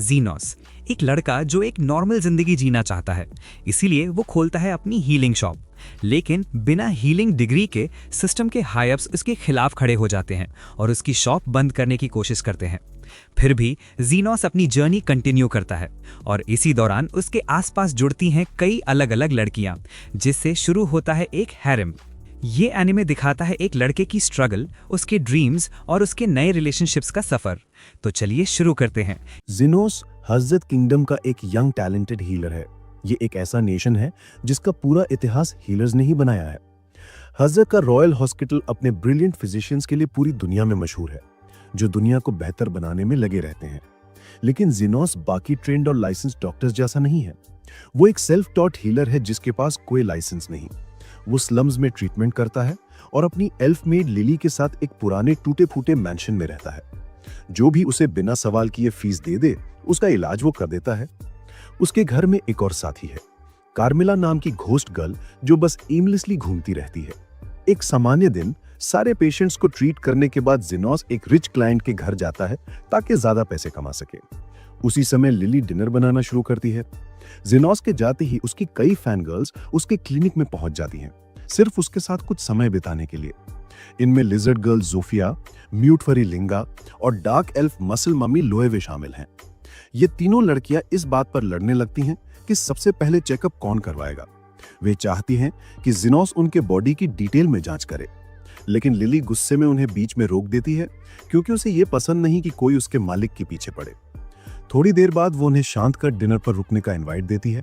जीनोस, एक लड़का जो एक नॉर्मल जिंदगी जीना चाहता है, इसीलिए वो खोलता है अपनी हीलिंग शॉप। लेकिन बिना हीलिंग डिग्री के सिस्टम के हाई-अप्स उसके खिलाफ खड़े हो जाते हैं और उसकी शॉप बंद करने की कोशिश करते हैं। फिर भी जीनोस अपनी जर्नी कंटिन्यू करता है और इसी दौरान उसके आसपास जुड़ती हैं कई अलग-अलग लड़कियां, जिससे शुरू होता है एक हैरम। ये एनिमे दिखाता है एक लड़के की स्ट्रगल, उसके ड्रीम्स और उसके नए रिलेशनशिप्स का सफर। तो चलिए शुरू करते हैं। जीनोस हज़रत किंगडम का एक यंग टैलेंटेड हीलर है। ये एक ऐसा नेशन है जिसका पूरा इतिहास हीलर्स ने ही बनाया है। हज़रत का रॉयल हॉस्पिटल अपने ब्रिलियंट फिजिशियंस के लिए पूरी दुनिया में मशहूर है, जो दुनिया को बेहतर बनाने में लगे रहते हैं। लेकिन जीनोस बाकी ट्रेंड और लाइसेंस डॉक्टर्स जैसा नहीं है। वो एक सेल्फ टॉट हीलर है जिसके पास कोई लाइसेंस नहीं। वो स्लम्स में ट्रीटमेंट करता है और अपनी एल्फ मेड लिली के साथ एक पुराने टूटे फूटे मैंशन में रहता है। जो भी उसे बिना सवाल किए फीस दे दे, उसका इलाज वो कर देता है। उसके घर में एक और साथी है, कार्मिला नाम की घोस्ट गर्ल, जो बस एमलेसली घूमती रहती है। एक सामान्य दिन सारे पेशेंट्स को ट्रीट करने के बाद जीनोस एक रिच क्लाइंट के घर जाता है ताकि ज्यादा पैसे कमा सके। उसी समय लिली डिनर बनाना शुरू करती है। जीनोस के जाते ही उसकी कई फैन गर्ल्स उसके क्लिनिक में पहुंच जाती हैं, सिर्फ उसके साथ कुछ समय बिताने के लिए। इनमें लिजर्ड गर्ल जोफिया, म्यूट फरी लिंगा और dark elf muscle mummy Loeve शामिल हैं। ये तीनों लड़कियां इस बात पर लड़ने लगती हैं कि सबसे पहले चेकअप कौन करवाएगा। वे चाहती हैं कि जीनोस उनके बॉडी की डिटेल में जांच करे, लेकिन लिली गुस्से में उन्हें बीच में रोक देती है क्योंकि उसे ये पसंद नहीं कि कोई उसके मालिक के पीछे पड़े। थोड़ी देर बाद वो उन्हें शांत कर डिनर पर रुकने का इनवाइट देती है।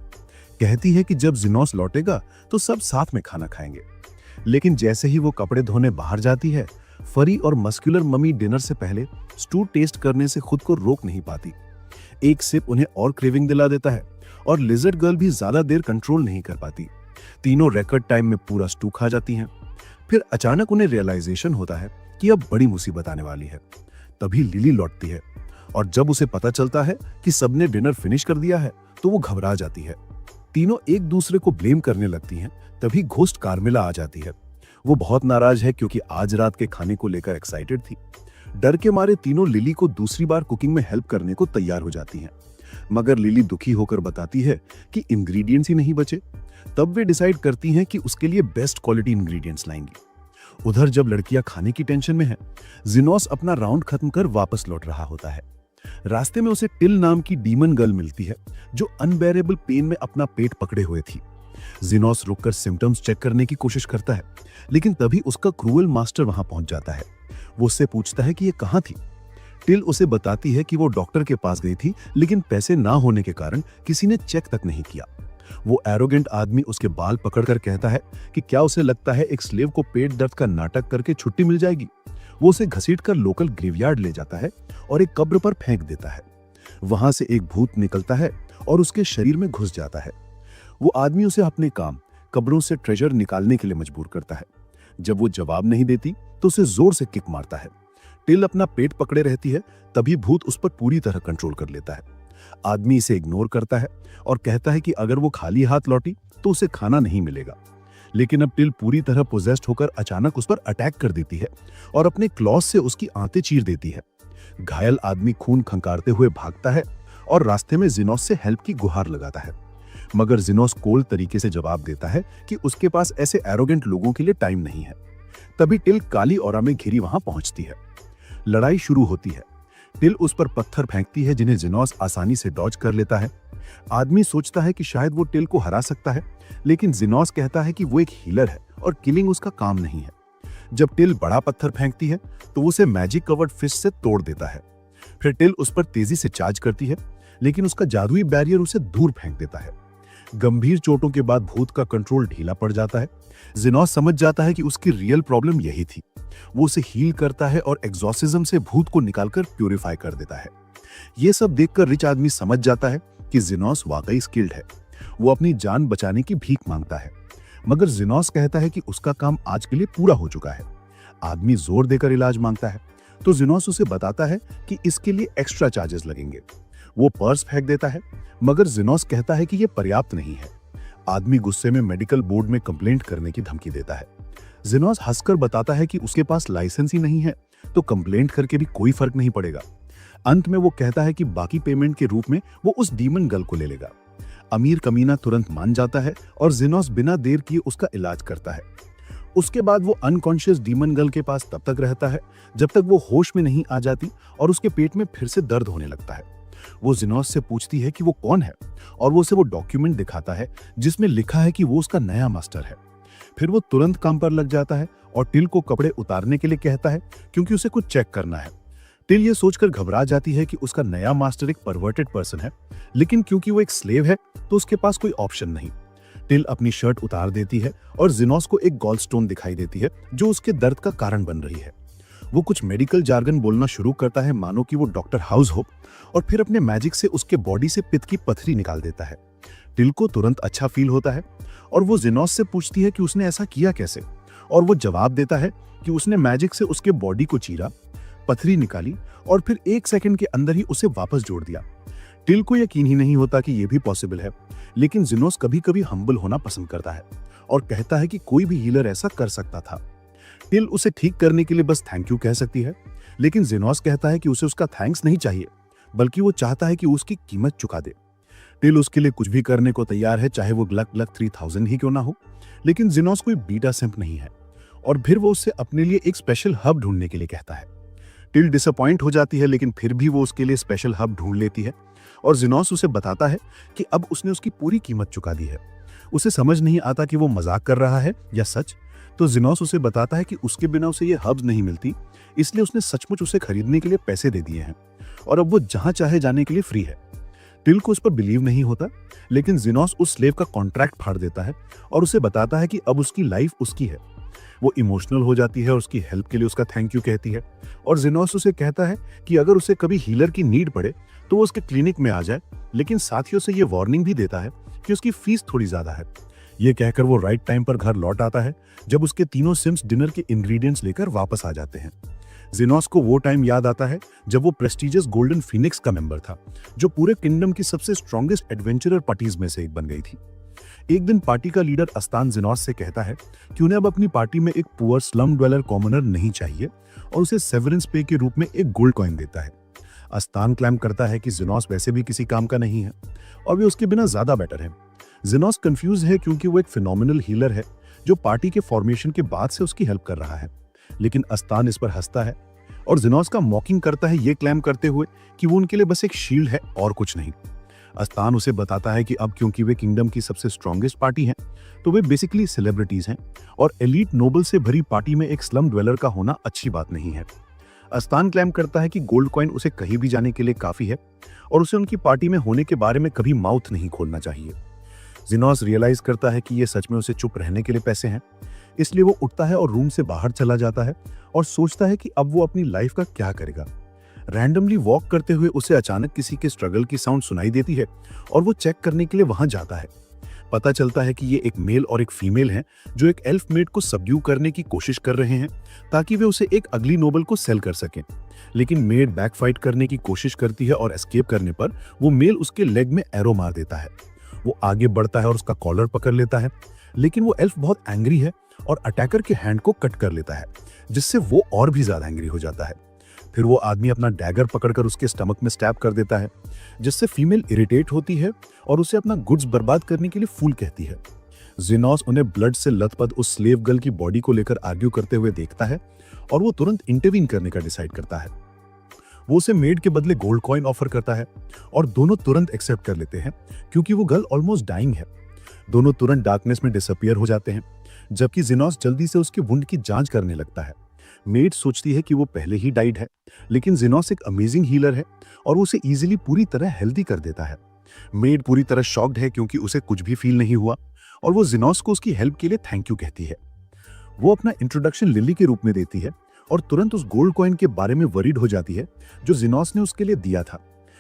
कहती है कि जब जीनोस लौटेगा तो सब साथ में खाना खाएंगे। लेकिन जैसे ही वो कपड़े धोने बाहर जाती है, फरी और मस्कुलर मम्मी डिनर से पहले स्टू टेस्ट करने से खुद को रोक नहीं पाती। एक सिप उन्हें और क्रेविंग दिला देता है और लिजर्ड गर्ल भी ज्यादा देर कंट्रोल नहीं कर पाती। तीनों रिकॉर्ड टाइम में पूरा स्टू खा जाती हैं। फिर अचानक उन्हें रियलाइजेशन होता है कि अब बड़ी मुसीबत आने वाली है। तभी लिली लौटती है और जब उसे पता चलता है कि सबने डिनर फिनिश कर दिया है तो वो घबरा जाती है। तीनों एक दूसरे को ब्लेम करने लगती हैं। तभी घोस्ट कार्मिला आ जाती है। वो बहुत नाराज है क्योंकि आज रात के खाने को लेकर एक्साइटेड थी। डर के मारे तीनों लिली को दूसरी बार कुकिंग में हेल्प करने को तैयार हो जाती हैं, मगर लिली दुखी होकर बताती है कि इंग्रेडिएंट्स ही नहीं बचे। तब वे डिसाइड करती हैं कि उसके लिए बेस्ट क्वालिटी इंग्रेडिएंट्स लाएंगी। उधर जब लड़कियां खाने की टेंशन में हैं, जीनोस अपना राउंड खत्म कर वापस लौट रहा होता है। रास्ते में उसे टिल नाम की डीमन गर्ल मिलती है, जो अनबेरेबल पेन में अपना पेट पकड़े हुए थी। जीनोस रुककर सिम्टम्स चेक करने की कोशिश करता है, लेकिन तभी उसका क्रूअल मास्टर वहां पहुंच जाता है। वो उससे पूछता है कि ये कहां थी। टिल उसे बताती है कि वो डॉक्टर के पास गई थी, लेकिन पैसे ना होने के कारण किसी ने चेक तक नहीं किया। वो एरोगेंट आदमी उसके बाल पकड़कर कहता है कि क्या उसे लगता है एक स्लेव को पेट दर्द का नाटक करके छुट्टी मिल जाएगी। वो उसे घसीटकर लोकल ग्रेवयार्ड ले जाता है और एक कब्र पर फेंक देता है। वहां से एक भूत निकलता है और उसके शरीर में घुस जाता है। वो आदमी उसे अपने काम, कब्रों से ट्रेजर निकालने के लिए मजबूर करता है। जब वो जवाब नहीं देती तो उसे जोर से किक मारता है। टिल अपना पेट पकड़े रहती है, तभी भूत उस पर पूरी तरह कंट्रोल कर लेता है। आदमी इसे इग्नोर करता है और कहता है कि अगर वो खाली हाथ लौटी तो उसे खाना नहीं मिलेगा। लेकिन अब टिल पूरी तरह पोजेस्ड होकर अचानक उस पर अटैक कर देती है और अपने क्लॉस से उसकी आंतें चीर देती है। घायल आदमी खून खंकारते हुए भागता है और रास्ते में जीनोस से हेल्प की गुहार लगाता है, मगर जीनोस कोल्ड तरीके से जवाब देता है कि उसके पास ऐसे एरोगेंट लोगों के लिए टाइम नहीं है। तभी टिल काली ऑरा में घिरी वहां पहुंचती है। लड़ाई शुरू होती है। टिल उस पर पत्थर फेंकती है जिन्हें जीनोस आसानी से डॉज कर लेता है। आदमी सोचता है कि शायद वो टिल को हरा सकता है, लेकिन जीनोस कहता है कि वो एक हीलर है और किलिंग उसका काम नहीं है। जब टिल बड़ा पत्थर फेंकती है तो उसे मैजिक कवर्ड फिस्ट से तोड़ देता है। फिर टिल उस पर तेजी से चार्ज करती है, लेकिन उसका जादुई बैरियर उसे दूर फेंक देता है। गंभीर चोटों के बाद भूत का कंट्रोल ढीला पड़ जाता है। जीनोस समझ जाता है कि उसकी रियल प्रॉब्लम यही थी। वो उसे हील करता है और एग्जॉर्सिज्म से भूत को निकालकर प्यूरिफाई कर देता है। ये सब देखकर रिच आदमी समझ जाता है कि जीनोस वाकई स्किल्ड है। वो अपनी जान बचाने की भीख मांगता है, मगर जीनोस कहता है कि उसका काम आज के लिए पूरा हो चुका है। आदमी जोर देकर इलाज मांगता है तो जीनोस उसे बताता है कि इसके लिए एक्स्ट्रा चार्जेस लगेंगे। वो पर्स फेंक देता है, मगर जीनोस कहता है कि यह पर्याप्त नहीं है। आदमी गुस्से में मेडिकल बोर्ड में कंप्लेंट करने की धमकी देता है। जीनोस हंसकर बताता है कि उसके पास लाइसेंस ही नहीं है, तो कंप्लेंट करके भी कोई फर्क नहीं पड़ेगा। अंत में वो कहता है कि बाकी पेमेंट के रूप में वो उस डीमन गर्ल को ले लेगा। अमीर कमीना तुरंत मान जाता है और जिनोस बिना देर किए उसका इलाज करता है। उसके बाद वो अनकॉन्शियस डीमन गर्ल के पास तब तक रहता है जब तक वो होश में नहीं आ जाती और उसके पेट में फिर से दर्द होने लगता है। वो जिनोस से पूछती है कि वो कौन है और वो उसे वो डॉक्यूमेंट दिखाता है जिसमें लिखा है कि वो उसका नया मास्टर है। फिर वो तुरंत काम पर लग जाता है और टिल को कपड़े उतारने के लिए कहता है क्योंकि उसे कुछ चेक करना है। टिल ये सोचकर घबरा जाती है कि उसका नया मास्टर एक परवर्टेड पर्सन है, लेकिन क्योंकि वो एक स्लेव है तो उसके पास कोई ऑप्शन नहीं। टिल अपनी शर्ट उतार देती है और जिनोस को एक गॉलस्टोन दिखाई देती है जो उसके दर्द का कारण बन रही है। वो कुछ मेडिकल जार्गन बोलना शुरू करता है मानो कि वो डॉक्टर हाउस हो, और फिर अपने मैजिक से उसके बॉडी से पित्त की पथरी निकाल देता है। टिल को तुरंत अच्छा फील होता है और वो जिनोस से पूछती है कि उसने ऐसा किया कैसे, और वो जवाब देता है कि उसने मैजिक से उसके बॉडी को चीरा, पथरी निकाली और फिर 1 सेकंड के अंदर ही उसे वापस जोड़ दिया। टिल को यकीन ही नहीं होता कि यह भी पॉसिबल है, लेकिन जिनोस कभी कभी हम्बल होना पसंद करता है और कहता है कि कोई भी हीलर ऐसा कर सकता था। टिल उसे ठीक करने के लिए बस थैंक यू कह सकती है, लेकिन जिनोस कहता है कि उसे उसका थैंक्स नहीं चाहिए, बल्कि वो चाहता है कि उसकी कीमत चुका दे। टिल उसके लिए कुछ भी करने को तैयार है, चाहे वो लक 3000 ही क्यों ना हो, लेकिन जिनोस कोई बीटा सिंप नहीं है और फिर वो उससे अपने लिए एक स्पेशल हब ढूंढने के लिए कहता है। टिल डिसअपॉइंट हो जाती है, लेकिन फिर भी वो उसके लिए स्पेशल हब ढूंढ लेती है और जिनोस उसे बताता है कि अब उसने उसकी पूरी कीमत चुका दी है। उसे समझ नहीं आता कि वो मजाक कर रहा है या सच, तो जिनोस उसे बताता है कि उसके बिना उसे ये हब्स नहीं मिलती, इसलिए उसने सचमुच उसे खरीदने के लिए पैसे दे दिए हैं और अब वो जहां चाहे जाने के लिए फ्री है। टिल को उस पर बिलीव नहीं होता, लेकिन जिनोस उस स्लेव का कॉन्ट्रैक्ट फाड़ देता है और उसे बताता है कि अब उसकी लाइफ उसकी है। वो इमोशनल हो जाती है और उसकी हेल्प के लिए उसका थैंक यू कहती है और जिनोस उसे कहता है कि अगर उसे कभी हीलर की नीड पड़े तो वो उसके क्लिनिक में आ जाए, लेकिन साथियों से ये वार्निंग भी देता है कि उसकी फीस थोड़ी ज्यादा है। ये कहकर वो राइट टाइम पर घर लौट आता है जब उसके तीनों सिम्स डिनर के इंग्रेडिएंट्स लेकर वापस आ जाते हैं। जिनोस को वो टाइम याद आता है जब वो प्रेस्टिजियस गोल्डन फिनिक्स का मेंबर था, जो पूरे किंगडम की सबसे स्ट्रॉन्गेस्ट एडवेंचरर पार्टीज में से एक बन गई थी। एक दिन पार्टी का लीडर अस्तान जिनोस से कहता है कि उन्हें अब अपनी पार्टी में एक पुअर स्लम ड्वेलर कॉमनर नहीं चाहिए और उसे सेवरेंस पे के रूप में एक गोल्ड कॉइन देता है। अस्तान क्लेम करता है कि जिनोस वैसे भी किसी काम का नहीं है और वे उसके बिना ज्यादा बेटर है। जिनोस कंफ्यूज है क्योंकि वो एक फिनोमिनल हीलर है जो पार्टी के फॉर्मेशन के बाद से उसकी हेल्प कर रहा है, लेकिन अस्तान इस पर हंसता है और जिनोस का मॉकिंग करता है, ये क्लेम करते हुए कि वो उनके लिए बस एक शील्ड है और कुछ नहीं। अस्तान उसे बताता है कि अब क्योंकि वे किंगडम की सबसे स्ट्रॉन्गेस्ट पार्टी हैं, तो वे बेसिकली सेलिब्रिटीज हैं और एलीट नोबल से भरी पार्टी में एक स्लम ड्वेलर का होना अच्छी बात नहीं है। अस्तान क्लेम करता है कि गोल्ड कॉइन उसे कहीं भी जाने के लिए काफी है और उसे उनकी पार्टी में होने के बारे में कभी माउथ नहीं खोलना चाहिए। जिनोस रियलाइज करता है कि ये सच में उसे चुप रहने के लिए पैसे हैं, इसलिए वो उठता है और रूम से बाहर चला जाता है और सोचता है कि अब वो अपनी लाइफ का क्या करेगा। रैंडमली वॉक करते हुए उसे अचानक किसी के स्ट्रगल की साउंड सुनाई देती है और वो चेक करने के लिए वहां जाता है। पता चलता है कि ये एक मेल और एक फीमेल हैं जो एक एल्फ मेड को सबड्यू करने की कोशिश कर रहे हैं ताकि वे उसे एक अगली नोबल को सेल कर सकें। लेकिन मेड बैकफाइट करने की कोशिश करती है और एस्केप करने पर वो मेल उसके लेग में एरो मार देता है। वो आगे बढ़ता है और उसका कॉलर पकड़ लेता है, लेकिन वो एल्फ बहुत एंग्री है और अटैकर के हैंड को कट कर लेता है, जिससे वो और भी ज्यादा एंग्री हो जाता है। फिर वो आदमी अपना डैगर पकड़कर उसके स्टमक में स्टैब कर देता है, जिससे फीमेल इरिटेट होती है और उसे अपना गुड्स बर्बाद करने के लिए फूल कहती है। जिनोस उन्हें ब्लड से लथपथ उस स्लेव गर्ल की बॉडी को लेकर आर्ग्यू करते हुए देखता है और वो तुरंत इंटरवीन करने का डिसाइड करता है। वो उसे मेड के बदले गोल्ड कॉइन ऑफर करता है और दोनों तुरंत एक्सेप्ट कर लेते हैं क्योंकि वो गर्ल ऑलमोस्ट डाइंग है। दोनों तुरंत डार्कनेस में डिसअपियर हो जाते हैं, जबकि जिनोस जल्दी से उसके वुंड की जांच करने लगता है। मेड सोचती है कि वो पहले ही डाइड है, लेकिन जिनोस एक अमेजिंग हीलर है और वो उसे इजीली पूरी तरह हेल्दी कर देता है। मेड पूरी तरह शॉक्ड है क्योंकि उसे कुछ भी फील नहीं हुआ और वो जिनोस को उसकी हेल्प के लिए थैंक यू कहती है। वो अपना इंट्रोडक्शन लिली के रूप में देती है और तुरंत उस गोल्ड कॉइन के बारे में वरीड हो जाती है जो जिनोस ने उसके लिए दिया था।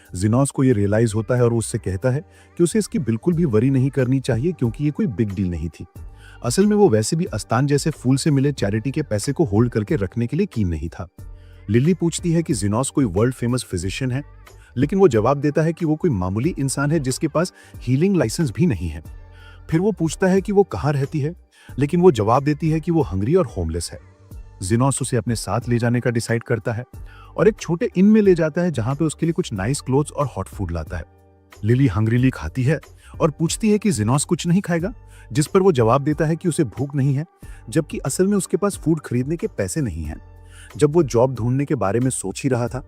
जिनोस को ये रियलाइज होता है और वो उससे कहता है कि उसे इसकी बिल्कुल भी वरी नहीं करनी चाहिए क्योंकि ये कोई बिग डील नहीं थी। असल में वो वैसे भी अस्तान जैसे फूल से मिले चैरिटी के पैसे को होल्ड करके रखने के लिए कीन नहीं था। लिली पूछती है कि जिनोस कोई वर्ल्ड फेमस फिजिशियन है, लेकिन वो जवाब देता है कि वो कोई मामूली इंसान है जिसके पास हीलिंग लाइसेंस भी नहीं है। फिर वो पूछता है कि वो कहाँ रहती है, लेकिन वो जवाब देती है कि वो हंग्री और होमलेस है। जिनोस उसे अपने साथ ले जाने का डिसाइड करता है और एक छोटे इन में ले जाता है जहां पे उसके लिए कुछ नाइस क्लोथ्स और हॉट फूड लाता है। लिली हंग्रीली खाती है और पूछती है कि जेनोस कुछ नहीं खाएगा, जिस पर वो जवाब देता है कि उसे भूख नहीं है, जबकि असल में उसके पास फूड खरीदने के पैसे नहीं हैं। जब वो जॉब ढूंढने के बारे में सोच ही रहा था,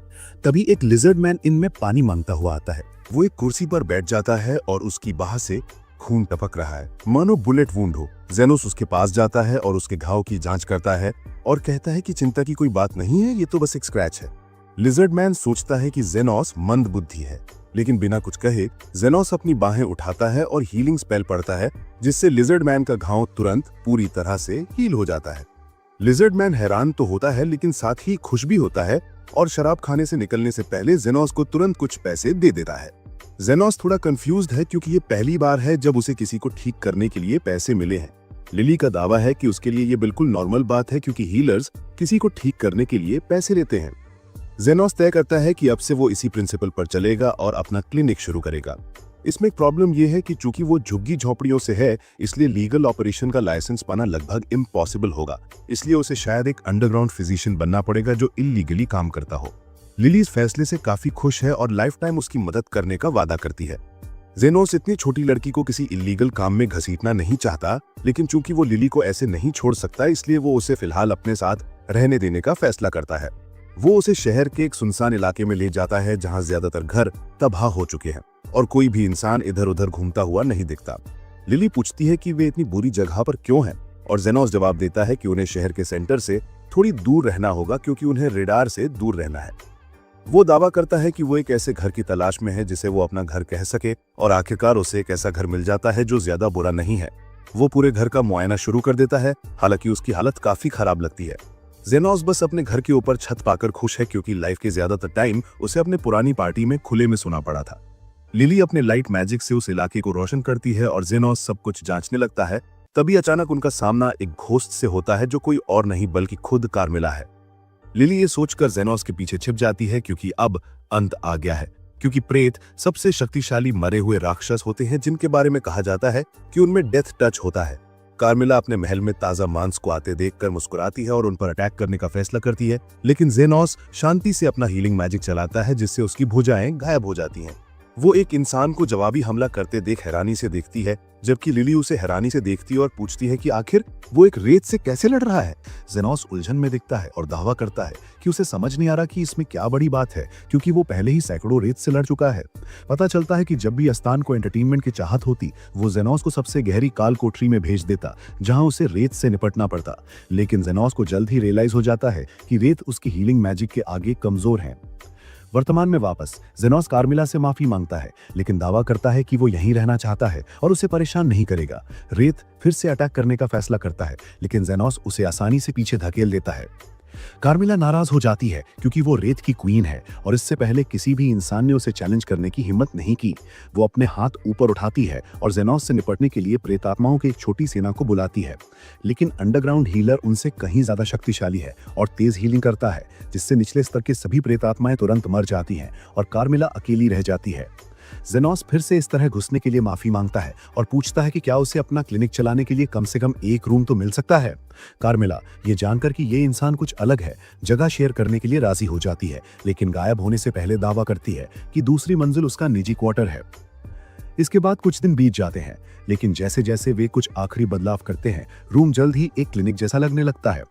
तभी एक लिजर्ड मैन इन में पानी मांगता हुआ आता है। वो एक कुर्सी पर बैठ जाता है और उसकी बाह से खून टपक रहा है, मानो बुलेट वुंड हो। जेनोस उसके पास जाता है और उसके घाव की जांच करता है और कहता है कि चिंता की कोई बात नहीं है, ये तो बस एक स्क्रैच है। लिजर्ड मैन सोचता है कि जेनोस मंद बुद्धि है, लेकिन बिना कुछ कहे जेनोस अपनी बाहें उठाता है और हीलिंग स्पेल पढ़ता है, जिससे लिजर्ड मैन का घाव तुरंत पूरी तरह से हील हो जाता है। लिजर्ड मैन हैरान तो होता है, लेकिन साथ ही खुश भी होता है और शराब खाने से निकलने से पहले जेनोस को तुरंत कुछ पैसे दे देता है। जेनोस थोड़ा कंफ्यूज्ड है क्योंकि ये पहली बार है जब उसे किसी को ठीक करने के लिए पैसे मिले हैं। लिली का दावा है कि उसके लिए ये बिल्कुल नॉर्मल बात है, क्योंकि हीलर्स किसी को ठीक करने के लिए पैसे लेते हैं। जेनोस तय करता है कि अब से वो इसी प्रिंसिपल पर चलेगा और अपना क्लिनिक शुरू करेगा। इसमें एक प्रॉब्लम ये है कि चूंकि वो झुग्गी झोपड़ियों से है, इसलिए लीगल ऑपरेशन का लाइसेंस पाना लगभग इम्पॉसिबल होगा। इसलिए उसे शायद एक अंडरग्राउंड फिजिशियन बनना पड़ेगा जो इल्लीगली काम करता हो। लिली इस फैसले से काफी खुश है और लाइफ टाइम उसकी मदद करने का वादा करती है। जेनोस इतनी छोटी लड़की को किसी इल्लीगल काम में घसीटना नहीं चाहता, लेकिन चूंकि वो लिली को ऐसे नहीं छोड़ सकता, इसलिए वो उसे फिलहाल अपने साथ रहने देने का फैसला करता है। वो उसे शहर के एक सुनसान इलाके में ले जाता है जहां ज्यादातर घर तबाह हो चुके हैं और कोई भी इंसान इधर उधर घूमता हुआ नहीं दिखता। लिली पूछती है कि वे इतनी बुरी जगह पर क्यों हैं, और जेनोस जवाब देता है कि उन्हें शहर के सेंटर से थोड़ी दूर रहना होगा, क्योंकि उन्हें रेडार से दूर रहना है। वो दावा करता है कि वो एक ऐसे घर की तलाश में है जिसे वो अपना घर कह सके, और आखिरकार उसे एक ऐसा घर मिल जाता है जो ज्यादा बुरा नहीं है। वो पूरे घर का मुआयना शुरू कर देता है, हालांकि उसकी हालत काफी खराब लगती है। जेनोस बस अपने घर के ऊपर छत पाकर खुश है, क्योंकि लाइफ के ज्यादातर टाइम उसे अपने पुरानी पार्टी में खुले में सुना पड़ा था। लिली अपने लाइट मैजिक से उस इलाके को रोशन करती है और जेनोस सब कुछ जांचने लगता है। तभी अचानक उनका सामना एक घोस्ट से होता है, जो कोई और नहीं बल्कि खुद कार्मिला है। लिली ये सोचकर जेनोस के पीछे छिप जाती है, क्योंकि अब अंत आ गया है। क्योंकि प्रेत सबसे शक्तिशाली मरे हुए राक्षस होते हैं, जिनके बारे में कहा जाता है कि उनमें डेथ टच होता है। कार्मिला अपने महल में ताजा मांस को आते देखकर मुस्कुराती है और उन पर अटैक करने का फैसला करती है, लेकिन जेनोस शांति से अपना हीलिंग मैजिक चलाता है, जिससे उसकी भुजाएं गायब हो जाती हैं। वो एक इंसान को जवाबी हमला करते देख हैरानी से देखती है, जबकि लिली उसे हैरानी से देखती है और पूछती है कि आखिर वो एक रेत से कैसे लड़ रहा है। जेनोस उलझन में दिखता है और दावा करता है कि उसे समझ नहीं आ रहा कि इसमें क्या बड़ी बात है, क्योंकि वो पहले ही सैकड़ों रेत से लड़ चुका है। पता चलता है कि जब भी अस्तान को एंटरटेनमेंट की चाहत होती, वो जेनोस को सबसे गहरी काल कोठरी में भेज देता, जहां उसे रेत से निपटना पड़ता। लेकिन जेनोस को जल्द ही रियलाइज हो जाता है कि रेत उसकी हीलिंग मैजिक के आगे कमजोर है। वर्तमान में वापस जेनोस कार्मिला से माफी मांगता है, लेकिन दावा करता है कि वो यहीं रहना चाहता है और उसे परेशान नहीं करेगा। रेत फिर से अटैक करने का फैसला करता है, लेकिन जेनोस उसे आसानी से पीछे धकेल देता है। कार्मिला नाराज हो जाती है, क्योंकि वो रेत की क्वीन है और इससे पहले किसी भी इंसान ने उसे चैलेंज करने की हिम्मत नहीं की। वो अपने हाथ ऊपर उठाती है और जेनोस से निपटने के लिए प्रेतात्माओं की एक छोटी सेना को बुलाती है, लेकिन अंडरग्राउंड हीलर उनसे कहीं ज्यादा शक्तिशाली है और तेज हीलिंग करता है, जिससे निचले स्तर की सभी प्रेतात्माएं तुरंत मर जाती हैं और कार्मिला अकेली रह जाती है। जेनोस फिर से इस तरह घुसने के लिए माफी मांगता है और पूछता है कि क्या उसे अपना क्लिनिक चलाने के लिए कम से कम एक रूम तो मिल सकता है। कार्मिला ये जानकर कि ये इंसान कुछ अलग है, जगह शेयर करने के लिए राजी हो जाती है, लेकिन गायब होने से पहले दावा करती है कि दूसरी मंजिल उसका निजी क्वार्टर है। इसके बाद कुछ दिन बीत जाते हैं, लेकिन जैसे जैसे वे कुछ आखिरी बदलाव करते हैं, रूम जल्द ही एक क्लिनिक जैसा लगने लगता है।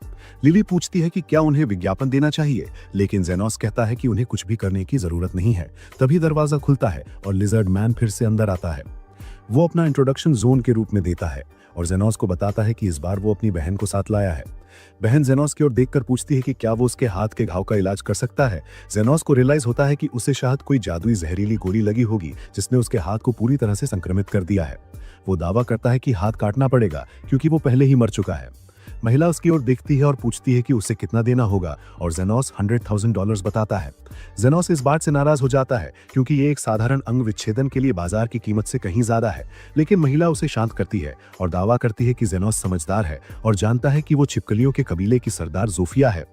लिली पूछती है कि क्या उन्हें विज्ञापन देना चाहिए, लेकिन जेनोस कहता है कि उन्हें कुछ भी करने की जरूरत नहीं है। तभी दरवाजा खुलता है और लिजर्ड मैन फिर से अंदर आता है। वो अपना इंट्रोडक्शन जोन के रूप में देता है और जेनोस को बताता है कि इस बार वो अपनी बहन को साथ लाया है। बहन जेनोस की ओर देखकर पूछती है कि क्या वो उसके हाथ के घाव का इलाज कर सकता है। जेनोस को रियलाइज होता है कि उसे शायद कोई जादुई जहरीली गोली लगी होगी, जिसने उसके हाथ को पूरी तरह से संक्रमित कर दिया है। वो दावा करता है कि हाथ काटना पड़ेगा, क्योंकि वो पहले ही मर चुका है। महिला उसकी ओर देखती है और पूछती है कि उसे कितना देना होगा, और जेनोस $100,000 बताता है। जेनोस इस बात से नाराज हो जाता है, क्योंकि ये एक साधारण अंग विच्छेदन के लिए बाजार की कीमत से कहीं ज्यादा है, लेकिन महिला उसे शांत करती है और दावा करती है कि जेनोस समझदार है और जानता है कि वो छिपकलियों के कबीले की सरदार जोफिया है।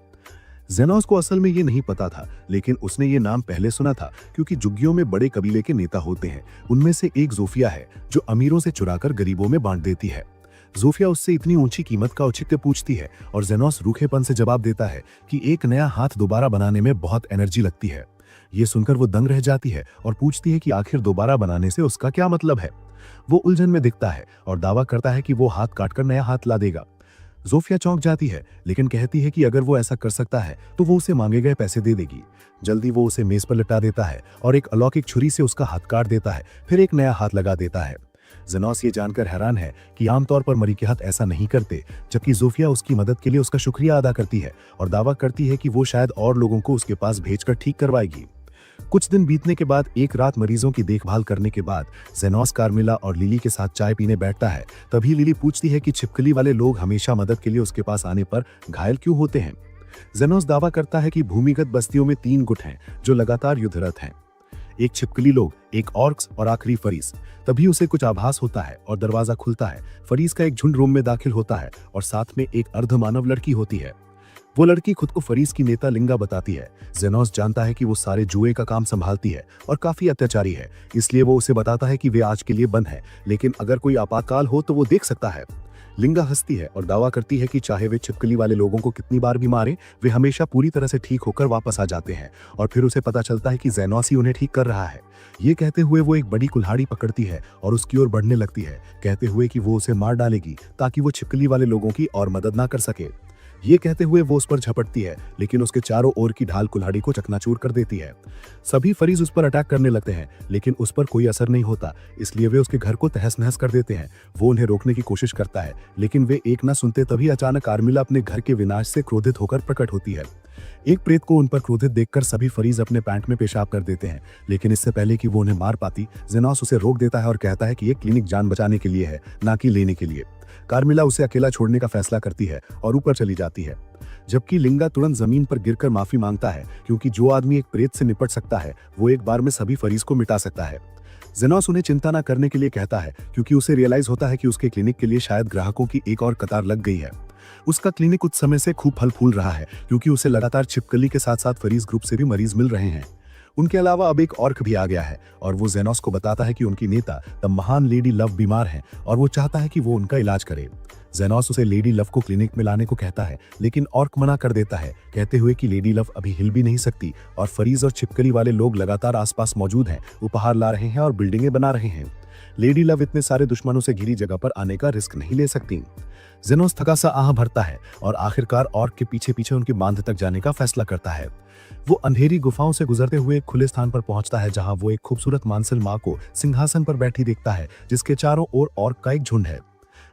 जेनोस को असल में ये नहीं पता था, लेकिन उसने ये नाम पहले सुना था, क्योंकि जुग्गियों में बड़े कबीले के नेता होते हैं। उनमें से एक जोफिया है, जो अमीरों से चुराकर गरीबों में बांट देती है। जोफिया उससे इतनी ऊंची कीमत का औचित्य पूछती है और जेनोस रूखेपन से जवाब देता है कि एक नया हाथ दोबारा बनाने में बहुत एनर्जी लगती है। ये सुनकर वो दंग रह जाती है और पूछती है कि आखिर दोबारा बनाने से उसका क्या मतलब है। वो उलझन में दिखता है और दावा करता है कि वो हाथ काटकर नया हाथ ला देगा। जोफिया चौंक जाती है, लेकिन कहती है कि अगर वो ऐसा कर सकता है तो वो उसे मांगे गए पैसे दे देगी। जल्दी वो उसे मेज पर लटा देता है और एक अलौकिक छुरी से उसका हाथ काट देता है, फिर एक नया हाथ लगा देता है। जेनोस ये जानकर हैरान है कि आमतौर पर मरी के हाथ ऐसा नहीं करते, जबकि जोफिया उसकी मदद के लिए उसका शुक्रिया अदा करती है और दावा करती है कि वो शायद और लोगों को उसके पास भेजकर ठीक करवाएगी। कुछ दिन बीतने के बाद एक रात मरीजों की देखभाल करने के बाद जेनोस कार्मिला और लिली के साथ चाय पीने बैठता है। तभी लिली पूछती है कि छिपकली वाले लोग हमेशा मदद के लिए उसके पास आने पर घायल क्यों होते हैं। जेनोस दावा करता है कि भूमिगत बस्तियों में 3 गुट हैं जो लगातार युद्धरत हैं, एक छिपकली लोग, एक ऑर्क्स और आखिरी फरीस। तभी उसे कुछ आभास होता है और दरवाजा खुलता है। फरीस का एक झुंड रूम में दाखिल होता है और साथ में एक अर्धमानव लड़की होती है। वो लड़की खुद को फरीस की नेता लिंगा बताती है। जेनोस जानता है कि वो सारे जुए का काम संभालती है और काफी अत्याचारी है, इसलिए वो उसे बताता है कि वे आज के लिए बंद है, लेकिन अगर कोई आपातकाल हो तो वो देख सकता है। लिंगा हंसती है और दावा करती है कि चाहे वे छिपकली वाले लोगों को कितनी बार भी मारे, वे हमेशा पूरी तरह से ठीक होकर वापस आ जाते हैं। और फिर उसे पता चलता है कि जेनोस ही उन्हें ठीक कर रहा है। ये कहते हुए वो एक बड़ी कुल्हाड़ी पकड़ती है और उसकी ओर बढ़ने लगती है, कहते हुए कि वो उसे मार डालेगी ताकि वो छिपकली वाले लोगों की और मदद ना कर सके। ये कहते हुए वो उस पर झपटती है, लेकिन उसके चारों ओर की ढाल कुल्हाड़ी को चकनाचूर कर देती है। सभी फरीज उस पर अटैक करने लगते हैं, लेकिन उस पर कोई असर नहीं होता, इसलिए वे उसके घर को तहस नहस कर देते हैं। वो उन्हें रोकने की कोशिश करता है, लेकिन वे एक न सुनते। तभी अचानक कार्मिला अपने घर के विनाश से क्रोधित होकर प्रकट होती है। एक प्रेत को उन पर क्रोधित देखकर सभी फरीज अपने पैंट में पेशाब कर देते हैं, लेकिन इससे पहले कि वो उन्हें मार पाती, जेनोस उसे रोक देता है और कहता है कि ये क्लिनिक जान बचाने के लिए है, ना कि लेने के लिए। कार्मिला उसे अकेला छोड़ने का फैसला करती है और ऊपर चली जाती है, जबकि लिंगा तुरंत जमीन पर गिरकर माफी मांगता है, क्योंकि जो आदमी एक प्रेत से निपट सकता है वो एक बार में सभी फरीज को मिटा सकता है। जेनोस उन्हें चिंता न करने के लिए कहता है, क्योंकि उसे रियलाइज होता है कि उसके क्लिनिक के लिए शायद ग्राहकों की एक और कतार लग गई है। उसका क्लिनिक कुछ समय से खूब फल फूल रहा है, क्योंकि उसे लगातार छिपकली के साथ साथ फरीज ग्रुप से भी मरीज मिल रहे हैं। उनके अलावा अब एक ऑर्क भी आ गया है और वो जेनोस को बताता है कि उनकी नेता द महान लेडी लव बीमार है और वो चाहता है कि वो उनका इलाज करे। जेनोस उसे लेडी लव को क्लिनिक में लाने को कहता है, लेकिन ऑर्क मना कर देता है, कहते हुए कि लेडी लव अभी हिल भी नहीं सकती और फरीज और छिपकली वाले लोग लगातार आसपास मौजूद हैं, उपहार ला रहे हैं और बिल्डिंगें बना रहे हैं। लेडी लव इतने सारे दुश्मनों से घिरी जगह पर आने का रिस्क नहीं ले सकती। जेनोस थका सा आह भरता है और आखिरकार ऑर्क के पीछे पीछे उनके बांध तक जाने का फैसला करता है। वो अंधेरी गुफाओं से गुजरते हुए एक खुले स्थान पर पहुंचता है, जहां वो एक खूबसूरत मानसिल माँ को सिंहासन पर बैठी देखता है, जिसके चारों ओर ऑर्क का एक झुंड है।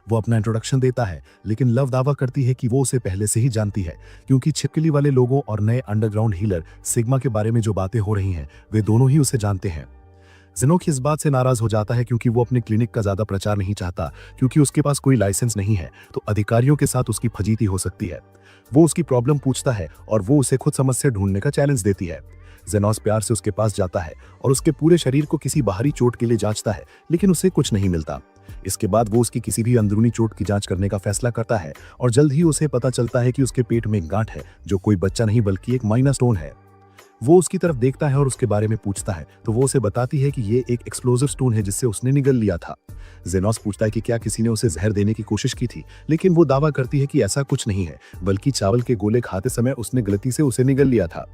वो अपना इंट्रोडक्शन देता है, लेकिन लव दावा करती है कि वो उसे पहले से ही जानती है, क्योंकि छिपकली वाले लोगों और नए अंडरग्राउंड हीलर सिग्मा के बारे में जो बातें हो रही हैं, वे दोनों ही उसे जानते हैं। जेनोस इस बात से नाराज हो जाता है, क्योंकि वो अपने क्लिनिक का ज्यादा प्रचार नहीं चाहता, क्योंकि उसके पास कोई लाइसेंस नहीं है, तो अधिकारियों के साथ उसकी फजीती हो सकती है। वो उसकी प्रॉब्लम पूछता है और वो उसे खुद समस्या ढूंढने का चैलेंज देती है। जेनोस प्यार से उसके पास जाता है और उसके पूरे शरीर को किसी बाहरी चोट के लिए जांचता है, लेकिन उसे कुछ नहीं मिलता। इसके बाद वो उसकी किसी भी अंदरूनी चोट की जांच करने का फैसला करता है और जल्द ही उसे पता चलता है कि उसके पेट में एक गांठ है, जो कोई बच्चा नहीं बल्कि एक माइनर स्टोन है। वो उसकी तरफ देखता है और उसके बारे में पूछता है, तो वो उसे बताती है कि ये एक एक्सप्लोजिव स्टोन है जिससे उसने निगल लिया था। जेनोस पूछता है कि क्या किसी ने उसे जहर देने की कोशिश की थी, लेकिन वो दावा करती है कि ऐसा कुछ नहीं है, बल्कि चावल के गोले खाते समय उसने गलती से उसे निगल लिया था।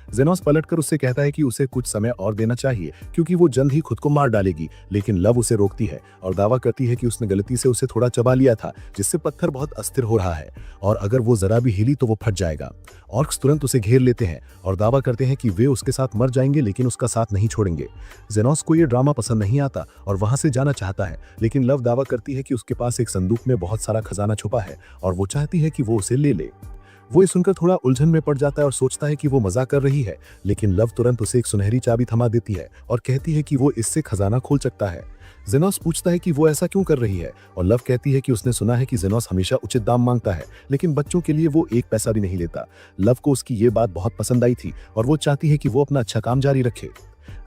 जेनोस पलटकर उससे कहता है कि उसे कुछ समय और देना चाहिए, क्योंकि वो जल्द ही खुद को मार डालेगी, लेकिन लव उसे रोकती है और दावा करती है कि उसने गलती से उसे थोड़ा चबा लिया था, जिससे पत्थर बहुत अस्थिर हो रहा है और अगर वो जरा भी हिली तो वो फट जाएगा। ऑर्क्स तुरंत उसे घेर लेते हैं और दावा करते हैं कि वे उसके साथ मर जाएंगे, लेकिन उसका साथ नहीं छोड़ेंगे। जेनोस को ये ड्रामा पसंद नहीं आता और वहां से जाना चाहता है, लेकिन लव दावा करती है कि उसके पास एक संदूक में बहुत सारा खजाना छुपा है और वो चाहती है कि वो उसे ले ले। वो ये सुनकर थोड़ा उलझन में पड़ जाता है और सोचता है कि वो मजाक कर रही है, लेकिन लव तुरंत उसे एक सुनहरी चाबी थमा देती है और कहती है कि वो इससे खजाना खोल सकता है। जेनोस पूछता है कि वो ऐसा क्यों कर रही है और लव कहती है कि उसने सुना है कि जेनोस हमेशा उचित दाम मांगता है, लेकिन बच्चों के लिए वो एक पैसा भी नहीं लेता। लव को उसकी ये बात बहुत पसंद आई थी और वो चाहती है कि वो अपना अच्छा काम जारी रखे।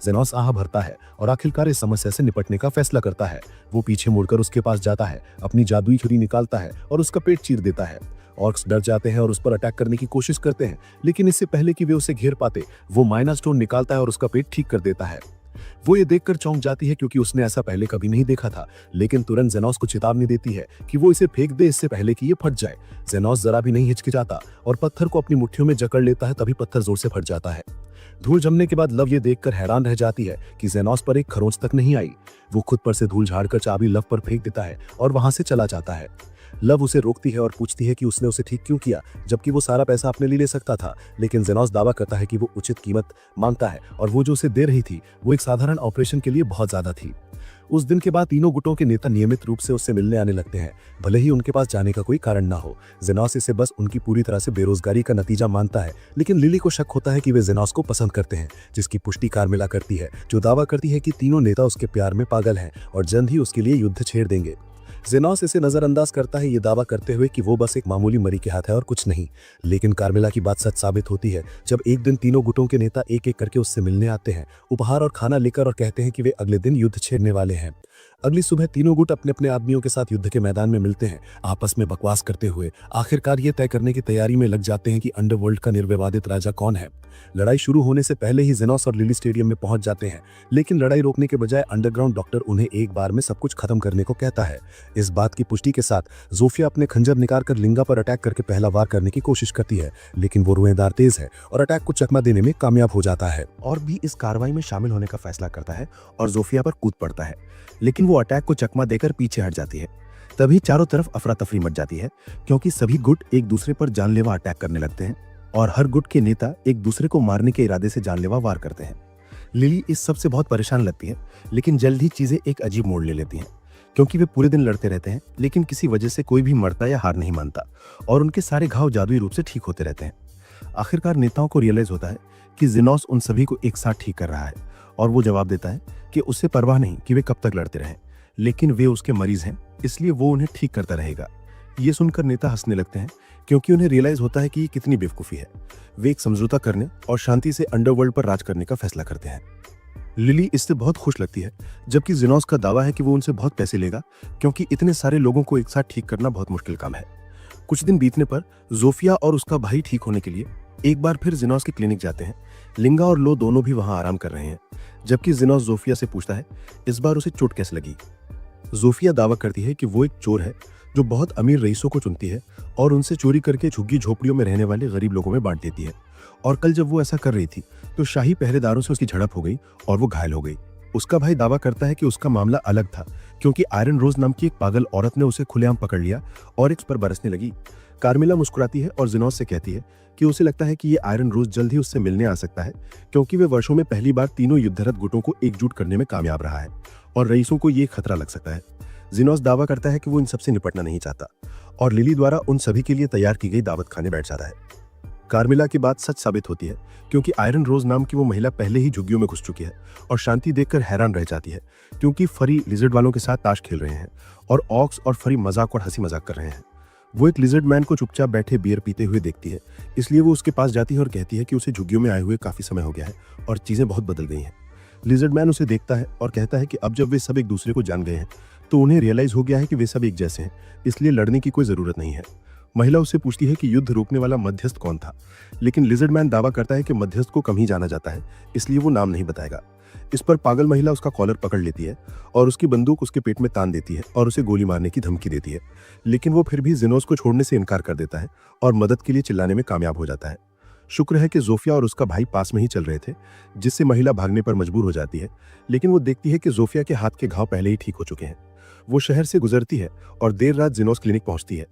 जेनोस आह भरता है और आखिरकार इस समस्या से निपटने का फैसला करता है। वो पीछे मुड़कर उसके पास जाता है, अपनी जादुई छुरी निकालता है और उसका पेट चीर देता है। ऑर्क्स डर जाते हैं और उस पर अटैक करने की कोशिश करते हैं, लेकिन इससे पहले कि वे उसे घेर पाते, वो माइनर स्टोन निकालता है और उसका पेट ठीक कर देता है। वो ये देखकर चौंक जाती है क्योंकि उसने ऐसा पहले कभी नहीं देखा था, लेकिन तुरंत जेनोस को चेतावनी देती है कि वो इसे फेंक दे इससे पहले कि ये फट जाए। जेनोस जरा भी नहीं हिचकिचाता और पत्थर को अपनी मुट्ठियों में जकड़ लेता है, तभी पत्थर जोर से फट जाता है। धूल जमने के बाद लव ये देखकर हैरान रह जाती है कि जेनोस पर एक खरोंच तक नहीं आई। वो खुद पर से धूल झाड़कर चाबी लव पर फेंक देता है और वहां से चला जाता है। लव उसे रोकती है और पूछती है कि उसने उसे ठीक क्यों किया, जबकि वो सारा पैसा अपने लिए ले सकता था। लेकिन जेनोस दावा करता है कि वो उचित कीमत मांगता है और वो जो उसे दे रही थी वो एक साधारण ऑपरेशन के लिए बहुत ज्यादा थी। उस दिन के बाद तीनों गुटों के नेता नियमित रूप से उससे मिलने आने लगते हैं, भले ही उनके पास जाने का कोई कारण ना हो। जेनोस इसे बस उनकी पूरी तरह से बेरोजगारी का नतीजा मानता है, लेकिन लिली को शक होता है कि वे जेनोस को पसंद करते हैं, जिसकी पुष्टि कार्मेला करती है, जो दावा करती है कि तीनों नेता उसके प्यार में पागल हैं और जल्द ही उसके लिए युद्ध छेड़ देंगे। जेनोस इसे नजरअंदाज करता है, ये दावा करते हुए कि वो बस एक मामूली मरी के हाथ है और कुछ नहीं। लेकिन कार्मेला की बात सच साबित होती है जब एक दिन तीनों गुटों के नेता एक एक करके उससे मिलने आते हैं, उपहार और खाना लेकर, और कहते हैं कि वे अगले दिन युद्ध छेड़ने वाले हैं। अगली सुबह तीनों गुट अपने अपने आदमियों के साथ युद्ध के मैदान में मिलते हैं, आपस में बकवास करते हुए आखिरकार ये तय करने की तैयारी में लग जाते हैं कि अंडरवर्ल्ड का निर्विवादित राजा कौन है। लड़ाई शुरू होने से पहले ही जेनोस और लिली स्टेडियम में पहुंच जाते हैं, लेकिन लड़ाई रोकने के बजाय अंडरग्राउंड डॉक्टर उन्हें एक बार में सब कुछ खत्म करने को कहता है। इस बात की पुष्टि के साथ जोफिया अपने खंजर निकाल कर लिंगा पर अटैक करके पहला वार करने की कोशिश करती है, लेकिन वो रुएदार तेज है और अटैक को चकमा देने में कामयाब हो जाता है और भी इस कार्रवाई में शामिल होने का फैसला करता है और जोफिया पर कूद पड़ता है, लेकिन वो अटैक को चकमा देकर पीछे हट जाती है। तभी चारों तरफ अफरा तफरी मच जाती है क्योंकि सभी गुट एक दूसरे पर जानलेवा अटैक करने लगते हैं और हर गुट के नेता एक दूसरे को मारने के इरादे से जानलेवा वार करते हैं। लिली इस सब से बहुत परेशान लगती है, लेकिन जल्द ही चीजें एक अजीब मोड़ ले लेती हैं क्योंकि वे पूरे दिन लड़ते रहते हैं, लेकिन किसी वजह से कोई भी मरता या हार नहीं मानता और उनके सारे घाव जादुई रूप से ठीक होते रहते हैं। आखिरकार नेताओं को रियलाइज होता है कि जेनोस उन सभी को एक साथ ठीक कर रहा है और वो जवाब देता है कि उसे परवाह नहीं कि वे कब तक लड़ते रहें, लेकिन वे उसके मरीज हैं, इसलिए वो उन्हें ठीक करता रहेगा। ये सुनकर नेता हंसने लगते हैं क्योंकि उन्हें रियलाइज होता है कि ये कितनी बेवकूफ़ी है। वे एक समझौता करने और शांति से अंडरवर्ल्ड पर राज करने का फैसला करते हैं। लिली इससे बहुत खुश लगती है, जबकि जेनोस का दावा है कि वो उनसे बहुत पैसे लेगा क्योंकि इतने सारे लोगों को एक साथ ठीक करना बहुत मुश्किल काम है। कुछ दिन बीतने पर जोफिया और उसका भाई ठीक होने के लिए एक बार फिर जेनोस के क्लिनिक जाते हैं। लिंगा और लो दोनों भी वहां आराम कर रहे हैं, जबकि जेनोस जोफिया से पूछता है इस बार उसे चोट कैसे लगी। जोफिया दावा करती है कि वो एक चोर है जो बहुत अमीर रईसों को चुनती है और उनसे चोरी करके झुग्गी झोपड़ियों में रहने वाले गरीब लोगों में बांट देती है, और कल जब वो ऐसा कर रही थी तो शाही पहरेदारों से उसकी झड़प हो गई और वो घायल हो गई। उसका भाई दावा करता है कि उसका मामला अलग था क्योंकि आयरन रोज नाम की एक पागल औरत ने उसे खुलेआम पकड़ लिया और एक पर बरसने लगी। कार्मेला मुस्कुराती है और जेनोस से कहती है कि उसे लगता है कि ये आयरन रोज जल्द ही उससे मिलने आ सकता है क्योंकि वे वर्षों में पहली बार तीनों युद्धरत गुटों को एकजुट करने में कामयाब रहा है और रईसों को ये खतरा लग सकता है। जेनोस दावा करता है कि वो इन सबसे निपटना नहीं चाहता और लिली द्वारा उन सभी के लिए तैयार की गई दावत खाने बैठ जाता है। कार्मेला की बात सच साबित होती है क्योंकि आयरन रोज नाम की वो महिला पहले ही झुग्गियों में घुस चुकी है और शांति देखकर हैरान रह जाती है क्योंकि फरी लिजर्ड वालों के साथ ताश खेल रहे हैं और ऑक्स और फरी मजाक और हंसी मजाक कर रहे हैं। वो एक लिजर्ड मैन को चुपचाप बैठे बियर पीते हुए देखती है, इसलिए वो उसके पास जाती है और कहती है कि उसे झुग्गियों में आए हुए काफी समय हो गया है और चीजें बहुत बदल गई हैं। लिजर्ड मैन उसे देखता है और कहता है कि अब जब वे सब एक दूसरे को जान गए हैं तो उन्हें रियलाइज हो गया है कि वे सब एक जैसे हैं, इसलिए लड़ने की कोई जरूरत नहीं है। महिला उससे पूछती है कि युद्ध रोकने वाला मध्यस्थ कौन था, लेकिन लिजर्ड मैन दावा करता है कि मध्यस्थ को कम ही जाना जाता है, इसलिए वो नाम नहीं बताएगा। इस पर पागल महिला उसका कॉलर पकड़ लेती है और उसकी बंदूक उसके पेट में तान देती है और उसे गोली मारने की धमकी देती है, लेकिन वो फिर भी जेनोस को छोड़ने से इनकार कर देता है और मदद के लिए चिल्लाने में कामयाब हो जाता है। शुक्र है कि जोफिया और उसका भाई पास में ही चल रहे थे, जिससे महिला भागने पर मजबूर हो जाती है, लेकिन वो देखती है कि जोफिया के हाथ के घाव पहले ही ठीक हो चुके हैं। वो शहर से गुजरती है और देर रात जेनोस क्लिनिक पहुंचती है।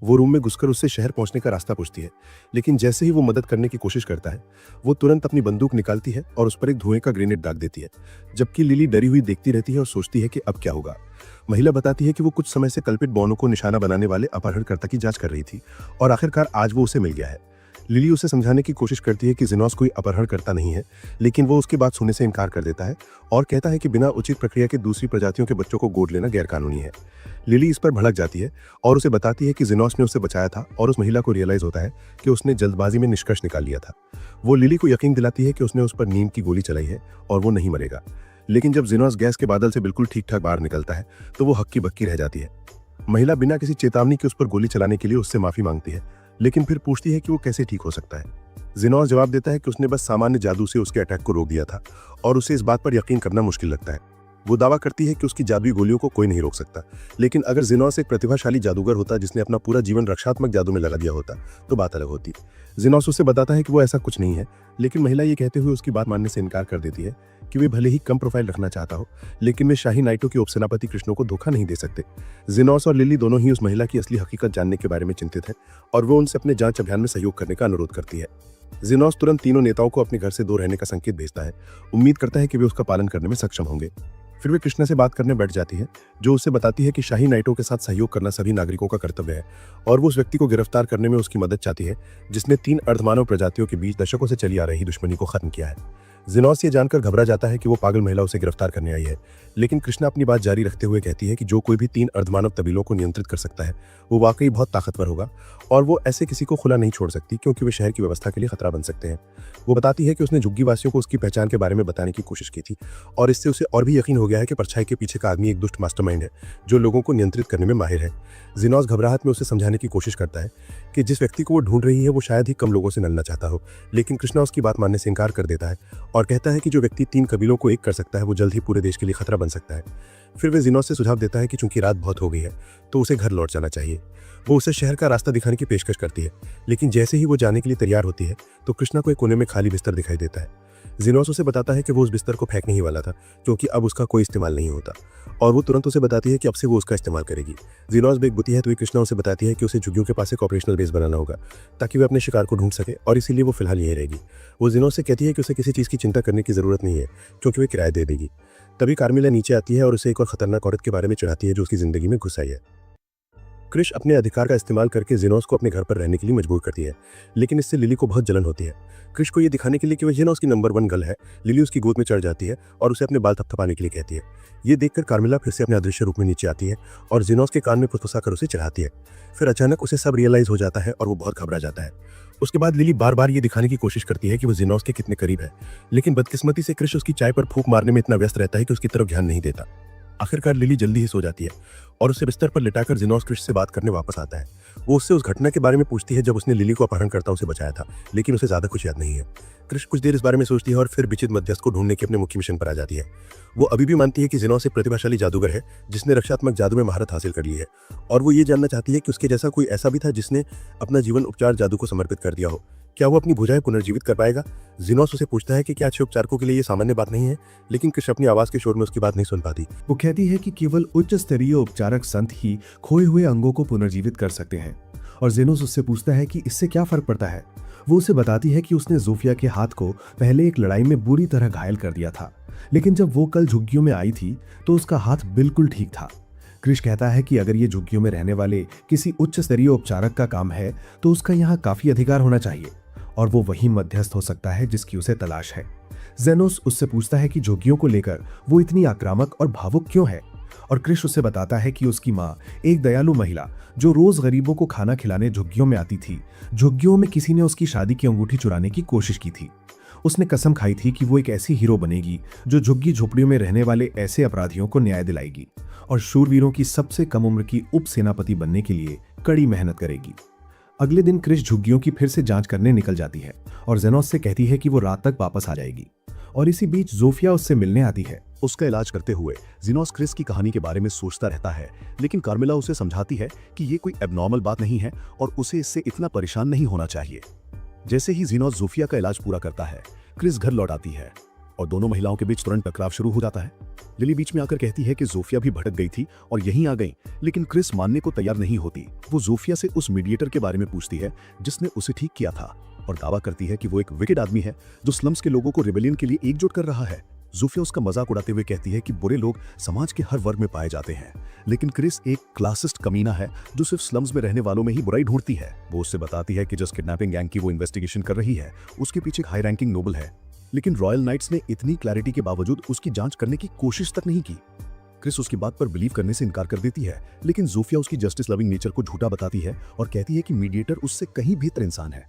वो रूम में घुसकर उससे शहर पहुंचने का रास्ता पूछती है, लेकिन जैसे ही वो मदद करने की कोशिश करता है वो तुरंत अपनी बंदूक निकालती है और उस पर एक धुएं का ग्रेनेड दाग देती है, जबकि लिली डरी हुई देखती रहती है और सोचती है कि अब क्या होगा। महिला बताती है कि वो कुछ समय से कल्पित बॉनो को निशाना बनाने वाले अपहरणकर्ता की जांच कर रही थी और आखिरकार आज वो उसे मिल गया है। लिली उसे समझाने की कोशिश करती है कि जेनोस कोई अपहरणकर्ता नहीं है, लेकिन वो उसकी बात सुनने से इनकार कर देता है और कहता है कि बिना उचित प्रक्रिया के दूसरी प्रजातियों के बच्चों को गोद लेना गैरकानूनी है। लिली इस पर भड़क जाती है और उसे बताती है कि जेनोस ने उसे बचाया था और उस महिला को रियलाइज होता है कि उसने जल्दबाजी में निष्कर्ष निकाल लिया था। वो लिली को यकीन दिलाती है कि उसने उस पर नींद की गोली चलाई है और वो नहीं मरेगा, लेकिन जब जेनोस गैस के बादल से बिल्कुल ठीक ठाक बाहर निकलता है तो वो हक्की बक्की रह जाती है। महिला बिना किसी चेतावनी के उस पर गोली चलाने के लिए उससे माफी मांगती है, लेकिन फिर पूछती है कि वो कैसे ठीक हो सकता है। जिनोस जवाब देता है कि उसने बस सामान्य जादू से उसके अटैक को रोक दिया था और उसे इस बात पर यकीन करना मुश्किल लगता है। वो दावा करती है कि उसकी जादुई गोलियों को कोई नहीं रोक सकता, लेकिन अगर जिनोस एक प्रतिभाशाली जादूगर होता जिसने अपना पूरा जीवन रक्षात्मक जादू में लगा दिया होता तो बात अलग होती। जिनोस उसे बताता है कि वो ऐसा कुछ नहीं है, लेकिन महिला ये कहते हुए उसकी बात मानने से इनकार कर देती है कि वे भले ही कम प्रोफाइल रखना चाहता हो, लेकिन वे शाही नाइटों के उपसेनापति कृष्ण को धोखा नहीं दे सकते। जिनोस और लिली दोनों ही उस महिला की असली हकीकत जानने के बारे में चिंतित हैं और वो उनसे अपने जांच अभियान में सहयोग करने का अनुरोध करती है। जिनोस तुरंत तीनों नेताओं को अपने घर से दूर रहने का संकेत भेजता है, उम्मीद करता है कि वे उसका पालन करने में सक्षम होंगे। फिर वे कृष्णा से बात करने बैठ जाती है, जो उसे बताती है कि शाही नाइटों के साथ सहयोग करना सभी नागरिकों का कर्तव्य है और वो उस व्यक्ति को गिरफ्तार करने में उसकी मदद चाहती है जिसने 3 अर्धमानव प्रजातियों के बीच दशकों से चली आ रही दुश्मनी को खत्म किया है। जिनोस ये जानकर घबरा जाता है कि वो पागल महिला उसे गिरफ्तार करने आई है, लेकिन कृष्णा अपनी बात जारी रखते हुए कहती है कि जो कोई भी 3 अर्धमानव तबीलों को नियंत्रित कर सकता है वो वाकई बहुत ताकतवर होगा और वो ऐसे किसी को खुला नहीं छोड़ सकती क्योंकि वे शहर की व्यवस्था के लिए खतरा बन सकते हैं। वो बताती है कि उसने झुग्गीवासियों को उसकी पहचान के बारे में बताने की कोशिश की थी और इससे उसे और भी यकीन हो गया है कि परछाई के पीछे का आदमी एक दुष्ट मास्टरमाइंड है जो लोगों को नियंत्रित करने में माहिर है। जिनोस घबराहट में उसे समझाने की कोशिश करता है कि जिस व्यक्ति को वो ढूंढ रही है वो शायद ही कम लोगों से मिलना चाहता हो, लेकिन कृष्णा उसकी बात मानने से इनकार कर देता है और कहता है कि जो व्यक्ति 3 कबीलों को एक कर सकता है वो जल्द ही पूरे देश के लिए खतरा बन सकता है। फिर वे जिनोस से सुझाव देता है कि चूंकि रात बहुत हो गई है तो उसे घर लौट जाना चाहिए। वो उसे शहर का रास्ता दिखाने की पेशकश करती है, लेकिन जैसे ही वो जाने के लिए तैयार होती है तो कृष्णा को एक कोने में खाली बिस्तर दिखाई देता है। जिनोस उसे बताता है कि वो उस बिस्तर को फेंकने ही वाला था क्योंकि अब उसका कोई इस्तेमाल नहीं होता और वो तुरंत उसे बताती है कि अब से वो उसका इस्तेमाल करेगी। जिनोस बेगबुती है तो कृष्णा उसे बताती है कि उसे झुग्गियों के पास एक ऑपरेशनल बेस बनाना होगा ताकि वे अपने शिकार को ढूंढ सके और इसीलिए वो फिलहाल यहीं रहेगी। वो जिनोस से कहती है कि उसे किसी चीज़ की चिंता करने की जरूरत नहीं है क्योंकि वे किराया दे देगी। तभी कार्मिला नीचे आती है और उसे एक और खतरनाक औरत के बारे में चिढ़ाती है जो उसकी जिंदगी में घुस आई है। क्रिश अपने अधिकार का इस्तेमाल करके जिनोस को अपने घर पर रहने के लिए मजबूर करती है, लेकिन इससे लिली को बहुत जलन होती है। क्रिश को ये दिखाने के लिए कि वह जिनोस की नंबर 1 गर्ल है, लिली उसकी गोद में चढ़ जाती है और उसे अपने बाल थपथपाने के लिए कहती है। ये देखकर कार्मिला फिर से अपने अदृश्य रूप में नीचे आती है और जिनोस के कान में फुसफुसाकर उसे चढ़ाती है। फिर अचानक उसे सब रियलाइज हो जाता है और वो बहुत घबरा जाता है। उसके बाद लिली बार बार ये दिखाने की कोशिश करती है कि वो जिनोस के कितने करीब है, लेकिन बदकिस्मती से क्रिश उसकी चाय पर फूंक मारने में इतना व्यस्त रहता है कि उसकी तरफ ध्यान नहीं देता। आखिरकार लिली जल्दी ही सो जाती है और उसे बिस्तर पर लिटाकर जिनोस क्रिश से बात करने वापस आता है। वो उससे उस घटना के बारे में पूछती है जब उसने लिली को अपहरणकर्ताओं से बचाया था, लेकिन उसे ज्यादा कुछ याद नहीं है। क्रिश कुछ देर इस बारे में सोचती है और फिर विचित्र मध्यस्थ को ढूंढने के अपने मुख्य मिशन पर आ जाती है। वो अभी भी मानती है कि जिनोस एक प्रतिभाशाली जादूगर है जिसने रक्षात्मक जादू में महारत हासिल कर ली है और वो ये जानना चाहती है कि उसके जैसा कोई ऐसा भी था जिसने अपना जीवन उपचार जादू को समर्पित कर दिया हो। क्या वो अपनी भुजाएं पुनर्जीवित कर पाएगा? जिनोस उसे पूछता है कि क्या अच्छे उपचारकों के लिए ये सामान्य बात नहीं है, लेकिन कृष्ण अपनी आवाज के शोर में उसकी बात नहीं सुन पाती। वो कहती है कि केवल उच्च स्तरीय उपचारक संत ही खोए हुए अंगों को पुनर्जीवित कर सकते हैं और जिनोस उससे पूछता है कि इससे क्या फर्क पड़ता है। वो उसे बताती है कि उसने जोफिया के हाथ को पहले एक लड़ाई में बुरी तरह घायल कर दिया था, लेकिन जब वो कल झुग्गियों में आई थी तो उसका हाथ बिल्कुल ठीक था। क्रिश कहता है कि अगर ये झुग्गियों में रहने वाले किसी उच्च स्तरीय उपचारक का काम है तो उसका यहाँ काफी अधिकार होना चाहिए और वो वही मध्यस्थ हो सकता है जिसकी उसे तलाश है। जेनोस उससे पूछता है कि झुग्गियों को लेकर वो इतनी आक्रामक और भावुक क्यों है और क्रिश उसे बताता है कि उसकी माँ एक दयालु महिला जो रोज गरीबों को खाना खिलाने झुग्गियों में आती थी। झुग्गियों में किसी ने उसकी शादी की अंगूठी चुराने की कोशिश की थी। उसने कसम खाई थी कि वो एक ऐसी हीरो बनेगी जो झुग्गी झोपड़ियों में रहने वाले ऐसे अपराधियों को न्याय दिलाएगी और शूरवीरों की सबसे कम उम्र की उप सेनापति बनने के लिए कड़ी मेहनत करेगी। अगले दिन क्रिश झुग्गियों की फिर से जांच करने निकल जाती है और जेनोस से कहती है कि वो रात तक वापस आ जाएगी और इसी बीच जोफिया उससे मिलने आती है। उसका इलाज करते हुए जिनोस क्रिस की कहानी के बारे में सोचता रहता है, लेकिन कार्मिला उसे समझाती है कि ये कोई एबनॉर्मल बात नहीं है और उसे इससे इतना परेशान नहीं होना चाहिए। जैसे ही जिनोस जोफिया का इलाज पूरा करता है, क्रिस घर लौट आती है और दोनों महिलाओं के बीच तुरंत टकराव शुरू हो जाता है। लिली बीच में आकर कहती है कि जोफिया भी भटक गई थी और यहीं आ गई, लेकिन क्रिस मानने को तैयार नहीं होती। वो जोफिया से उस मीडिएटर के बारे में पूछती है जिसने उसे ठीक किया था और दावा करती है कि वो एक विकेड आदमी है जो स्लम्स के लोगों को रिबेलियन के लिए एकजुट कर रहा है। जोफिया उसका मजाक उड़ाते हुए कहती है कि बुरे लोग समाज के हर वर्ग में पाए जाते हैं, लेकिन क्रिस एक क्लासिस्ट कमीना है जो सिर्फ स्लम्स में रहने वालों में ही बुराई ढूंढती है। वो उससे बताती है कि जिस किडनैपिंग गैंग की वो इन्वेस्टिगेशन कर रही है उसके पीछे एक हाई रैंकिंग नोबल है, लेकिन रॉयल नाइट्स ने इतनी क्लैरिटी के बावजूद उसकी जांच करने की कोशिश तक नहीं की। क्रिस उसकी बात पर बिलीव करने से इनकार कर देती है, लेकिन जोफिया उसकी जस्टिस लविंग नेचर को झूठा बताती है और कहती है कि मीडिएटर उससे कहीं बेहतर इंसान है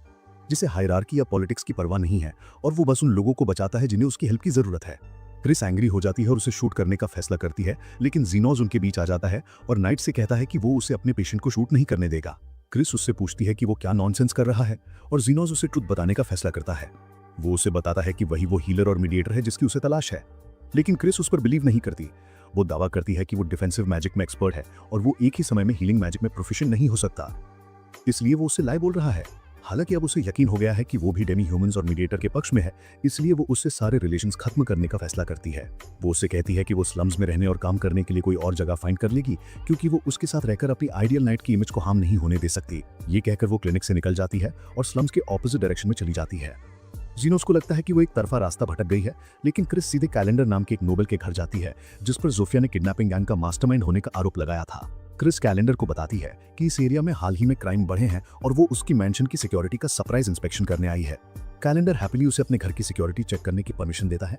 जिसे हायरार्की या पॉलिटिक्स की परवाह नहीं है और वो बस उन लोगों को बचाता है जिन्हें उसकी हेल्प की जरूरत है। क्रिस एंग्री हो जाती है और उसे शूट करने का फैसला करती है, लेकिन जिनोस उनके बीच आ जाता है और नाइट से कहता है कि वो उसे अपने पेशेंट को शूट नहीं करने देगा। क्रिस उससे पूछती है कि वो क्या नॉनसेंस कर रहा है और जीनोस उसे ट्रुथ बताने का फैसला करता है। वो उसे बताता है कि वही वो हीलर और मीडिएटर है जिसकी उसे तलाश है, लेकिन क्रिस उस पर बिलीव नहीं करती। वो दावा करती है कि वो डिफेंसिव मैजिक में एक्सपर्ट है और वो एक ही समय में हीलिंग मैजिक में प्रोफिशिएंट नहीं हो सकता, इसलिए वो उससे लाई बोल रहा है। हालांकि अब उसे यकीन हो गया है कि वो भी डेमी ह्यूमंस और मीडिएटर के पक्ष में है, इसलिए वो उससे सारे रिलेशंस खत्म करने का फैसला करती है। वो उससे कहती है कि वो स्लम्स में रहने और काम करने के लिए कोई और जगह फाइंड कर लेगी, क्योंकि वो उसके साथ रहकर अपनी आइडियल नाइट की इमेज को हार्म नहीं होने दे सकती। ये कहकर वो क्लिनिक से निकल जाती है और स्लम्स के ऑपोजिट डायरेक्शन में चली जाती है। जीनोस को लगता है कि वो एक तरफा रास्ता भटक गई है, लेकिन क्रिस सीधे कैलेंडर नाम के एक नोबल के घर जाती है जिस पर जोफिया ने किडनैपिंग गैंग का मास्टरमाइंड होने का आरोप लगाया था। क्रिस कैलेंडर को बताती है कि इस एरिया में हाल ही में क्राइम बढ़े हैं और वो उसकी मैंशन की सिक्योरिटी का सरप्राइज इंस्पेक्शन करने आई है। कैलेंडर हैप्पीली उसे अपने घर की सिक्योरिटी चेक करने की परमिशन देता है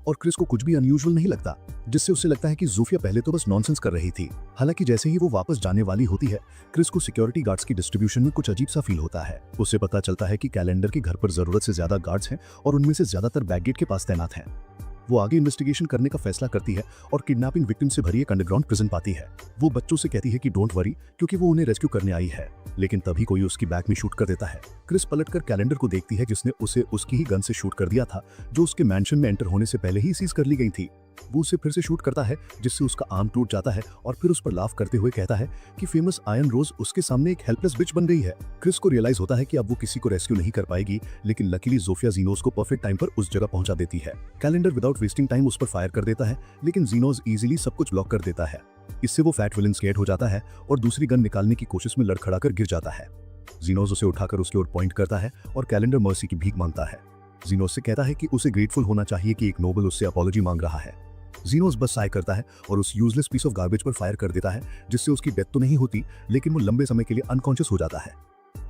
और क्रिस को कुछ भी अनयूजुअल नहीं लगता, जिससे उसे लगता है कि जोफिया पहले तो बस नॉनसेंस कर रही थी। हालांकि जैसे ही वो वापस जाने वाली होती है, क्रिस को सिक्योरिटी गार्ड्स की डिस्ट्रीब्यूशन में कुछ अजीब सा फील होता है। उसे पता चलता है कि कैलेंडर के घर पर जरूरत से ज्यादा गार्ड्स हैं और उनमें से ज्यादातर बैकगेट के पास तैनात हैं। वो आगे इन्वेस्टिगेशन करने का फैसला करती है और किडनैपिंग विक्टिम से भरी एक अंडरग्राउंड प्रिजन पाती है। वो बच्चों से कहती है कि डोंट वरी, क्योंकि वो उन्हें रेस्क्यू करने आई है, लेकिन तभी कोई उसकी बैक में शूट कर देता है। क्रिस पलटकर कैलेंडर को देखती है जिसने उसे उसकी ही गन से शूट कर दिया था, जो उसके मैंशन में एंटर होने से पहले ही सीज कर ली गई थी। वो उसे फिर से शूट करता है, जिससे उसका आर्म टूट जाता है और फिर उस पर लाफ करते हुए कहता है कि फेमस आयरन रोज उसके सामने एक हेल्पलेस बिच बन गई है। क्रिस को रियलाइज होता है कि अब वो किसी को रेस्क्यू नहीं कर पाएगी, लेकिन लकीली जोफिया जीनोस को परफेक्ट टाइम पर उस जगह पहुंचा देती है। कैलेंडर विदाउट वेस्टिंग टाइम उस पर फायर कर देता है, लेकिन जीनोस इजीली सब कुछ ब्लॉक कर देता है। इससे वो फैट विलन स्कैर्ड हो जाता है और दूसरी गन निकालने की कोशिश में लड़खड़ाकर गिर जाता है। जीनोस उसे उठाकर उसकी ओर पॉइंट करता है और कैलेंडर मर्सी की भीख मांगता है। जीनोस से कहता है कि उसे ग्रेटफुल होना चाहिए कि एक नोबल उससे अपॉलॉजी मांग रहा है। जीनोस बस साय करता है और उस यूजलेस पीस ऑफ गार्बेज पर फायर कर देता है, जिससे उसकी डेथ तो नहीं होती, लेकिन वो लंबे समय के लिए अनकॉन्शियस हो जाता है।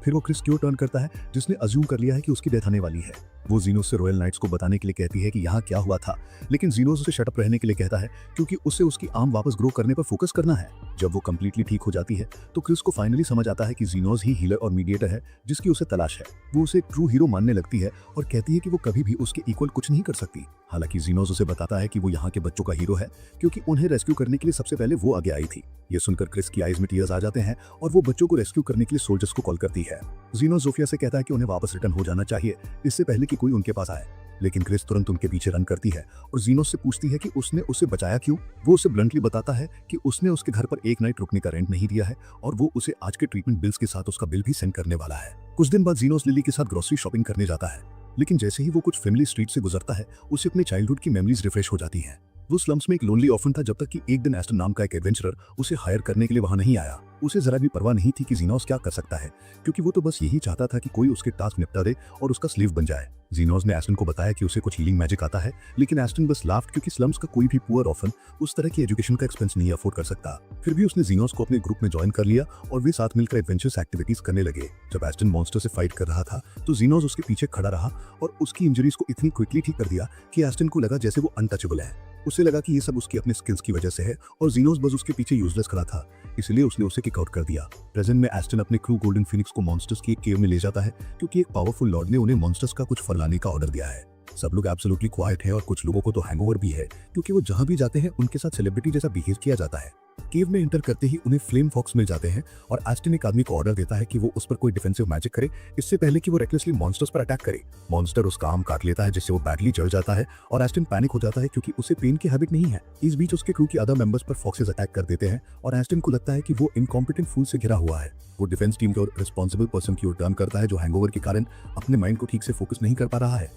फिर वो क्रिस की ओर टर्न करता है, जिसने अज्यूम कर लिया है कि उसकी डेथ आने वाली है। वो जीनोस से रॉयल नाइट्स को बताने के लिए कहती है कि यहाँ क्या हुआ था, लेकिन जीनोस उसे शट अप रहने के लिए कहता है, क्योंकि उसे उसकी आर्म वापस ग्रो करने पर फोकस करना है। जब वो कंप्लीटली ठीक हो जाती है तो क्रिस को फाइनली समझ आता है कि जीनोस ही हीलर और मीडिएटर है जिसकी उसे तलाश है। वो उसे एक ट्रू हीरो मानने लगती है और कहती है कि वो कभी भी उसके इक्वल कुछ नहीं कर सकती। हालांकि जीनोस उसे बताता है कि वो यहाँ के बच्चों का हीरो है, क्योंकि उन्हें रेस्क्यू करने के लिए सबसे पहले वो आगे आई थी। ये सुनकर क्रिस की आईज में टीयर्स आ जाते हैं और वो बच्चों को रेस्क्यू करने के लिए सोल्जर्स को कॉल करती है। जीनोस जोफिया से कहता है कि उन्हें वापस रिटर्न हो जाना चाहिए, इससे पहले कि कोई उनके पास आए, लेकिन क्रिस तुरंत उनके पीछे रन करती है और जीनोस से पूछती है कि उसने उसे बचाया क्यों। वो उसे ब्लंटली बताता है कि उसने उसके घर पर एक नाइट रुकने का रेंट नहीं दिया है और वो उसे आज के ट्रीटमेंट बिल्स के साथ उसका बिल भी सेंड करने वाला है। कुछ दिन बाद जीनोस लिली के साथ ग्रोसरी शॉपिंग करने जाता है, लेकिन जैसे ही वो कुछ फैमिली स्ट्रीट से गुजरता है, उसे अपने चाइल्डहुड की मेमोरीज रिफ्रेश हो जाती हैं। वो स्लम्स में एक लोनली ऑर्फन था, जब तक कि एक दिन एस्टन नाम का एक एडवेंचरर उसे हायर करने के लिए वहां नहीं आया। उसे जरा भी परवाह नहीं थी कि जीनोस क्या कर सकता है, क्योंकि वो तो बस यही चाहता था कि कोई उसके टास्क निपटा दे और उसका स्लीव बन जाए। जीनोस ने एस्टन को बताया कि उसे कुछ हीलिंग मैजिक आता है, लेकिन एस्टन बस लाफ्ड, क्योंकि स्लम्स का कोई भी पुअर ऑर्फन उस तरह की एजुकेशन का एक्सपेंस नहीं अफोर्ड कर सकता। फिर भी उसने जीनोस को अपने ग्रुप में ज्वाइन कर लिया और वे साथ मिलकर एडवेंचरस एक्टिविटीज करने लगे। जब एस्टन मॉन्स्टर से फाइट कर रहा था तो जीनोस उसके पीछे खड़ा रहा और उसकी इंजरीज को इतनी क्विकली ठीक कर दिया कि एस्टन को लगा जैसे वो अनटचेबल है। उसे लगा कि ये सब उसकी अपने स्किल्स की वजह से है और जीनोस बस उसके पीछे यूजलेस खड़ा था, इसलिए उसने उसे किक आउट कर दिया। प्रेजेंट में एस्टन अपने क्रू गोल्डन फिनिक्स को मॉन्स्टर्स की एक केव में ले जाता है, क्योंकि एक पावरफुल लॉर्ड ने उन्हें मॉन्स्टर्स का कुछ फल लाने का ऑर्डर दिया है। सब लोग एब्सोल्युटली क्वाइट है और कुछ लोगों को तो हैंगओवर भी है, क्योंकि वो जहां भी जाते हैं उनके साथ सेलिब्रिटी जैसा बिहेव किया जाता है। केव में एंटर करते ही उन्हें फ्लेम फॉक्स मिल जाते हैं और एस्टन एक आदमी को ऑर्डर देता है कि वो उस पर कोई डिफेंसिव मैजिक करे, इससे पहले कि वो रेकलेसली मॉन्स्टर्स पर अटैक करे। मॉन्स्टर उसका आर्म काट लेता है, जिससे वो बैडली जल जाता है और एस्टन पैनिक हो जाता है, क्योंकि उसे पेन की हैबिट नहीं है। इस बीच उसके क्रू के अदर मेंबर्स पर फॉक्सेस अटैक कर देते हैं और एस्टन को लगता है कि वो इनकॉम्पिटेंट फूल से घिरा हुआ है। वो डिफेंस टीम के रिस्पॉन्सिबल पर्सन की ओर टर्न करता है, जो हैंगओवर के कारण अपने माइंड को ठीक से फोकस नहीं कर पा रहा है।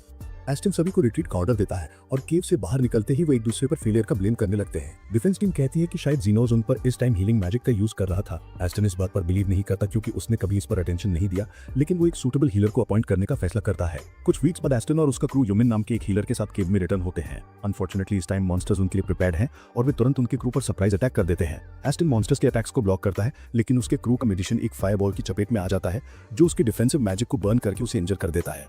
एस्टन सभी को रिट्रीट का ऑर्डर देता है और केव से बाहर निकलते ही वो एक दूसरे पर फेलियर का ब्लेम करने लगते हैं। डिफेंस टीम कहती है कि शायद जीनोस उन पर इस टाइम हीलिंग मैजिक का यूज कर रहा था। एस्टन इस बात पर बिलीव नहीं करता, क्योंकि उसने कभी इस पर अटेंशन नहीं दिया, लेकिन वो एक सूटेबल हीलर को अपॉइंट करने का फैसला करता है। कुछ वीक्स बाद एस्टन और उसका क्रू यूमिन नाम के एक हीलर के साथ केव में रिटर्न होते हैं। अनफॉर्चुनेटली इस टाइम मॉन्स्टर्स उनके लिए प्रिपेयर्ड हैं और वे तुरंत उनके क्रू पर सरप्राइज अटैक कर देते हैं। एस्टन मॉन्स्टर्स के अटैक्स को ब्लॉक करता है, लेकिन उसके क्रू का मेडिसिन एक फायरबॉल की चपेट में आ जाता है, जो उसके डिफेंसिव मैजिक को बर्न करके उसे इंजर कर देता है।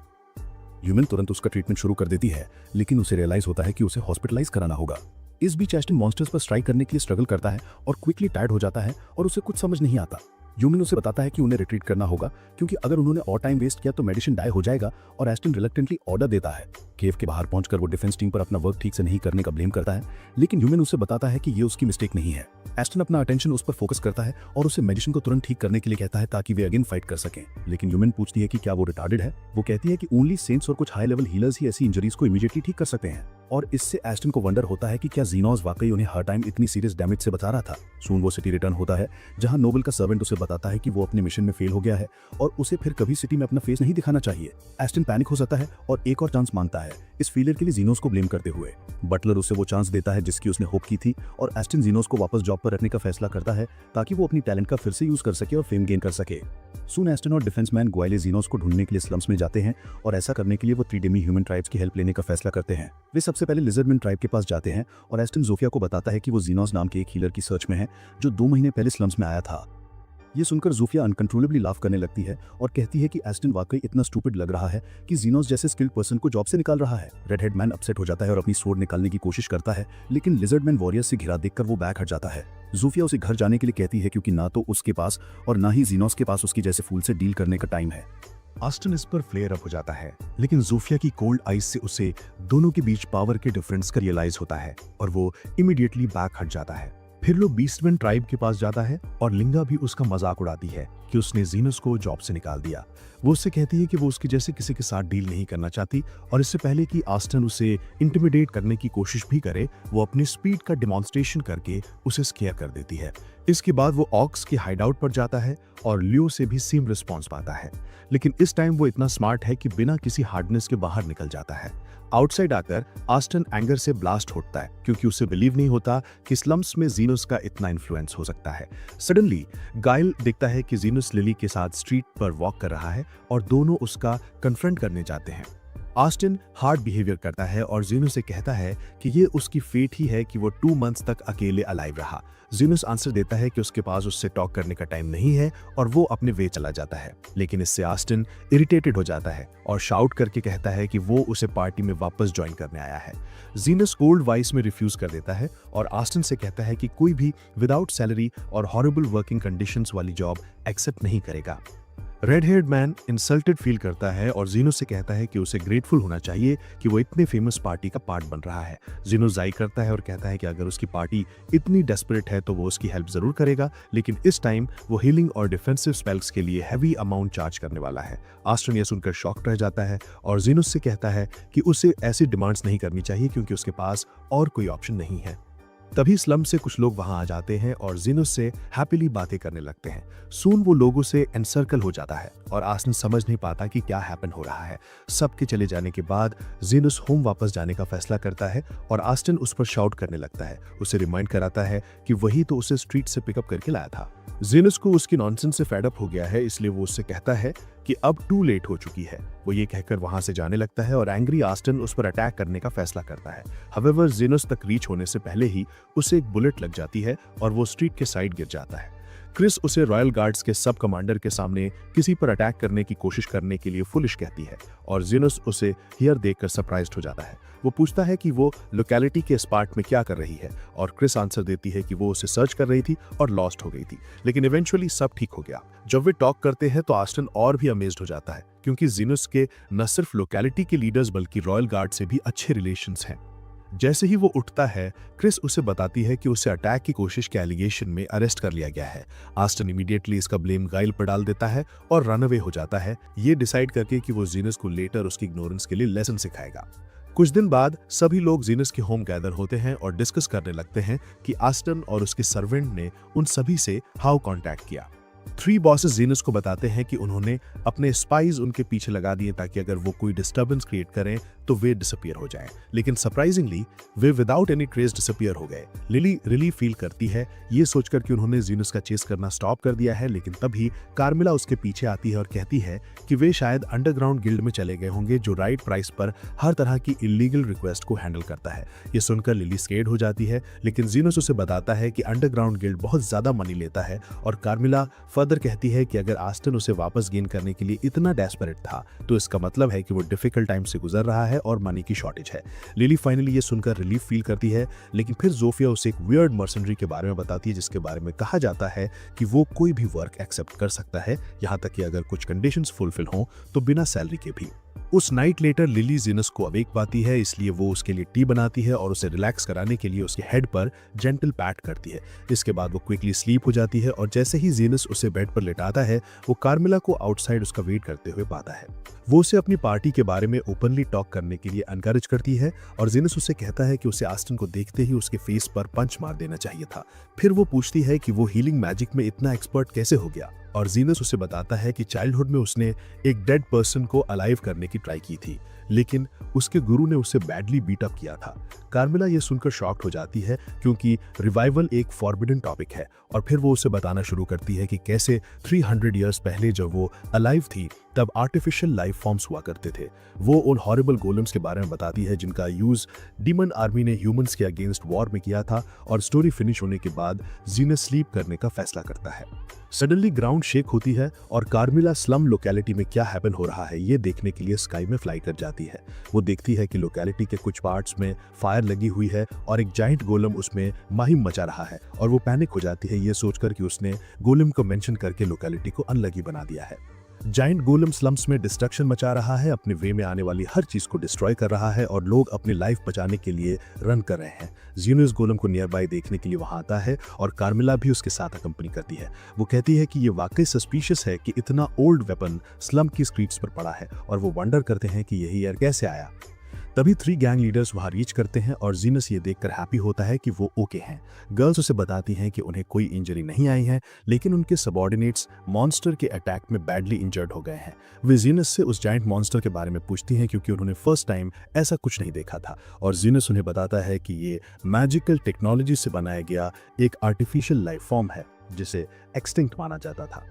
ह्यूमन तुरंत उसका ट्रीटमेंट शुरू कर देती है, लेकिन उसे रियलाइज होता है कि उसे हॉस्पिटलाइज कराना होगा। इस बीच एस्टन मॉन्स्टर्स पर स्ट्राइक करने के लिए स्ट्रगल करता है और क्विकली टायर्ड हो जाता है और उसे कुछ समझ नहीं आता। ह्यूमन उसे बताता है कि उन्हें रिट्रीट करना होगा क्योंकि अगर उन्होंने और टाइम वेस्ट किया तो मेडिसिन डाई हो जाएगा और एस्टन रिलक्टेंटली ऑर्डर देता है। केव के बाहर पहुंचकर वो डिफेंस टीम पर अपना वर्क ठीक से नहीं करने का ब्लेम करता है, लेकिन ह्यूमन उसे बताता है कि ये उसकी मिस्टेक नहीं है। एस्टन अपना अटेंशन उस पर फोकस करता है और उसे मेडिसिन को तुरंत ठीक करने के लिए कहता है ताकि वे अगेन फाइट कर सकें। लेकिन ह्यूमन पूछती है कि क्या वो रिटार्डेड है। वो कहती है कि ओनली सेंट्स और कुछ हाई लेवल हीलर्स ही ऐसी इंजरीज को इमीडिएटली ठीक कर सकते हैं। और इससे एस्टन को वंडर होता है कि क्या जीनोस वाकई उन्हें हर टाइम इतनी सीरियस डैमेज से बचा रहा था। सून वो सिटी रिटर्न होता है जहां नोबल का सर्वेंट उसे बताता है कि वो अपने मिशन में फेल हो गया है और उसे फिर कभी सिटी में अपना फेस नहीं दिखाना चाहिए। एस्टन पैनिक हो जाता है और एक और चांस मांगता है, इस फेलियर के लिए जीनोस को ब्लेम करते हुए। बटलर उसे वो चांस देता है जिसकी उसने होप की थी और एस्टन जीनोस को वापस जॉब पर रखने का फैसला करता है ताकि वो अपनी टैलेंट का फिर से यूज कर सके और फेम गेन कर सके। सून एस्टन और डिफेंसमैन ग्वाइले जीनोस को ढूंढने के लिए स्लम्स में जाते हैं और ऐसा करने के लिए वो 3 डेमी ह्यूमन ट्राइब्स की हेल्प लेने का फैसला करते हैं। वे सबसे पहले लिजर्डमैन ट्राइब के पास जाते हैं और एस्टन जोफिया को बताता है कि वो जीनोस नाम के एक हीलर की सर्च में है जो 2 महीने पहले स्लम्स में आया था। ये सुनकर जोफिया अनकंट्रोलेबली लाफ करने लगती है और कहती है कि एस्टन वाकई इतना स्टूपिड लग रहा है कि जीनोस जैसे स्किल्ड पर्सन को जॉब से निकाल रहा है। रेड हेड मैन अपसेट हो जाता है और अपनी स्वॉर्ड निकालने की कोशिश करता है, लेकिन लिजर्डमैन वॉरियर्स से घिरा देखकर वो बैक हट जाता है। जोफिया उसे घर जाने के लिए कहती है क्योंकि ना तो उसके पास और ना ही जीनोस के पास उसकी जैसे फूल से डील करने का टाइम है। आस्टन इस पर फ्लेयर अप हो जाता है, लेकिन जोफिया की कोल्ड आइज से उसे दोनों के बीच पावर के डिफरेंस का रियलाइज होता है और वो इमीडिएटली बैक हट जाता है। फिर वो बीस्टमैन ट्राइब के पास जाता है और लिंगा भी उसका मजाक उड़ाती है कि उसने जीनस को जॉब से निकाल दिया। वो उससे कहती है कि वो उसके जैसे किसी के साथ डील नहीं करना चाहती और इससे पहले कि आस्टन उसे इंटिमिडेट करने की कोशिश भी करे, वो अपनी स्पीड का डिमॉन्स्ट्रेशन करके उसे स्केयर कर देती है। इसके बाद वो ऑक्स के हाइडआउट पर जाता है और लियो से भी सेम रिस्पॉन्स पाता है, लेकिन इस टाइम वो इतना स्मार्ट है कि बिना किसी हार्डनेस के बाहर निकल जाता है। आउटसाइड आकर आस्टन एंगर से ब्लास्ट होता है क्योंकि उसे बिलीव नहीं होता कि स्लम्स में जीनस का इतना इन्फ्लुएंस हो सकता है। सडनली गाइल देखता है कि जीनस लिली के साथ स्ट्रीट पर वॉक कर रहा है और दोनों उसका कन्फ्रंट करने जाते हैं। आस्टन हार्ड बिहेवियर करता है और जीनस से कहता है कि ये उसकी फेट ही है कि वो 2 मंथ्स तक अकेले अलाइव रहा। जीनस आंसर देता है कि उसके पास उससे टॉक करने का टाइम नहीं है और वो अपने वे चला जाता है, लेकिन इससे आस्टन इरिटेटेड हो जाता है और शाउट करके कहता है कि वो उसे पार्टी में वापस ज्वाइन करने आया है। जीनस कोल्ड वॉइस में रिफ्यूज कर देता है और आस्टन से कहता है कि कोई भी विदाउट सैलरी और हॉरिबल वर्किंग कंडीशंस वाली जॉब एक्सेप्ट नहीं करेगा। Red haired man insulted feel करता है और जीनस से कहता है कि उसे ग्रेटफुल होना चाहिए कि वो इतने फेमस पार्टी का पार्ट बन रहा है। जीनस जाई करता है और कहता है कि अगर उसकी पार्टी इतनी डेस्परेट है तो वो उसकी हेल्प जरूर करेगा, लेकिन इस टाइम वो हीलिंग और डिफेंसिव स्पेल्स के लिए हैवी अमाउंट चार्ज करने वाला है। आस्टन ये सुनकर शॉक्ड रह जाता है और जीनस से कहता है कि उसे ऐसी डिमांड्स नहीं करनी चाहिए क्योंकि उसके पास और कोई ऑप्शन नहीं है। तभी स्लम से कुछ लोग वहां आ जाते हैं और जीनस से हैप्पीली बातें करने लगते हैं। सून वो लोगों से एनसर्कल हो जाता है और आस्टन समझ नहीं पाता कि क्या हैपन हो रहा है। सबके चले जाने के बाद जीनस होम वापस जाने का फैसला करता है और आस्टन उस पर शाउट करने लगता है। उसे रिमाइंड कराता है कि वही तो उसे स्ट्रीट से पिकअप करके लाया था। जीनस को उसकी नॉनसेंस से फेड अप हो गया है, इसलिए वो उससे कहता है कि अब टू लेट हो चुकी है। वो ये कहकर वहां से जाने लगता है और एंग्री आस्टन उस पर अटैक करने का फैसला करता है। हावेवर जीनस तक रीच होने से पहले ही उसे एक बुलेट लग जाती है और वो स्ट्रीट के साइड गिर जाता है। क्रिस उसे रॉयल गार्ड्स के सब कमांडर के सामने किसी पर अटैक करने की कोशिश करने के लिए फुलिश कहती है और जीनस उसे हियर देखकर सरप्राइज्ड हो जाता है। वो पूछता है कि वो लोकेलिटी के इस पार्ट में क्या कर रही है और क्रिस आंसर देती है कि वो उसे सर्च कर रही थी और लॉस्ट हो गई थी, लेकिन इवेंचुअली सब ठीक हो गया। जब वे टॉक करते हैं तो आस्टन और भी अमेज्ड हो जाता है क्योंकि जीनस के न सिर्फ लोकेलिटी के लीडर्स बल्कि रॉयल गार्ड से भी अच्छे रिलेशंस हैं। जैसे ही वो उठता है, क्रिस उसे बताती है कि उसे अटैक की कोशिश के एलिगेशन में अरेस्ट कर लिया गया है। आस्टन इमीडिएटली इसका ब्लेम गाइल पर डाल देता है और रन अवे हो जाता है, ये डिसाइड करके कि वो जीनस को लेटर उसकी इग्नोरेंस के लिए लेसन सिखाएगा। कुछ दिन बाद सभी लोग जीनस के होम गैदर होते हैं और डिस्कस करने लगते हैं कि आस्टन और उसके सर्वेंट ने उन सभी से हाउ कांटेक्ट किया। 3 बॉसेस जीनस को बताते हैं कि उन्होंने अपने स्पाइज उनके पीछे लगा दिए ताकि अगर वो कोई डिस्टर्बेंस क्रिएट करें तो वे डिसअपियर हो जाएं, लेकिन सरप्राइजिंगली वे विदाउट एनी ट्रेस डिसअपियर हो गए। लिली रिलीफ फील करती है ये सोचकर कि उन्होंने जीनस का चेस करना स्टॉप कर दिया है, लेकिन तभी कार्मिला उसके पीछे आती है और कहती है कि वे शायद अंडरग्राउंड गिल्ड में चले गए होंगे जो राइट प्राइस पर हर तरह की इलीगल रिक्वेस्ट को हैंडल करता है। ये सुनकर लिली स्केर्ड हो जाती है, लेकिन जीनस उसे बताता है कि अंडरग्राउंड गिल्ड बहुत ज्यादा मनी लेता है और कार्मिला फर्दर कहती है कि अगर आस्टन उसे वापस गेन करने के लिए इतना डेस्परेट था तो इसका मतलब है कि वो डिफिकल्ट टाइम से गुजर रहा है और मनी की शॉर्टेज है। लिली फाइनली ये सुनकर रिलीफ फील करती है, लेकिन फिर जोफिया उसे एक वियर्ड मर्सनरी के बारे में बताती है जिसके बारे में कहा जाता है कि वो कोई भी वर्क एक्सेप्ट कर सकता है, यहाँ तक कि अगर कुछ कंडीशंस फुलफिल हों तो बिना सैलरी के भी। उस नाइट लेटर लिली जीनस को अवेक पाती है, इसलिए वो उसके लिए टी बनाती है और उसे रिलैक्स कराने के लिए उसके हेड पर जेंटल पैट करती है। इसके बाद वो क्विकली स्लीप हो जाती है और जैसे ही जीनस उसे बेड पर लेटाता है वो कार्मिला को आउटसाइड उसका वेट करते हुए पाता है। वो उसे अपनी पार्टी के बारे में ओपनली टॉक करने के लिए एनकरेज करती है और जीनस उसे कहता है कि उसे आस्टन को देखते ही उसके फेस पर पंच मार देना चाहिए था। फिर वो पूछती है कि वो हीलिंग मैजिक में इतना एक्सपर्ट कैसे हो गया और जीनस उसे बताता है कि चाइल्डहुड में उसने एक डेड पर्सन को अलाइव करने की ट्राई की थी, लेकिन उसके गुरु ने उसे बैडली बीट अप किया था। कार्मिला ये सुनकर शॉक्ड हो जाती है क्योंकि रिवाइवल एक फॉरबिडन टॉपिक है और फिर वो उसे बताना शुरू करती है कि कैसे 300 इयर्स पहले जब वो अलाइव थी तब आर्टिफिशियल लाइफ फॉर्म्स हुआ करते थे। वो उन हॉरिबल गोलम्स के बारे में बताती है जिनका यूज डीमन आर्मी ने ह्यूमंस के अगेंस्ट वॉर में किया था और स्टोरी फिनिश होने के बाद जीनस स्लीप करने का फैसला करता है। सडनली ग्राउंड शेक होती है और कार्मिला स्लम लोकेलिटी में क्या हैपन हो रहा है ये देखने के लिए स्काई में फ्लाई कर जाती है। वो देखती है कि लोकेलिटी के कुछ पार्ट्स में फायर लगी हुई है और एक जाइंट गोलम उसमें माहिम मचा रहा है और वो पैनिक हो जाती है ये सोचकर कि उसने गोलम को मेंशन करके लोकेलिटी को अनलगी बना दिया है। जाइंट गोलम स्लम्स में डिस्ट्रक्शन मचा रहा है, अपने वे में आने वाली हर चीज को डिस्ट्रॉय कर रहा है और लोग अपनी लाइफ बचाने के लिए रन कर रहे हैं। जीनस गोलम को नियर बाय देखने के लिए वहां आता है और कार्मिला भी उसके साथ अकंपनी करती है। वो कहती है कि ये वाकई सस्पिशियस है कि इतना ओल्ड वेपन स्लम की स्ट्रीट्स पर पड़ा है और वो वंडर करते हैं कि यही एयर कैसे आया। तभी 3 गैंग लीडर्स वहां रीच करते हैं और जीनस ये देखकर हैप्पी होता है कि वो ओके हैं। गर्ल्स उसे बताती हैं कि उन्हें कोई इंजरी नहीं आई है, लेकिन उनके सबऑर्डिनेट्स मॉन्स्टर के अटैक में बैडली इंजर्ड हो गए हैं। वे जीनस से उस जाइंट मॉन्स्टर के बारे में पूछती हैं क्योंकि उन्होंने फर्स्ट टाइम ऐसा कुछ नहीं देखा था और जीनस उन्हें बताता है कि ये मैजिकल टेक्नोलॉजी से बनाया गया एक आर्टिफिशियल लाइफ फॉर्म है जिसे एक्सटिंक्ट माना जाता था।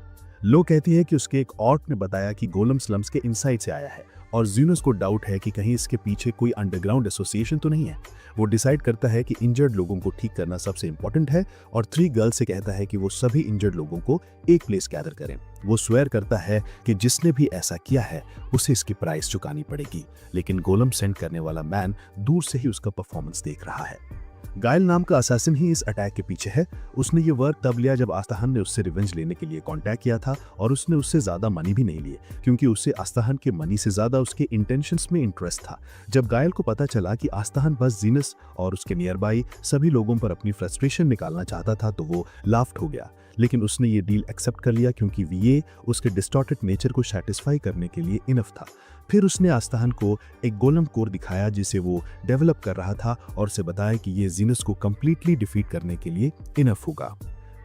लो कहती है कि उसके एक ऑर्क ने बताया कि गोलम स्लम्स के इनसाइड से आया है और जीनस को डाउट है कि कहीं इसके पीछे कोई अंडरग्राउंड एसोसिएशन तो नहीं है। वो डिसाइड करता है कि इंजर्ड लोगों को ठीक करना सबसे इंपॉर्टेंट है और 3 गर्ल्स से कहता है कि वो सभी इंजर्ड लोगों को एक प्लेस गैदर करें। वो स्वेयर करता है कि जिसने भी ऐसा किया है उसे इसकी प्राइस चुकानी पड़ेगी, लेकिन गोलम सेंड करने वाला मैन दूर से ही उसका परफॉर्मेंस देख रहा है। गायल नाम का असैसिन ही इस अटैक के पीछे है। उसने ये वर्क तब लिया जब आस्ताहन ने उससे रिवेंज लेने के लिए कांटेक्ट किया था और उसने उससे ज्यादा मनी भी नहीं लिए क्योंकि उसे आस्ताहन के मनी से ज्यादा उसके इंटेंशंस में इंटरेस्ट था। जब गायल को पता चला कि आस्ताहन बस जीनस और उसके नियर बाई सभी लोगों पर अपनी फ्रस्ट्रेशन निकालना चाहता था तो वो लाफ्ट हो गया, लेकिन उसने ये डील एक्सेप्ट कर लिया क्योंकि ये उसके डिस्टॉर्टेड नेचर को सैटिस्फाई करने के लिए इनफ था। फिर उसने आस्ताहन को एक गोलम कोर दिखाया जिसे वो डेवलप कर रहा था और उसे बताया कि ये जीनस को कंप्लीटली डिफीट करने के लिए इनफ होगा।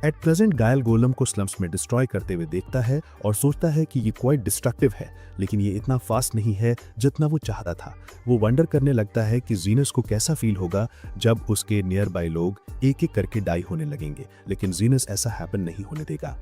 एट प्रेजेंट गायल गोलम को स्लम्स में डिस्ट्रॉय करते हुए देखता है और सोचता है कि ये क्वाइट डिस्ट्रक्टिव है, लेकिन ये इतना फास्ट नहीं है जितना वो चाहता था। वो वंडर करने लगता है कि जीनस को कैसा फील होगा जब उसके नियर बाय लोग एक एक करके डाई होने लगेंगे, लेकिन जीनस ऐसा हैपन नहीं होने देगा।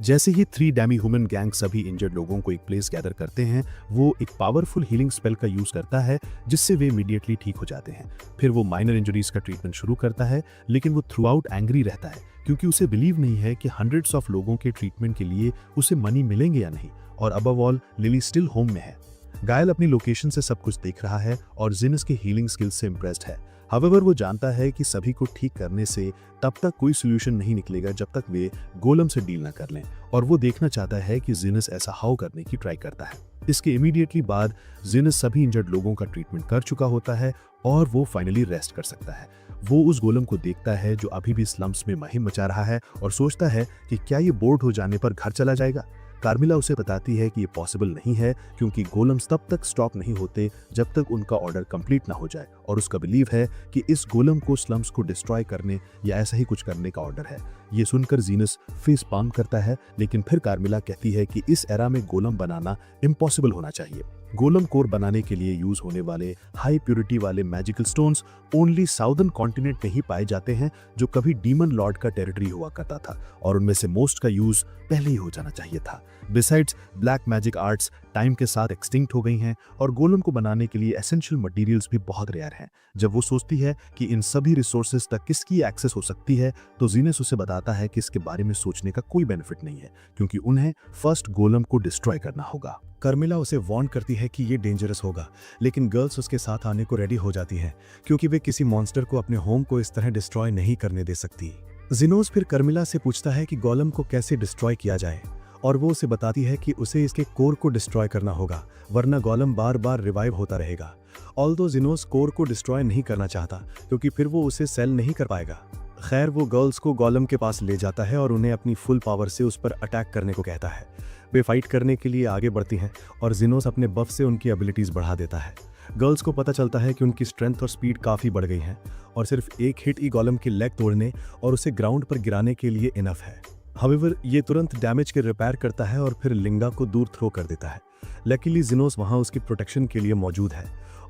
जैसे ही 3 डेमी ह्यूमन गैंग सभी इंजर्ड लोगों को एक प्लेस गैदर करते हैं, वो एक पावरफुल हीलिंग स्पेल का यूज करता है जिससे वे इमीडिएटली ठीक हो जाते हैं। फिर वो माइनर इंजरीज का ट्रीटमेंट शुरू करता है, लेकिन वो थ्रू आउट एंग्री रहता है क्योंकि उसे बिलीव नहीं है कि हंड्रेड्स ऑफ लोगों के ट्रीटमेंट के लिए उसे मनी मिलेंगे या नहीं, और above all lily still home में है। गायल अपनी लोकेशन से सब कुछ देख रहा है और जीनस के हीलिंग स्किल्स से इम्प्रेस्ड है। हावेवर वो जानता है कि सभी को ठीक करने से तब तक कोई सोल्यूशन नहीं निकलेगा जब तक वे गोलम से डील ना कर लें, और वो देखना चाहता है कि जीनस ऐसा हाउ करने की ट्राई करता है। इसके इमीडिएटली बाद जीनस सभी इंजर्ड लोगों का ट्रीटमेंट कर चुका होता है और वो फाइनली रेस्ट कर सकता है। वो उस गोलम को देखता है जो अभी भी स्लम्स में महिम मचा रहा है और सोचता है कि क्या ये बोर्ड हो जाने पर घर चला जाएगा। कार्मिला उसे बताती है कि ये पॉसिबल नहीं है क्योंकि गोलम्स तब तक स्टॉप नहीं होते जब तक उनका ऑर्डर कंप्लीट ना हो जाए, और उसका बिलीव है कि इस गोलम को स्लम्स को डिस्ट्रॉय करने या ऐसा ही कुछ करने का ऑर्डर है। ये सुनकर जीनस फेस पाम करता है, लेकिन फिर कार्मिला कहती है कि इस एरा में गोलम बनाना इम्पॉसिबल होना चाहिए। गोलम कोर बनाने के लिए यूज होने वाले हाई प्योरिटी वाले magical stones only southern continent में ही पाए जाते हैं, जो कभी डीमन लॉर्ड का टेरिटरी हुआ करता था, और उनमें से मोस्ट का यूज पहले ही हो जाना चाहिए था। Besides black magic arts time के साथ एक्सटिंक्ट हो गई हैं और गोलम को बनाने के लिए एसेंशियल मटेरियल्स भी बहुत रेयर हैं। जब वो सोचती है कि इन सभी रिसोर्सेज तक किसकी एक्सेस हो सकती है, तो जीनस उसे बताता है कि इसके बारे में सोचने का कोई बेनिफिट नहीं है क्योंकि उन्हें फर्स्ट गोलम को डिस्ट्रॉय करना होगा। कार्मेला उसे वार्न करती है कि ये डेंजरस होगा, लेकिन गर्ल्स उसके साथ आने को रेडी हो जाती हैं क्योंकि वे किसी मॉन्स्टर को अपने होम को इस तरह डिस्ट्रॉय नहीं करने दे सकती। जिनोस फिर कार्मेला से पूछता है कि गोलम को कैसे डिस्ट्रॉय किया जाए और वो उसे बताती है कि उसे इसके कोर को डिस्ट्रॉय करना होगा, वरना गोलम बार बार रिवाइव होता रहेगा। ऑल्दो जिनोस कोर को डिस्ट्रॉय नहीं करना चाहता क्योंकि फिर वो उसे सेल नहीं कर पाएगा। खैर, वो गर्ल्स को गोलम के पास ले जाता है और उन्हें अपनी फुल पावर से उस पर अटैक करने को कहता है। वे फाइट करने के लिए आगे बढ़ती हैं और जिनोस अपने बफ से उनकी एबिलिटीज बढ़ा देता है। गर्ल्स को पता चलता है कि उनकी स्ट्रेंथ और स्पीड काफ़ी बढ़ गई हैं और सिर्फ एक हिट ही गोलम की लेग तोड़ने और उसे ग्राउंड पर गिराने के लिए इनफ है। हाउएवर, ये तुरंत डैमेज के रिपेयर करता है और फिर लिंगा को दूर थ्रो कर देता है। लकीली जिनोस वहाँ उसकी प्रोटेक्शन के लिए मौजूद है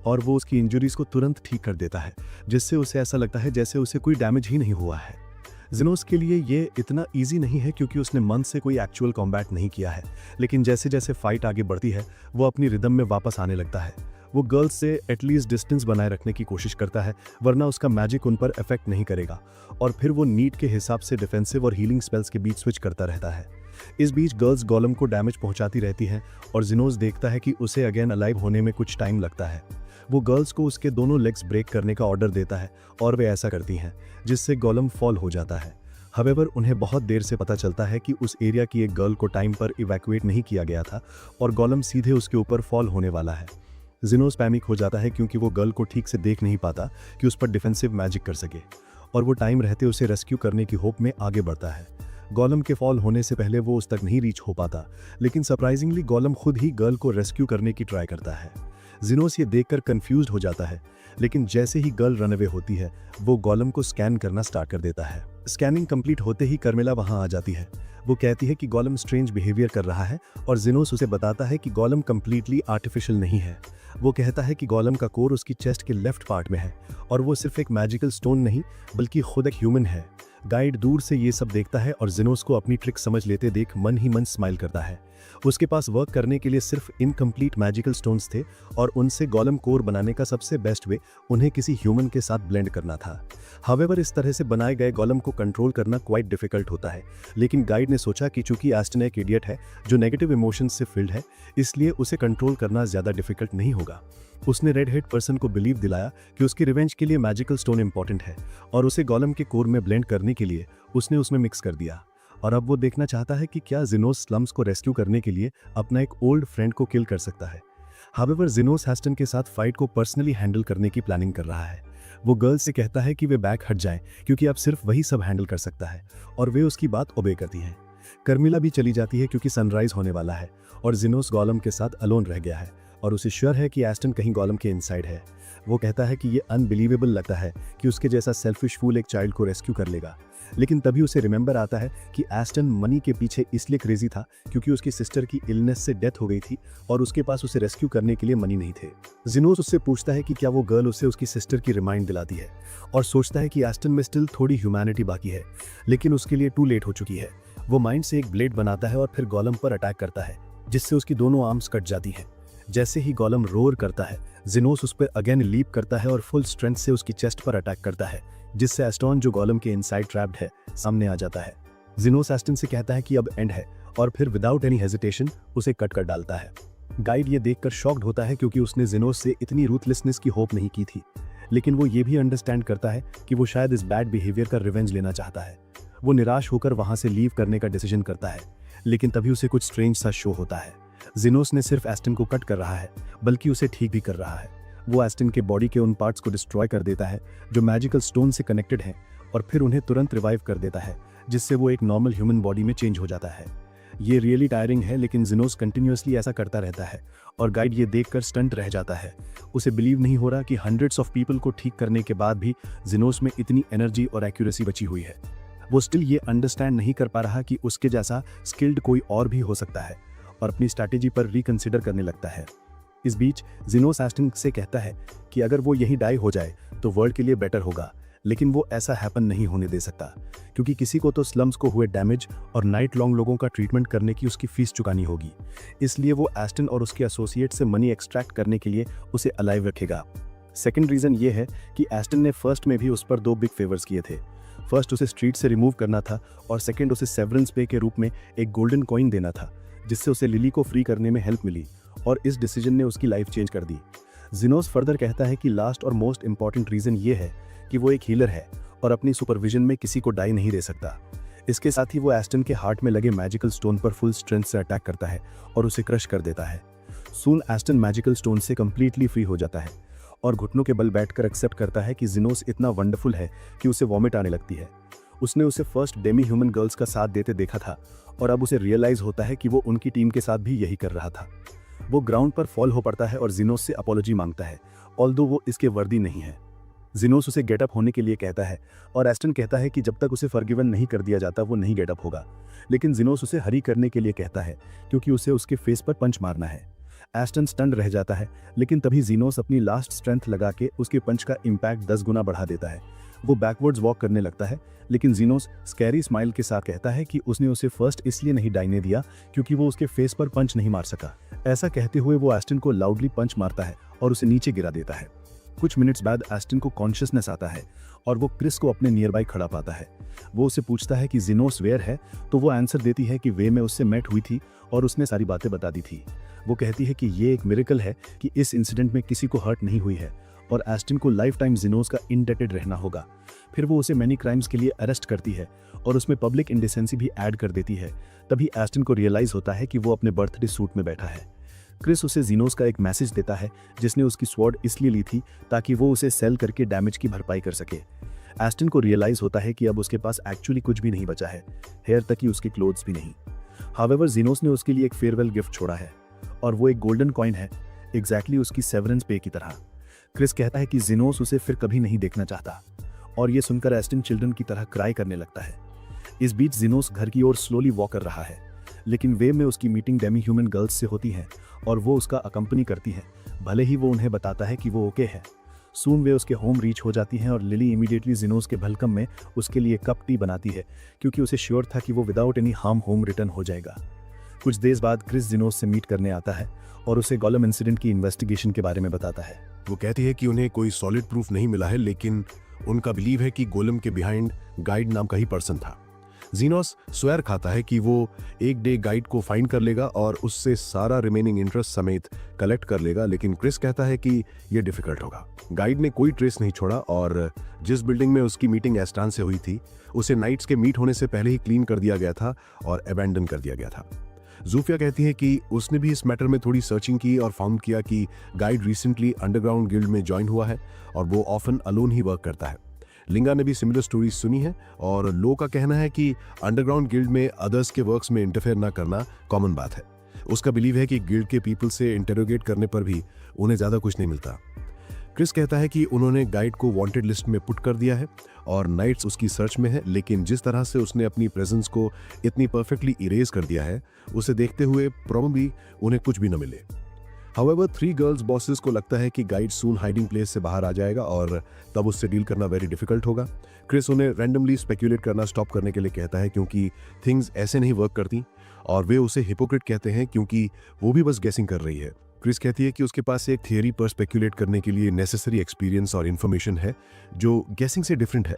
और वो उसकी इंजरीज को तुरंत ठीक कर देता है, जिससे उसे ऐसा लगता है जैसे उसे कोई डैमेज ही नहीं हुआ है। जिनोस के लिए ये इतना ईजी नहीं है क्योंकि उसने मंथ से कोई एक्चुअल कॉम्बैट नहीं किया है, लेकिन जैसे जैसे फाइट आगे बढ़ती है वो अपनी रिदम में वापस आने लगता है। वो गर्ल्स से एटलीस्ट डिस्टेंस बनाए रखने की कोशिश करता है, वरना उसका मैजिक उन पर इफेक्ट नहीं करेगा, और फिर वो नीड के हिसाब से डिफेंसिव और हीलिंग स्पेल्स के बीच स्विच करता रहता है। इस बीच गर्ल्स गोलम को डैमेज पहुंचाती रहती हैं और जिनोस देखता है कि उसे अगेन अलाइव होने में कुछ टाइम लगता है। वो गर्ल्स को उसके दोनों लेग्स ब्रेक करने का ऑर्डर देता है और वे ऐसा करती हैं, जिससे गोलम फॉल हो जाता है। हाउएवर, उन्हें बहुत देर से पता चलता है कि उस एरिया की एक गर्ल को टाइम पर इवैक्यूएट नहीं किया गया था और गोलम सीधे उसके ऊपर फॉल होने वाला है। जिनोस पैनिक हो जाता है क्योंकि वो गर्ल को ठीक से देख नहीं पाता कि उस पर डिफेंसिव मैजिक कर सके, और वो टाइम रहते उसे रेस्क्यू करने की होप में आगे बढ़ता है। गोलम के फॉल होने से पहले वो उस तक नहीं रीच हो पाता, लेकिन सरप्राइजिंगली गोलम खुद ही गर्ल को रेस्क्यू करने की ट्राई करता है। जिनोस ये देखकर कंफ्यूज्ड हो जाता है, लेकिन जैसे ही गर्ल रन अवे होती है वो गोलम को स्कैन करना स्टार्ट कर देता है। स्कैनिंग कंप्लीट होते ही कार्मेला वहां आ जाती है। वो कहती है कि गोलम स्ट्रेंज बिहेवियर कर रहा है और जिनोस उसे बताता है कि गोलम कंप्लीटली आर्टिफिशियल नहीं है। वो कहता है कि गोलम का कोर उसकी चेस्ट के लेफ्ट पार्ट में है और वो सिर्फ एक मैजिकल स्टोन नहीं बल्कि खुद एक ह्यूमन है। गाइड दूर से ये सब देखता है और जिनोस को अपनी ट्रिक समझ लेते देख मन ही मन स्माइल करता है। उसके पास वर्क करने के लिए सिर्फ इनकम्प्लीट मैजिकल स्टोन्स थे और उनसे गोलम कोर बनाने का सबसे बेस्ट वे उन्हें किसी ह्यूमन के साथ ब्लेंड करना था। हाउएवर, इस तरह से बनाए गए गोलम को कंट्रोल करना क्वाइट डिफिकल्ट होता है, लेकिन गाइड ने सोचा कि चूंकि एस्टन एक इडियट है जो नेगेटिव इमोशंस से फिल्ड है, इसलिए उसे कंट्रोल करना ज्यादा डिफिकल्ट नहीं होगा। उसने रेड हेड पर्सन को बिलीव दिलाया कि उसकी रिवेंज के लिए मैजिकल स्टोन इंपॉर्टेंट है और उसे गोलम के कोर में ब्लेंड करने के लिए उसने उसमें मिक्स कर दिया। और अब वो देखना चाहता है कि क्या जिनोस स्लम्स को रेस्क्यू करने के लिए अपना एक ओल्ड फ्रेंड को किल कर सकता है। हाउएवर, जिनोस हेस्टन के साथ फाइट को पर्सनली हैंडल करने की प्लानिंग कर रहा है। वो गर्ल्स से कहता है कि वे बैक हट जाएं क्योंकि अब सिर्फ वही सब हैंडल कर सकता है, और वे उसकी बात ओबे करती हैं। कार्मेला भी चली जाती है क्योंकि सनराइज होने वाला है और जिनोस गोलम के साथ अलोन रह गया है और उसे श्योर है कि एस्टन कहीं गोलम के इनसाइड है। वो कहता है कि ये अनबिलीवेबल लगता है कि उसके जैसा सेल्फिश फूल एक चाइल्ड को रेस्क्यू कर लेगा, लेकिन तभी उसे रिमेंबर आता है कि एस्टन मनी के पीछे इसलिए क्रेजी था क्योंकि उसकी सिस्टर की इलनेस से डेथ हो गई थी और उसके पास उसे रेस्क्यू करने के लिए मनी नहीं थे। जिनोस उससे पूछता है कि क्या वो गर्ल उसे उसकी सिस्टर की रिमाइंड दिलाती है और सोचता है कि एस्टन में स्टिल थोड़ी ह्यूमैनिटी बाकी है, लेकिन उसके लिए टू लेट हो चुकी है। वो माइंड से एक ब्लेड बनाता है और फिर गोलम पर अटैक करता है, जिससे उसकी दोनों आर्म्स कट जाती हैं। जैसे ही गोलम रोर करता है, जिनोस उस पर अगेन लीप करता है और फुल स्ट्रेंथ से उसकी चेस्ट पर अटैक करता है, जिससे एस्टन जो गोलम के इनसाइड ट्रैप्ड है सामने आ जाता है। जिनोस एस्टन से कहता है कि अब एंड है और फिर विदाउट एनी हेजिटेशन उसे कट कर डालता है। गाइड ये देखकर शॉक्ड होता है क्योंकि उसने जिनोस से इतनी रूथलेसनेस की होप नहीं की थी, लेकिन वो ये भी अंडरस्टैंड करता है कि वो शायद इस बैड बिहेवियर का रिवेंज लेना चाहता है। वो निराश होकर वहां से लीव करने का डिसीजन करता है, लेकिन तभी उसे कुछ स्ट्रेंज सा शो होता है। जिनोस ने सिर्फ एस्टन को कट कर रहा है बल्कि उसे ठीक भी कर रहा है। वो एस्टन के बॉडी के उन पार्ट्स को डिस्ट्रॉय कर देता है जो मैजिकल स्टोन से कनेक्टेड हैं और फिर उन्हें तुरंत रिवाइव कर देता है, जिससे वो एक नॉर्मल ह्यूमन बॉडी में चेंज हो जाता है। ये रियली टायरिंग है, लेकिन जिनोस कंटिन्यूअसली ऐसा करता रहता है और गाइड ये देखकर स्टंट रह जाता है। उसे बिलीव नहीं हो रहा कि हंड्रेड्स ऑफ पीपल को ठीक करने के बाद भी जिनोस में इतनी एनर्जी और एक्यूरेसी बची हुई है। वो स्टिल ये अंडरस्टैंड नहीं कर पा रहा कि उसके जैसा स्किल्ड कोई और भी हो सकता है और अपनी स्ट्रैटेजी पर रिकंसिडर करने लगता है। इस बीच जिनोस एस्टन से कहता है कि अगर वो यहीं डाई हो जाए तो वर्ल्ड के लिए बेटर होगा, लेकिन वो ऐसा हैपन नहीं होने दे सकता क्योंकि किसी को तो स्लम्स को हुए डैमेज और नाइट लॉन्ग लोगों का ट्रीटमेंट करने की उसकी फीस चुकानी होगी। इसलिए वो एस्टन और उसके एसोसिएट से मनी एक्सट्रैक्ट करने के लिए उसे अलाइव रखेगा। सेकेंड रीजन ये है कि एस्टन ने फर्स्ट में भी उस पर 2 बिग फेवर्स किए थे। फर्स्ट उसे स्ट्रीट से रिमूव करना था और सेकेंड उसे सेवरेंस पे के रूप में एक गोल्डन कॉइन देना था, जिससे उसे लिली को फ्री करने में हेल्प मिली और इस डिसीजन ने उसकी लाइफ चेंज कर दी। जीनोस फर्दर कहता है कि लास्ट और मोस्ट इंपॉर्टेंट रीजन ये है कि वो एक हीलर है और अपनी सुपरविजन में किसी को डाई नहीं दे सकता। इसके साथ ही वो एस्टन के हार्ट में लगे मैजिकल स्टोन पर फुल स्ट्रेंथ से अटैक करता है और उसे क्रश कर देता है। सून एस्टन मैजिकल स्टोन से कंप्लीटली फ्री हो जाता है और घुटनों के बल बैठकर एक्सेप्ट करता है कि जीनोस इतना वंडरफुल है कि उसे वॉमिट आने लगती है। उसने उसे फर्स्ट डेमी ह्यूमन गर्ल्स का साथ देते देखा था और अब उसे रियलाइज होता है कि वो उनकी टीम के साथ भी यही कर रहा था। वो ग्राउंड पर फॉल हो पड़ता है और जीनोस से अपॉलॉजी मांगता है, ऑल्दो वो इसके वर्दी नहीं है। जीनोस उसे गेटअप होने के लिए कहता है और एस्टन कहता है कि जब तक उसे फॉरगिवन नहीं कर दिया जाता वो नहीं गेटअप होगा, लेकिन जीनोस उसे हरी करने के लिए कहता है क्योंकि उसे उसके फेस पर पंच मारना है। एस्टन स्टन्ड रह जाता है, लेकिन तभी जीनोस अपनी लास्ट स्ट्रेंथ लगा के उसके पंच का इम्पैक्ट 10 गुना बढ़ा देता है। वो बैकवर्ड्स वॉक करने लगता है, लेकिन जीनोस स्कैरी स्माइल के साथ कहता है कि उसने उसे फर्स्ट इसलिए नहीं डाइने दिया क्योंकि वो उसके फेस पर पंच नहीं मार सका। ऐसा कहते हुए वो एस्टन को लाउडली पंच मारता है और उसे नीचे गिरा देता है। कुछ मिनट्स बाद एस्टन को कॉन्शियसनेस आता है और वो क्रिस को अपने नियर बाय खड़ा पाता है। वो उसे पूछता है कि जीनोस वेयर है, तो वो आंसर देती है कि वे में उससे मेट हुई थी और उसने सारी बातें बता दी थी। वो कहती है कि ये एक मिरेकल है कि इस इंसिडेंट में किसी को हर्ट नहीं हुई है और एस्टन को लाइफ टाइम जीनोस का इंडेटेड रहना होगा। फिर वो उसे मैनी क्राइम्स के लिए अरेस्ट करती है और उसमें पब्लिक इंडिसेंसी भी ऐड कर देती है। तभी एस्टन को रियलाइज होता है कि वो अपने बर्थडे सूट में बैठा है। क्रिस उसे जीनोस का एक मैसेज देता है जिसने उसकी स्वॉर्ड इसलिए ली थी ताकि वो उसे सेल करके डैमेज की भरपाई कर सके। एस्टन को रियलाइज होता है कि अब उसके पास एक्चुअली कुछ भी नहीं बचा है, हेयर तक ही उसके क्लोथ्स भी नहीं। हावेवर जीनोस ने उसके लिए एक फेयरवेल गिफ्ट छोड़ा है और वो एक गोल्डन कॉइन है, एग्जैक्टली उसकी सेवरेंस पे की तरह। क्रिस कहता है कि जीनोस उसे फिर कभी नहीं देखना चाहता और ये सुनकर एस्टन चिल्ड्रन की तरह क्राई करने लगता है। इस बीच जीनोस घर की ओर स्लोली वॉक कर रहा है, लेकिन वे में उसकी मीटिंग डेमी ह्यूमन गर्ल्स से होती है और वो उसका अकंपनी करती है, भले ही वो उन्हें बताता है कि वो ओके है। सून वे उसके होम रीच हो जाती हैं और लिली इमीडिएटली जीनोस के भलकम में उसके लिए कप टी बनाती है क्योंकि उसे श्योर था कि वो without any harm home return हो जाएगा। कुछ देर बाद क्रिस जीनोस से मीट करने आता है और उसे गोलम इंसिडेंट की इन्वेस्टिगेशन के बारे में बताता है। वो कहती है कि उन्हें कोई सॉलिड प्रूफ नहीं मिला है, लेकिन उनका बिलीव है कि गोलम के बिहाइंड गाइड नाम का ही पर्सन था। जीनोस स्वेर खाता है कि वो एक डे गाइड को फाइंड कर लेगा और उससे सारा रिमेनिंग इंटरेस्ट समेत कलेक्ट कर लेगा, लेकिन क्रिस कहता है कि यह डिफिकल्ट होगा। गाइड ने कोई ट्रेस नहीं छोड़ा और जिस बिल्डिंग में उसकी मीटिंग एस्टान से हुई थी उसे नाइट्स के मीट होने से पहले ही क्लीन कर दिया गया था और अबैंडन कर दिया गया था। जूफिया कहती है कि उसने भी इस मैटर में थोड़ी सर्चिंग की और फाउंड किया कि गाइड रिसेंटली अंडरग्राउंड गिल्ड में ज्वाइन हुआ है और वो ऑफन अलोन ही वर्क करता है। लिंगा ने भी सिमिलर स्टोरीज सुनी है और लो का कहना है कि अंडरग्राउंड गिल्ड में अदर्स के वर्क्स में इंटरफेयर ना करना कॉमन बात है। उसका बिलीव है कि गिल्ड के पीपल से इंटेरोगेट करने पर भी उन्हें ज्यादा कुछ नहीं मिलता। क्रिस कहता है कि उन्होंने गाइड को वांटेड लिस्ट में पुट कर दिया है और नाइट्स उसकी सर्च में है, लेकिन जिस तरह से उसने अपनी प्रेजेंस को इतनी परफेक्टली इरेज कर दिया है उसे देखते हुए प्रोबेबली उन्हें कुछ भी न मिले। हाउएवर 3 गर्ल्स बॉसेस को लगता है कि गाइड सून हाइडिंग प्लेस से बाहर आ जाएगा और तब उससे डील करना वेरी डिफिकल्ट होगा। क्रिस उन्हें रैंडमली स्पेक्यूलेट करना स्टॉप करने के लिए कहता है क्योंकि थिंग्स ऐसे नहीं वर्क करती और वे उसे हिपोक्रेट कहते हैं क्योंकि वो भी बस गेसिंग कर रही है। क्रिस कहती है कि उसके पास एक थियरी पर स्पेक्यूलेट करने के लिए नेसेसरी एक्सपीरियंस और इन्फॉर्मेशन है जो गेसिंग से डिफरेंट है।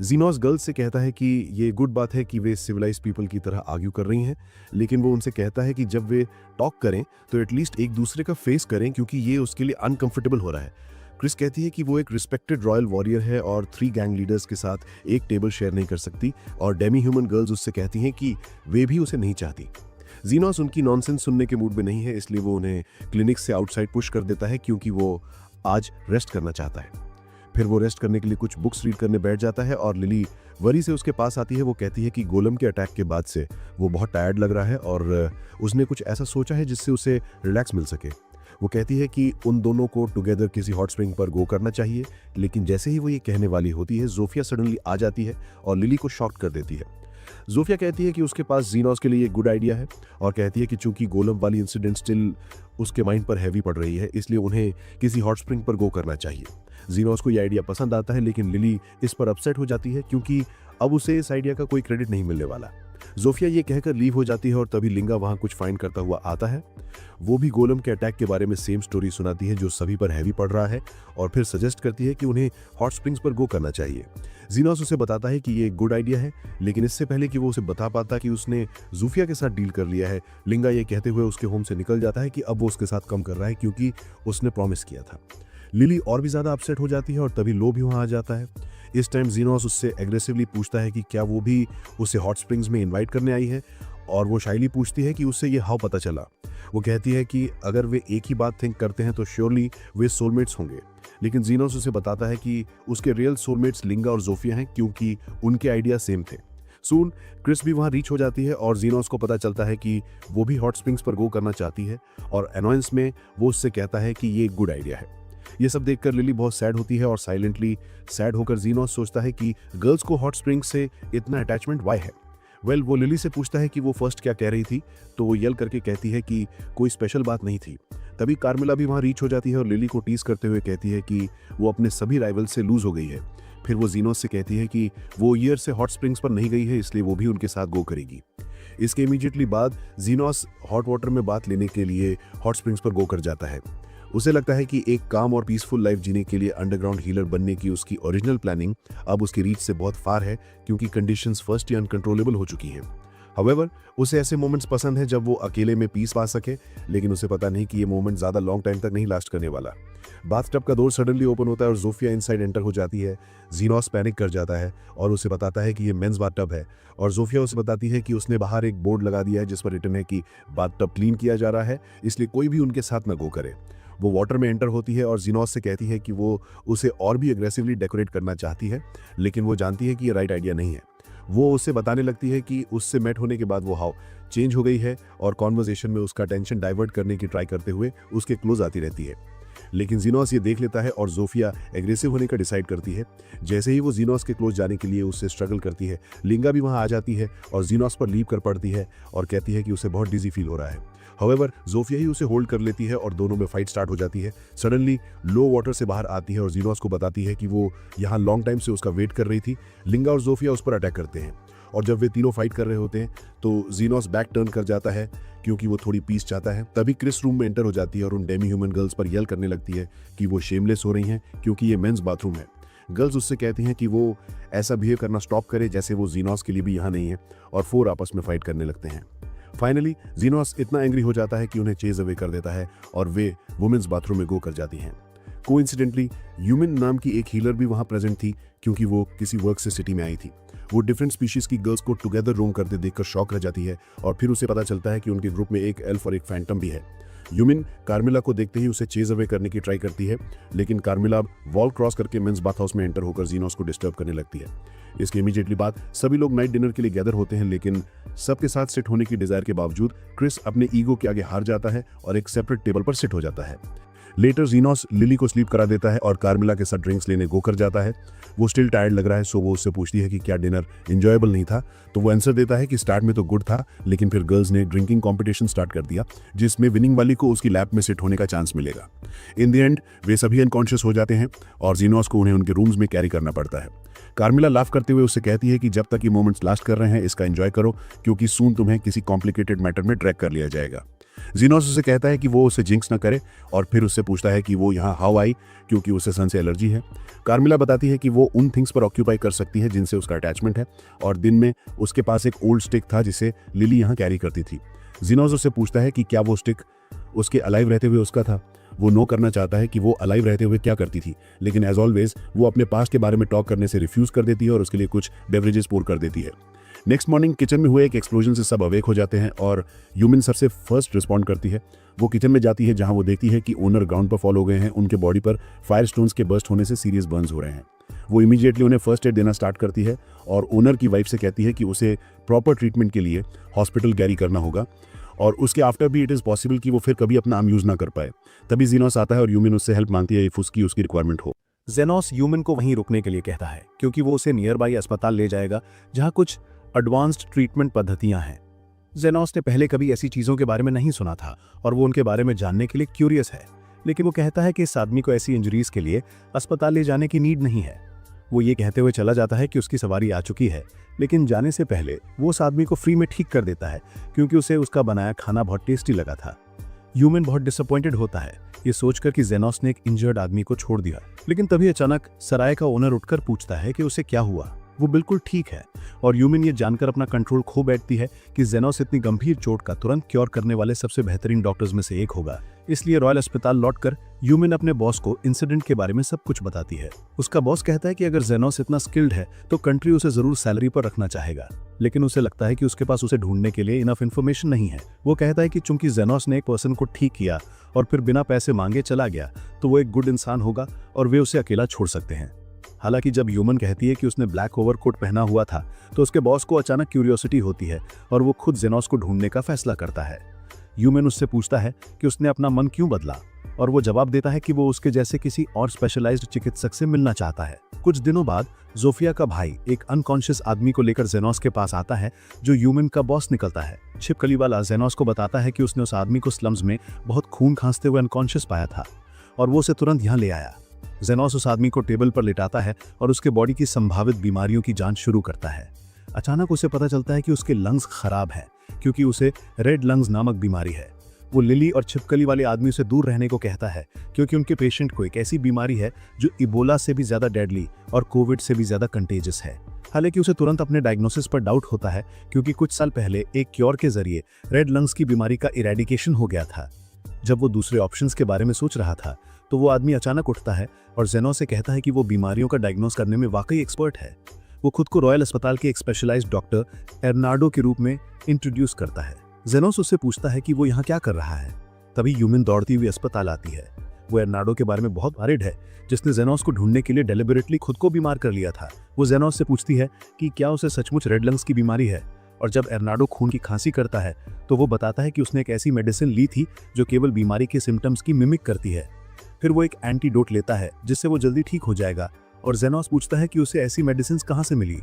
जीनोस गर्ल्स से कहता है कि ये गुड बात है कि वे सिविलाइज्ड पीपल की तरह आर्ग्यू कर रही हैं, लेकिन वो उनसे कहता है कि जब वे टॉक करें तो एटलीस्ट एक दूसरे का फेस करें क्योंकि ये उसके लिए अनकंफर्टेबल हो रहा है। क्रिस कहती है कि वो एक रिस्पेक्टेड रॉयल वॉरियर है और 3 गैंग लीडर्स के साथ एक टेबल शेयर नहीं कर सकती और डेमी ह्यूमन गर्ल्स उससे कहती हैं कि वे भी उसे नहीं चाहती। जीनोस उनकी नॉनसेंस सुनने के मूड में नहीं है, इसलिए वो उन्हें क्लिनिक से आउटसाइड पुश कर देता है क्योंकि वो आज रेस्ट करना चाहता है। फिर वो रेस्ट करने के लिए कुछ बुक्स रीड करने बैठ जाता है और लिली वरी से उसके पास आती है। वो कहती है कि गोलम के अटैक के बाद से वो बहुत टायर्ड लग रहा है और उसने कुछ ऐसा सोचा है जिससे उसे रिलैक्स मिल सके। वो कहती है कि उन दोनों को टुगेदर किसी हॉट स्प्रिंग पर गो करना चाहिए, लेकिन जैसे ही वो ये कहने वाली होती है जोफिया सडनली आ जाती है और लिली को शॉक कर देती है। जोफिया कहती है कि उसके पास जीनोस के लिए एक गुड आइडिया है और कहती है कि चूंकि गोलम वाली इंसिडेंट स्टिल उसके माइंड पर हैवी पड़ रही है इसलिए उन्हें किसी हॉट स्प्रिंग पर गो करना चाहिए। जीनोस को यह आइडिया पसंद आता है, लेकिन लिली इस पर अपसेट हो जाती है क्योंकि अब उसे इस आइडिया का कोई क्रेडिट नहीं मिलने वाला। जोफिया ये कहकर लीव हो जाती है और तभी लिंगा वहां कुछ फाइंड करता हुआ आता है। वो भी गोलम के अटैक के बारे में सेम स्टोरी सुनाती है जो सभी पर हैवी पड़ रहा है, और फिर सजेस्ट करती है कि उन्हें हॉट स्प्रिंग्स पर गो करना चाहिए। जीनोस उसे बताता है कि ये एक गुड आइडिया है, लेकिन इससे पहले कि वो उसे बता पाता कि उसने जूफिया के साथ डील कर लिया है, लिंगा ये कहते हुए उसके होम से निकल जाता है कि अब वो उसके साथ कम कर रहा है क्योंकि उसने प्रॉमिस किया था। लिली और भी ज्यादा अपसेट हो जाती है और तभी लो भी वहां आ जाता है। इस टाइम जीनोस उससे एग्रेसिवली पूछता है कि क्या वो भी उसे हॉट स्प्रिंग्स में इनवाइट करने आई है, और वो शाइली पूछती है कि उससे ये हाउ पता चला। वो कहती है कि अगर वे एक ही बात थिंक करते हैं तो श्योरली वे सोलमेट्स होंगे, लेकिन जीनोस उसे बताता है कि उसके रियल सोलमेट्स लिंगा और जोफिया हैं क्योंकि उनके आइडिया सेम थे। सून क्रिस भी वहां रीच हो जाती है और जीनोस को पता चलता है कि वो भी हॉट स्प्रिंग्स पर गो करना चाहती है, और अनॉयंस में वो उससे कहता है कि ये एक गुड आइडिया है। ये सब देखकर लिली बहुत सैड होती है और साइलेंटली सैड होकर जीनोस सोचता है कि गर्ल्स को हॉट स्प्रिंग्स से इतना अटैचमेंट वाई है। वो लिली से पूछता है कि वो फर्स्ट क्या कह रही थी, तो वो यल करके कहती है कि कोई स्पेशल बात नहीं थी। तभी कार्मिला भी वहां रीच हो जाती है और लिली को टीज करते हुए कहती है कि वो अपने सभी राइवल से लूज हो गई है। फिर वो जीनोस से कहती है कि वो ईयर से हॉट स्प्रिंग्स पर नहीं गई है, इसलिए वो भी उनके साथ गो करेगी। इसके इमीडिएटली बाद जीनोस हॉट वाटर में बात लेने के लिए हॉट स्प्रिंग्स पर गो कर जाता है। उसे लगता है कि एक काम और पीसफुल लाइफ जीने के लिए अंडरग्राउंड हीलर बनने की उसकी ओरिजिनल प्लानिंग अब उसकी रीच से बहुत फार है, क्योंकि कंडीशंस फर्स्ट ही अनकंट्रोलेबल हो चुकी हैं। हाउएवर, उसे ऐसे मोमेंट्स पसंद हैं जब वो अकेले में पीस पा सके, लेकिन उसे पता नहीं कि ये मोमेंट ज्यादा लॉन्ग टाइम तक नहीं लास्ट करने वाला। बाथटब का डोर सडनली ओपन होता है और जोफिया इनसाइड एंटर हो जाती है। जीनोस पैनिक कर जाता है और उसे बताता है कि ये मेंस बाथटब है, और जोफिया उसे बताती है कि उसने बाहर एक बोर्ड लगा दिया है जिस पर रिटन है कि बाथटब क्लीन किया जा रहा है, इसलिए कोई भी उनके साथ न गो करे। वो वाटर में एंटर होती है और जीनोस से कहती है कि वो उसे और भी एग्रेसिवली डेकोरेट करना चाहती है, लेकिन वो जानती है कि ये राइट आइडिया नहीं है। वो उसे बताने लगती है कि उससे मेट होने के बाद वो हाउ चेंज हो गई है, और कॉन्वर्सेशन में उसका टेंशन डाइवर्ट करने की ट्राई करते हुए उसके क्लोज आती रहती है। लेकिन जीनोस ये देख लेता है और जोफिया एग्रेसिव होने का डिसाइड करती है। जैसे ही वो जीनोस के क्लोज जाने के लिए उससे स्ट्रगल करती है, लिंगा भी वहां आ जाती है और जीनोस पर लीव कर पड़ती है और कहती है कि उसे बहुत डिजी फील हो रहा है। हाउएवर, जोफिया ही उसे होल्ड कर लेती है और दोनों में फाइट स्टार्ट हो जाती है। सडनली लो वाटर से बाहर आती है और जीनोस को बताती है कि वो यहाँ लॉन्ग टाइम से उसका वेट कर रही थी। लिंगा और जोफिया उस पर अटैक करते हैं, और जब वे तीनों फाइट कर रहे होते हैं तो जीनोस बैक टर्न कर जाता है क्योंकि वो थोड़ी पीस चाहता है। तभी क्रिस रूम में एंटर हो जाती है और उन डेमी ह्यूमन गर्ल्स पर यल करने लगती है कि वो शेमलेस हो रही हैं क्योंकि ये मेंस बाथरूम है। गर्ल्स उससे कहती हैं कि वो ऐसा बिहेव करना स्टॉप करे जैसे वो जीनोस के लिए भी यहाँ नहीं है, और फोर आपस में फाइट करने लगते हैं। फाइनली जीनोस इतना एंग्री हो जाता है कि उन्हें चेज अवे कर देता है और वे वुमेन्स बाथरूम में गो कर जाती हैं। कोइंसिडेंटली यूमिन नाम की एक हीलर भी वहां प्रेजेंट थी क्योंकि वो किसी वर्क से सिटी में आई थी। वो डिफरेंट स्पीशीज की गर्ल्स को टुगेदर रोम करते देखकर शॉक रह जाती है, और फिर उसे पता चलता है कि उनके ग्रुप में एक एल्फ और एक फैंटम भी है। यूमिन कार्मिला को देखते ही उसे चेज अवे करने की ट्राई करती है, लेकिन कार्मिला वॉल क्रॉस करके मेंस बाथ हाउस में एंटर होकर जीनोस को डिस्टर्ब करने लगती है। इसके इमीडिएटली बाद सभी लोग नाइट डिनर के लिए गैदर होते हैं, लेकिन सबके साथ सिट होने की डिजायर के बावजूद क्रिस अपने ईगो के आगे हार जाता है और एक सेपरेट टेबल पर सिट हो जाता है। लेटर जीनोस लिली को स्लीप करा देता है और कार्मिला के साथ ड्रिंक्स लेने गो कर जाता है। वो स्टिल टायर्ड लग रहा है, सो वो उससे पूछती है कि क्या डिनर एंजॉयबल नहीं था, तो वो आंसर देता है कि स्टार्ट में तो गुड था, लेकिन फिर गर्ल्स ने ड्रिंकिंग कंपटीशन स्टार्ट कर दिया जिसमें विनिंग वाली को उसकी लैप में सिट होने का चांस मिलेगा। इन द एंड वे सभी अनकॉन्शियस हो जाते हैं और जीनोस को उन्हें उनके रूम्स में कैरी करना पड़ता है। कार्मिला लाफ करते हुए उससे कहती है कि जब तक ये मोमेंट्स लास्ट कर रहे हैं इसका एंजॉय करो, क्योंकि सून तुम्हें किसी कॉम्प्लिकेटेड मैटर में ट्रैक कर लिया जाएगा। जीनोस उसे कहता है कि वो उसे जिंक्स न करे, और फिर उससे पूछता है कि वो यहाँ हाउ आई, क्योंकि उसे सन से एलर्जी है। कार्मिला बताती है कि वो उन थिंग्स पर ऑक्यूपाई कर सकती है जिनसे उसका अटैचमेंट है, और दिन में उसके पास एक ओल्ड स्टिक था जिसे लिली यहाँ कैरी करती थी। जीनोस उससे पूछता है कि क्या वो स्टिक उसके अलाइव रहते हुए उसका था। वो नो करना चाहता है कि वो अलाइव रहते हुए क्या करती थी, लेकिन एज ऑलवेज वो अपने पास्ट के बारे में टॉक करने से रिफ्यूज कर देती है और उसके लिए कुछ बेवरेजेस पोर कर देती है। नेक्स्ट मॉर्निंग किचन में हुए एक एक्सप्लोजन से सब अवेक हो जाते हैं और यूमिन सबसे फर्स्ट रिस्पॉन्ड करती है। वो किचन में जाती है जहां वो देखती है कि ओनर ग्राउंड पर फॉल हो गए हैं, उनके बॉडी पर फायर स्टोन्स के बर्स्ट होने से सीरियस बर्न्स हो रहे हैं। वो इमीडिएटली उन्हें फर्स्ट एड देना स्टार्ट करती है और ओनर की वाइफ से कहती है कि उसे प्रॉपर ट्रीटमेंट के लिए हॉस्पिटल कैरी करना होगा, और उसके आफ्टर भी इट इज़ पॉसिबल कि वो फिर कभी अपना आर्म यूज ना कर पाए। तभी जीनोस आता है और यूमिन उससे हेल्प मांगती है इफ उसकी रिक्वायरमेंट हो। जेनोस यूमिन को वहीं रुकने के लिए कहता है क्योंकि वो उसे नियर बाई अस्पताल ले जाएगा जहां कुछ एडवांस्ड ट्रीटमेंट पद्धतियां हैं। जेनोस ने पहले कभी ऐसी चीजों के बारे में नहीं सुना था और वो उनके बारे में जानने के लिए क्यूरियस है, लेकिन वो कहता है कि इस आदमी को ऐसी इंजरीज के लिए अस्पताल ले जाने की नीड नहीं है। वो ये कहते हुए चला जाता है कि उसकी सवारी आ चुकी है, लेकिन जाने से पहले वो उस आदमी को फ्री में ठीक कर देता है क्योंकि उसे उसका बनाया खाना बहुत टेस्टी लगा था। ह्यूमन बहुत डिसअपॉइंटेड होता है ये सोचकर कि जेनोस ने एक इंजर्ड आदमी को छोड़ दिया, लेकिन तभी अचानक सराय का ओनर उठकर पूछता है कि उसे क्या हुआ। वो बिल्कुल ठीक है और ह्यूमन ये जानकर अपना कंट्रोल खो बैठती है कि जेनोस इतनी गंभीर चोट का तुरंत क्योर करने वाले सबसे बेहतरीन डॉक्टर्स में से एक होगा। इसलिए रॉयल अस्पताल लौटकर ह्यूमन अपने बॉस को इंसिडेंट के बारे में सब कुछ बताती है। उसका बॉस कहता है कि अगर जेनोस इतना स्किल्ड है तो कंट्री उसे जरूर सैलरी पर रखना चाहेगा, लेकिन उसे लगता है कि उसके पास उसे ढूंढने के लिए इनफ इन्फॉर्मेशन नहीं है। वो कहता है कि चूंकि जेनोस ने एक पर्सन को ठीक किया और फिर बिना पैसे मांगे चला गया तो वो एक गुड इंसान होगा और वे उसे अकेला छोड़ सकते हैं। हालांकि जब ह्यूमन कहती है कि उसने ब्लैक ओवरकोट पहना हुआ था तो उसके बॉस को अचानक क्यूरियोसिटी होती है और वो खुद जेनोस को ढूंढने का फैसला करता है। ह्यूमन उससे पूछता है कि उसने अपना मन क्यों बदला और वो जवाब देता है कि वो उसके जैसे किसी और स्पेशलाइज्ड चिकित्सक से मिलना चाहता है। कुछ दिनों बाद जोफिया का भाई एक अनकॉन्शियस आदमी को लेकर जेनोस के पास आता है जो ह्यूमन का बॉस निकलता है। छिपकली वाला जेनोस को बताता है कि उसने उस आदमी को स्लम्स में बहुत खून खांसते हुए अनकॉन्शियस पाया था और वो उसे तुरंत यहाँ ले आया। जेनोस उस आदमी को टेबल पर लिटाता है और उसके बॉडी की संभावित बीमारियों की जांच शुरू करता है। अचानक उसे पता चलता है कि उसके लंग्स खराब हैं क्योंकि उसे रेड लंग्स नामक बीमारी है। वो लिली और छिपकली वाले आदमी से दूर रहने को कहता है क्योंकि उनके पेशेंट को एक ऐसी बीमारी है जो इबोला से भी ज्यादा डेडली और कोविड से भी ज्यादा कंटेजियस है। हालांकि उसे तुरंत अपने डायग्नोसिस पर डाउट होता है क्योंकि कुछ साल पहले एक क्योर के जरिए रेड लंग्स की बीमारी का इरेडिकेशन हो गया था। जब वो दूसरे ऑप्शंस के बारे में सोच रहा था तो वो आदमी अचानक उठता है और जेनोस से कहता है कि वो बीमारियों का डायग्नोस करने में वाकई एक्सपर्ट है। वो खुद को रॉयल अस्पताल के एक स्पेशलाइज्ड डॉक्टर एर्नाडो के रूप में इंट्रोड्यूस करता है। जेनोस उससे पूछता है कि वो यहाँ क्या कर रहा है। तभी ह्यूमन दौड़ती हुई अस्पताल आती है। वो एर्नाडो के बारे में बहुत वरीड है जिसने जेनोस को ढूंढने के लिए डेलिबरेटली खुद को बीमार कर लिया था। वो जेनोस से पूछती है कि क्या उसे सचमुच रेड लंग्स की बीमारी है और जब एर्नाडो खून की खांसी करता है तो वो बताता है कि उसने एक ऐसी मेडिसिन ली थी जो केवल बीमारी के सिम्टम्स की मिमिक करती है। फिर वो एक एंटीडोट लेता है जिससे वो जल्दी ठीक हो जाएगा और जेनोस पूछता है कि उसे ऐसी मेडिसिन कहाँ से मिली।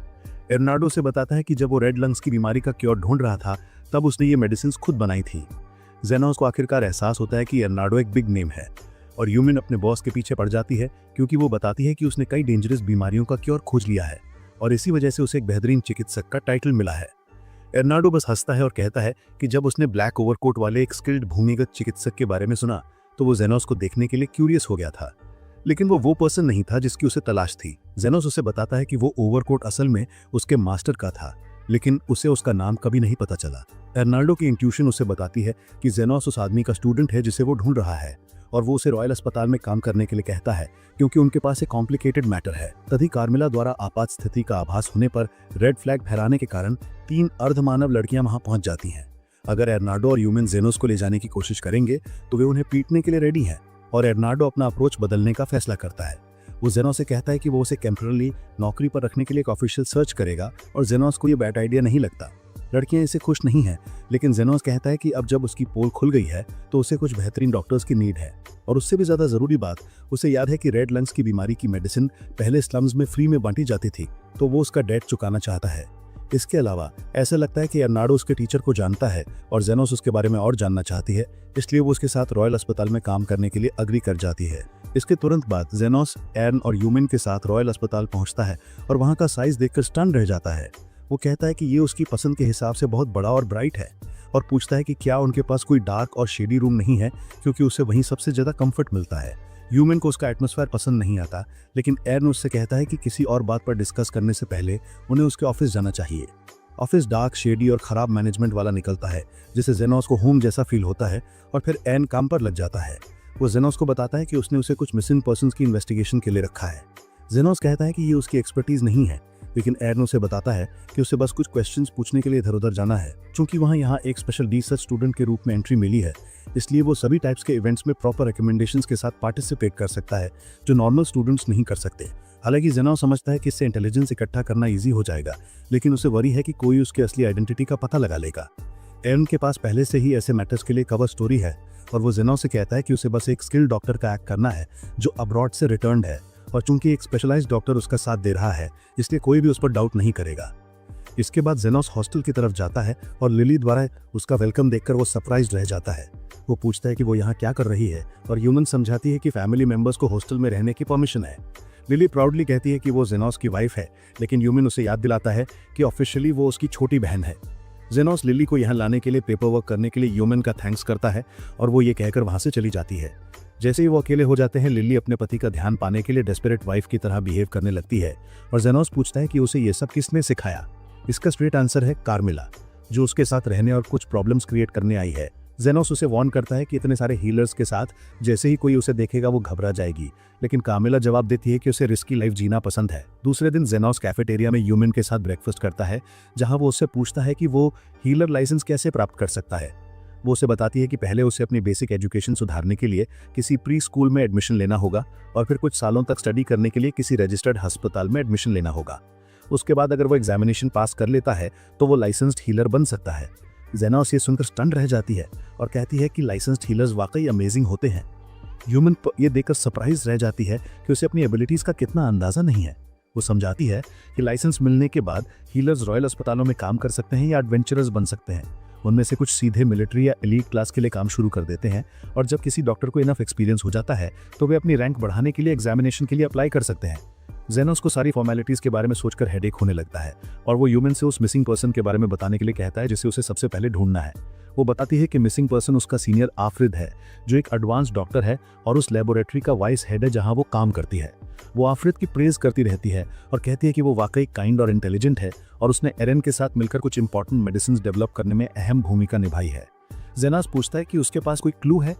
एर्नाडो से बताता है कि जब वो रेड लंग्स की बीमारी का क्योर ढूंढ रहा था तब उसने ये मेडिसिन खुद बनाई थी। जेनोस को आखिरकार एहसास होता है कि एर्नाडो एक बिग नेम है और ह्यूमन अपने बॉस के पीछे पड़ जाती है क्योंकि वो बताती है कि उसने कई डेंजरस बीमारियों का क्योर खोज लिया है और इसी वजह से उसे एक बेहतरीन चिकित्सक का टाइटल मिला है। एर्नाडो बस हंसता है और कहता है कि जब उसने ब्लैक ओवरकोट वाले एक स्किल्ड भूमिगत चिकित्सक के बारे में सुना तो वो जेनोस को देखने के लिए क्यूरियस हो गया था, लेकिन वो पर्सन नहीं था जिसकी उसे तलाश थी। जेनोस उसे बताता है कि वो ओवरकोट असल में उसके मास्टर का था, लेकिन उसे उसका नाम कभी नहीं पता चला। एर्नाल्डो की इंट्यूशन उसे बताती है कि जेनोस उस आदमी का स्टूडेंट है जिसे वो ढूंढ रहा है और वो उसे रॉयल अस्पताल में काम करने के लिए कहता है क्योंकि उनके पास एक कॉम्प्लिकेटेड मैटर है। तभी कार्मिला द्वारा आपात स्थिति का आभास होने पर रेड फ्लैग फहराने के कारण 3 अर्धमानव लड़कियां वहां पहुंच जाती हैं। अगर एर्नाडो और ह्यूमन जेनोस को ले जाने की कोशिश करेंगे तो वे उन्हें पीटने के लिए रेडी हैं और एर्नाडो अपना अप्रोच बदलने का फैसला करता है। वो जेनोस से कहता है कि वो उसे टेम्पररी नौकरी पर रखने के लिए एक ऑफिशियल सर्च करेगा और जेनोस को ये बैड आइडिया नहीं लगता। लड़कियां इससे खुश नहीं हैं, लेकिन जेनोस कहता है कि अब जब उसकी पोल खुल गई है तो उसे कुछ बेहतरीन डॉक्टर्स की नीड है और उससे भी ज्यादा जरूरी बात, उसे याद है कि रेड लंग्स की बीमारी की मेडिसिन पहले स्लम्स में फ्री में बांटी जाती थी, तो वो उसका डेट चुकाना चाहता है। इसके अलावा ऐसा लगता है कि एर्नाडो उसके टीचर को जानता है और जेनोस उसके बारे में और जानना चाहती है, इसलिए वो उसके साथ रॉयल अस्पताल में काम करने के लिए अग्री कर जाती है। इसके तुरंत बाद जेनोस एर्न और ह्यूमन के साथ रॉयल अस्पताल पहुंचता है और वहां का साइज देखकर स्टन रह जाता है। वो कहता है कि ये उसकी पसंद के हिसाब से बहुत बड़ा और ब्राइट है और पूछता है कि क्या उनके पास कोई डार्क और शेडी रूम नहीं है क्योंकि उसे वहीं सबसे ज्यादा कंफर्ट मिलता है। ह्यूमन को उसका एटमॉस्फेयर पसंद नहीं आता, लेकिन एर्न उससे कहता है कि किसी और बात पर डिस्कस करने से पहले उन्हें उसके ऑफिस जाना चाहिए। ऑफिस डार्क, शेडी और खराब मैनेजमेंट वाला निकलता है जिससे जेनोस को होम जैसा फील होता है और फिर एर्न काम पर लग जाता है। वो जेनोस को बताता है कि उसने उसे कुछ मिसिंग पर्संस की इन्वेस्टिगेशन के लिए रखा है। जेनोस कहता है कि ये उसकी एक्सपर्टीज नहीं है, लेकिन एर्न उसे बताता है कि उसे बस कुछ क्वेश्चंस पूछने के लिए इधर उधर जाना है। चूंकि वहाँ यहाँ एक स्पेशल रिसर्च स्टूडेंट के रूप में एंट्री मिली है, इसलिए वो सभी टाइप्स के इवेंट्स में प्रॉपर रिकमेंडेशंस के साथ पार्टिसिपेट कर सकता है जो नॉर्मल स्टूडेंट्स नहीं कर सकते। हालांकि जेनोस समझता है कि इससे इंटेलिजेंस इकट्ठा करना ईजी हो जाएगा, लेकिन उसे वरी है कि कोई उसकी असली आइडेंटिटी का पता लगा लेगा। एर्न के पास पहले से ही ऐसे मैटर्स के लिए कवर स्टोरी है और वो जेनोस से कहता है कि उसे बस एक स्किल्ड डॉक्टर का एक्ट करना है जो अब्रॉड से रिटर्न्ड है और चूंकि एक स्पेशलाइज्ड डॉक्टर उसका साथ दे रहा है इसलिए कोई भी उस पर डाउट नहीं करेगा। इसके बाद जेनोस हॉस्टल की तरफ जाता है और लिली द्वारा उसका वेलकम देखकर वो सरप्राइज्ड रह जाता है। वो पूछता है कि वो यहाँ क्या कर रही है और ह्यूमन समझाती है कि फैमिली मेंबर्स को हॉस्टल में रहने की परमिशन है। लिली प्राउडली कहती है कि वो जेनोस की वाइफ है, लेकिन यूमिन उसे याद दिलाता है कि ऑफिशियली वो उसकी छोटी बहन है। जेनोस लिली को यहाँ लाने के लिए पेपर वर्क करने के लिए यूमिन का थैंक्स करता है और वो ये कहकर वहाँ से चली जाती है। जैसे ही वो अकेले हो जाते हैं, लिली अपने पति का ध्यान पाने के लिए डेस्परेट वाइफ की तरह बिहेव करने लगती है और जेनोस पूछता है कि उसे ये सब किसने सिखाया। इसका स्ट्रेट आंसर है कार्मिला, जो उसके साथ रहने और कुछ प्रॉब्लम्स क्रिएट करने आई है। जेनोस उसे वार्न करता है कि इतने सारे हीलर्स के साथ जैसे ही कोई उसे देखेगा वो घबरा जाएगी, लेकिन कार्मिला जवाब देती है कि उसे रिस्की लाइफ जीना पसंद है। दूसरे दिन जेनोस कैफेटेरिया में यूमिन के साथ ब्रेकफास्ट करता है, जहां वो उससे पूछता है कि वो हीलर लाइसेंस कैसे प्राप्त कर सकता है। वो उसे बताती है कि पहले उसे अपनी बेसिक एजुकेशन सुधारने के लिए किसी प्री स्कूल में एडमिशन लेना होगा और फिर कुछ सालों तक स्टडी करने के लिए किसी रजिस्टर्ड अस्पताल में एडमिशन लेना होगा। उसके बाद अगर वो एग्जामिनेशन पास कर लेता है तो वो लाइसेंस्ड हीलर बन सकता है। जेनोस ये सुनकर स्टन रह जाती है और कहती है कि लाइसेंस्ड हीलर्स वाकई अमेजिंग होते हैं। ह्यूमन ये देखकर सरप्राइज रह जाती है कि उसे अपनी एबिलिटीज का कितना अंदाजा नहीं है। वो समझाती है कि लाइसेंस मिलने के बाद हीलर्स रॉयल अस्पतालों में काम कर सकते हैं या एडवेंचरर्स बन सकते हैं। उनमें से कुछ सीधे मिलिट्री या एलीट क्लास के लिए काम शुरू कर देते हैं और जब किसी डॉक्टर को इनफ एक्सपीरियंस हो जाता है तो वे अपनी रैंक बढ़ाने के लिए एग्जामिनेशन के लिए अप्लाई कर सकते हैं। जेनोस को सारी फॉर्मेलिटीज के बारे में सोचकर हेडेक होने लगता है और वो ह्यूमन से उस मिसिंग पर्सन के बारे में बताने के लिए कहता है जिसे उसे सबसे पहले ढूंढना है। वो बताती है कि मिसिंग पर्सन उसका सीनियर आफरिद है, जो एक एडवांस डॉक्टर है और उस लेबोरेटरी का वाइस हेड है जहां वो काम करती है। वो आफरिद की प्रेज करती रहती है और कहती है कि वो वाकई काइंड और इंटेलिजेंट है और उसने एरन के साथ मिलकर कुछ इंपॉर्टेंट मेडिसिन डेवलप करने में अहम भूमिका निभाई है। जेनोस पूछता है कि उसके पास कोई क्लू है।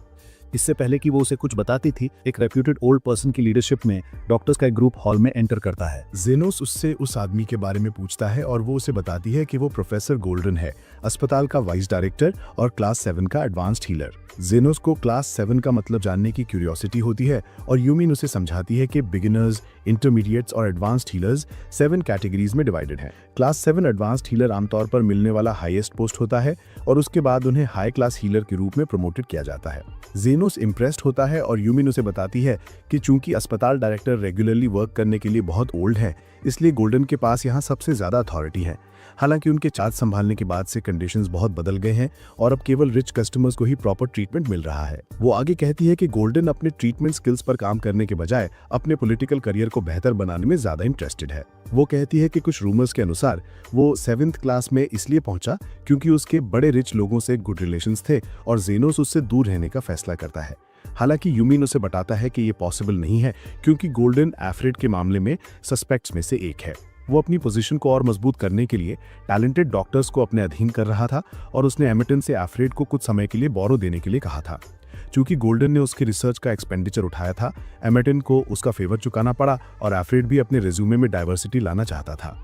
इससे पहले कि वो उसे कुछ बताती थी, एक रेप्यूटेड ओल्ड पर्सन की लीडरशिप में डॉक्टर्स का एक ग्रुप हॉल में एंटर करता है। जेनोस उससे उस आदमी के बारे में पूछता है और वो उसे बताती है कि वो प्रोफेसर गोल्डन है, अस्पताल का वाइस डायरेक्टर और क्लास 7 का एडवांस्ड हीलर। जेनोस को क्लास 7 का मतलब जानने की क्यूरियोसिटी होती है और यूमिन उसे समझाती है कि बिगिनर्स, इंटरमीडिएट्स और एडवांस्ड हीलर्स 7 कैटेगरीज में डिवाइडेड हैं। क्लास 7 एडवांस्ड हीलर आमतौर पर मिलने वाला हाईएस्ट पोस्ट होता है और उसके बाद उन्हें हाई क्लास हीलर के रूप में प्रमोटेड किया जाता है। जेनोस इम्प्रेस्ड होता है और यूमिन उसे बताती है कि चूंकि अस्पताल डायरेक्टर रेगुलरली वर्क करने के लिए बहुत ओल्ड है, इसलिए गोल्डन के पास यहाँ सबसे ज्यादा अथॉरिटी है। हालांकि उनके चार्ज संभालने के बाद से कंडीशंस बहुत बदल गए हैं और अब केवल रिच कस्टमर्स को ही प्रॉपर ट्रीटमेंट मिल रहा है। वो आगे कहती है कि गोल्डन अपने ट्रीटमेंट स्किल्स पर काम करने के बजाय अपने पॉलिटिकल करियर को बेहतर बनाने में ज्यादा इंटरेस्टेड है। वो कहती है कि कुछ रूमर्स के अनुसार वो 7th क्लास में इसलिए पहुंचा क्योंकि उसके बड़े रिच लोगों से गुड रिलेशंस थे और जेनोस उससे दूर रहने का फैसला करता है। हालांकि यूमिन उसे बताता है कि ये पॉसिबल नहीं है क्योंकि गोल्डन एफ्रेड के मामले में सस्पेक्ट्स में से एक है। वो अपनी पोजीशन को और मजबूत करने के लिए टैलेंटेड डॉक्टर्स को अपने अधीन कर रहा था और उसने एमिटन से एफ्रेड को कुछ समय के लिए बोरो देने के लिए कहा था। चूंकि गोल्डन ने उसके रिसर्च का एक्सपेंडिचर उठाया था, एमिटन को उसका फेवर चुकाना पड़ा और एफ्रेड भी अपने रिज्यूमे में डाइवर्सिटी लाना चाहता था।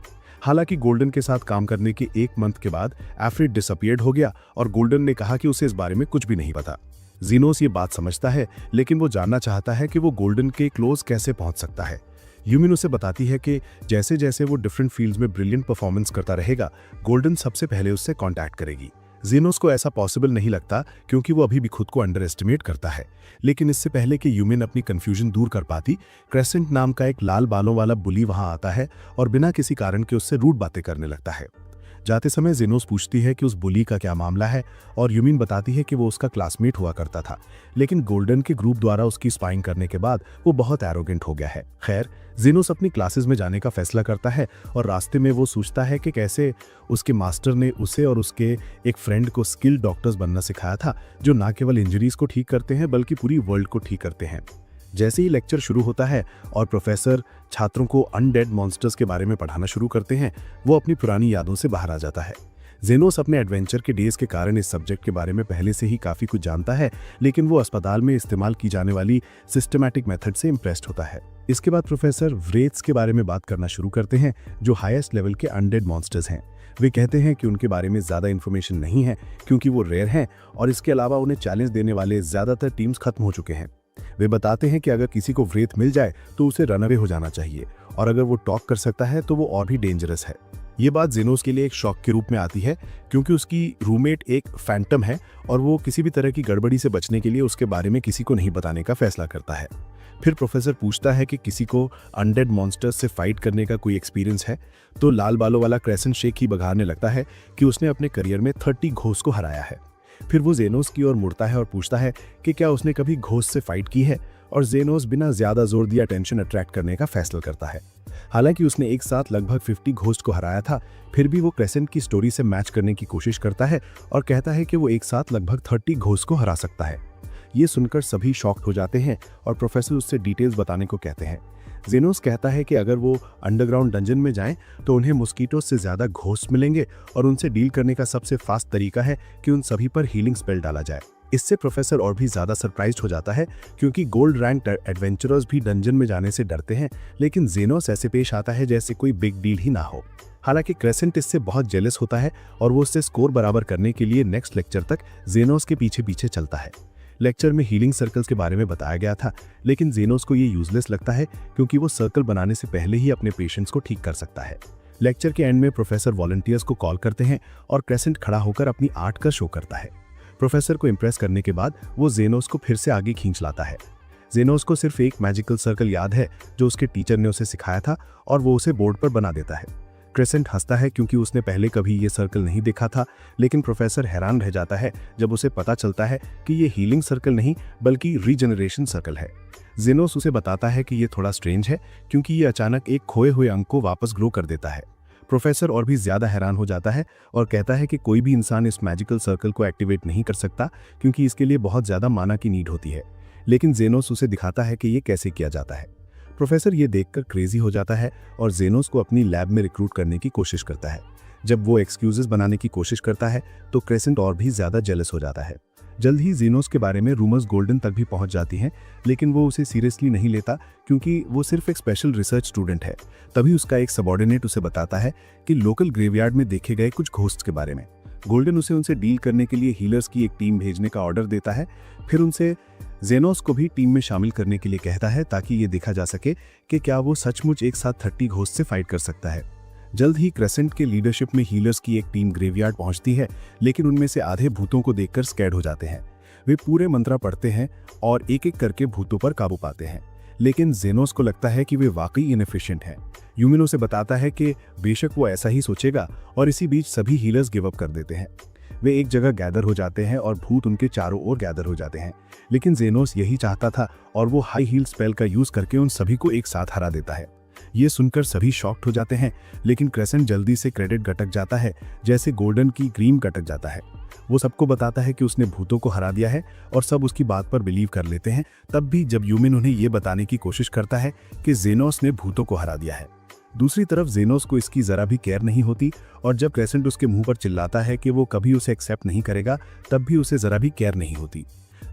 हालांकि गोल्डन के साथ काम करने के 1 मंथ के बाद एफ्रेड डिसअपियर्ड हो गया और गोल्डन ने कहा कि उसे इस बारे में कुछ भी नहीं पता। जेनोस ये बात समझता है, लेकिन वो जानना चाहता है कि वो गोल्डन के क्लोज कैसे पहुंच सकता है। यूमिन उसे बताती है कि जैसे जैसे वो डिफरेंट फील्ड्स में ब्रिलियंट परफॉर्मेंस करता रहेगा, गोल्डन सबसे पहले उससे कांटेक्ट करेगी। जेनोस को ऐसा पॉसिबल नहीं लगता क्योंकि वो अभी भी खुद को अंडर एस्टिमेट करता है। लेकिन इससे पहले कि यूमिन अपनी कंफ्यूजन दूर कर पाती, क्रेसेंट नाम का एक लाल बालों वाला बुली वहां आता है और बिना किसी कारण के उससे रूड बातें करने लगता है। जाते समय जेनोस पूछती है कि उस बुली का क्या मामला है और यूमिन बताती है कि वो उसका क्लासमेट हुआ करता था, लेकिन गोल्डन के ग्रुप द्वारा उसकी स्पाइंग करने के बाद वो बहुत एरोगेंट हो गया है। खैर, जेनोस अपनी क्लासेस में जाने का फैसला करता है और रास्ते में वो सोचता है कि कैसे उसके मास्टर ने उसे और उसके एक फ्रेंड को स्किल्ड डॉक्टर्स बनना सिखाया था, जो ना केवल इंजरीज को ठीक करते हैं बल्कि पूरी वर्ल्ड को ठीक करते हैं। जैसे ही लेक्चर शुरू होता है और प्रोफेसर छात्रों को अनडेड मॉन्स्टर्स के बारे में पढ़ाना शुरू करते हैं, वो अपनी पुरानी यादों से बाहर आ जाता है। जेनोस अपने एडवेंचर के डेज के कारण इस सब्जेक्ट के बारे में पहले से ही काफी कुछ जानता है, लेकिन वो अस्पताल में इस्तेमाल की जाने वाली सिस्टमैटिक मेथड से इम्प्रेस्ड होता है। इसके बाद प्रोफेसर व्रेथ्स के बारे में बात करना शुरू करते हैं, जो हाईएस्ट लेवल के अनडेड मॉन्स्टर्स हैं। वे कहते हैं कि उनके बारे में ज्यादा इन्फॉर्मेशन नहीं है क्योंकि वो रेयर हैं और इसके अलावा उन्हें चैलेंज देने वाले ज्यादातर टीम्स खत्म हो चुके हैं। वे बताते हैं कि अगर किसी को व्रेथ मिल जाए तो उसे रनअवे हो जाना चाहिए और अगर वो टॉक कर सकता है तो वो और भी डेंजरस है। ये बात जेनोस के लिए एक शॉक के रूप में आती है क्योंकि उसकी रूममेट एक फैंटम है और वो किसी भी तरह की गड़बड़ी से बचने के लिए उसके बारे में किसी को नहीं बताने का फैसला करता है। फिर प्रोफेसर पूछता है कि किसी को अनडेड मॉन्स्टर्स से फाइट करने का कोई एक्सपीरियंस है, तो लाल बालों वाला क्रेसेंट शेक ही बघारने लगता है कि उसने अपने करियर में 30 घोस्ट को हराया है। फिर वो जेनोस की ओर मुड़ता है और पूछता है कि क्या उसने कभी घोस्ट से फाइट की है और जेनोस बिना ज्यादा जोर दिए अटेंशन अट्रैक्ट करने का फैसला करता है। हालांकि उसने एक साथ लगभग 50 घोस्ट को हराया था, फिर भी वो क्रेसेंट की स्टोरी से मैच करने की कोशिश करता है और कहता है कि वो एक साथ लगभग 30 घोस्ट को हरा सकता है। ये सुनकर सभी शॉक्ड हो जाते हैं और प्रोफेसर उससे डिटेल्स बताने को कहते हैं। जेनोस कहता है कि अगर वो अंडरग्राउंड डंजन में जाएं तो उन्हें मॉस्किटोस से ज्यादा घोस्ट मिलेंगे और उनसे डील करने का सबसे फास्ट तरीका है कि उन सभी पर हीलिंग स्पेल डाला जाए। इससे प्रोफेसर और भी ज्यादा सरप्राइज्ड हो जाता है क्योंकि गोल्ड रैंक एडवेंचरर्स भी डंजन में जाने से डरते हैं, लेकिन जेनोस ऐसे पेश आता है जैसे कोई बिग डील ही ना हो। हालांकि क्रेसेंट इससे बहुत जेलस होता है और वो उससे स्कोर बराबर करने के लिए नेक्स्ट लेक्चर तक जेनोस के पीछे पीछे चलता है। लेक्चर में हीलिंग सर्कल्स के बारे में बताया गया था, लेकिन जेनोस को ये यूजलेस लगता है क्योंकि वो सर्कल बनाने से पहले ही अपने पेशेंट्स को ठीक कर सकता है। लेक्चर के एंड में प्रोफेसर वॉलंटियर्स को कॉल करते हैं और क्रेसेंट खड़ा होकर अपनी आर्ट का शो करता है। प्रोफेसर को इम्प्रेस करने के बाद वो जेनोस को फिर से आगे खींच लाता है। जेनोस को सिर्फ एक मैजिकल सर्कल याद है जो उसके टीचर ने उसे सिखाया था और वो उसे बोर्ड पर बना देता है। क्रेसेंट हंसता है क्योंकि उसने पहले कभी ये सर्कल नहीं देखा था, लेकिन प्रोफेसर हैरान रह जाता है जब उसे पता चलता है कि ये हीलिंग सर्कल नहीं बल्कि रीजनरेशन सर्कल है। जेनोस उसे बताता है कि ये थोड़ा स्ट्रेंज है क्योंकि ये अचानक एक खोए हुए अंग को वापस ग्रो कर देता है। प्रोफेसर और भी ज्यादा हैरान हो जाता है और कहता है कि कोई भी इंसान इस मैजिकल सर्कल को एक्टिवेट नहीं कर सकता क्योंकि इसके लिए बहुत ज्यादा माना की नीड होती है, लेकिन जेनोस उसे दिखाता है कि ये कैसे किया जाता है। प्रोफेसर ये देखकर क्रेजी हो जाता है और जेनोस को अपनी लैब में रिक्रूट करने की कोशिश करता है। जब वो एक्सक्यूजेस बनाने की कोशिश करता है तो क्रेसेंट और भी ज्यादा जेलस हो जाता है। जल्द ही जेनोस के बारे में रूमर्स गोल्डन तक भी पहुंच जाती हैं, लेकिन वो उसे सीरियसली नहीं लेता क्योंकि वो सिर्फ एक स्पेशल रिसर्च स्टूडेंट है। तभी उसका एक सबऑर्डिनेट उसे बताता है कि लोकल ग्रेवयार्ड में देखे गए कुछ घोस्ट के बारे में। गोल्डन उनसे डील करने के लिए हीलर्स की एक टीम भेजने का ऑर्डर देता है, फिर उनसे जेनोस को भी टीम में शामिल करने के लिए कहता है ताकि ये देखा जा सके कि क्या वो सचमुच एक साथ 30 घोस्ट से फाइट कर सकता है। जल्द ही क्रेसेंट के लीडरशिप में हीलर्स की एक टीम ग्रेवयार्ड पहुंचती है, लेकिन उनमें से आधे भूतों को देखकर स्कैर्ड हो जाते हैं। वे पूरे मंत्र पढ़ते हैं और एक एक करके भूतों पर काबू पाते हैं, लेकिन जेनोस को लगता है कि वे वाकई इनएफिशिएंट हैं। यूमिन उसे बताता है कि बेशक वो ऐसा ही सोचेगा और इसी बीच सभी हीलर्स गिव अप कर देते हैं। वे एक जगह गैदर हो जाते हैं और भूत उनके चारों ओर गैदर हो जाते हैं, लेकिन जेनोस यही चाहता था और वो हाई हील स्पेल का यूज करके उन सभी को एक साथ हरा देता है। ये सुनकर सभी शॉक्ड हो जाते हैं, लेकिन क्रेसेंट जल्दी से क्रेडिट गटक जाता है जैसे गोल्डन की क्रीम गटक जाता है। वो सबको बताता है कि उसने भूतों को हरा दिया है और सब उसकी बात पर बिलीव कर लेते हैं। तब भी जब यूमिन उन्हें ये बताने की कोशिश करता है कि जेनोस ने भूतों को हरा दिया है। दूसरी तरफ जेनोस को इसकी जरा भी केयर नहीं होती और जब क्रेसेंट उसके मुंह पर चिल्लाता है कि वो कभी उसे एक्सेप्ट नहीं करेगा, तब भी उसे जरा भी केयर नहीं होती।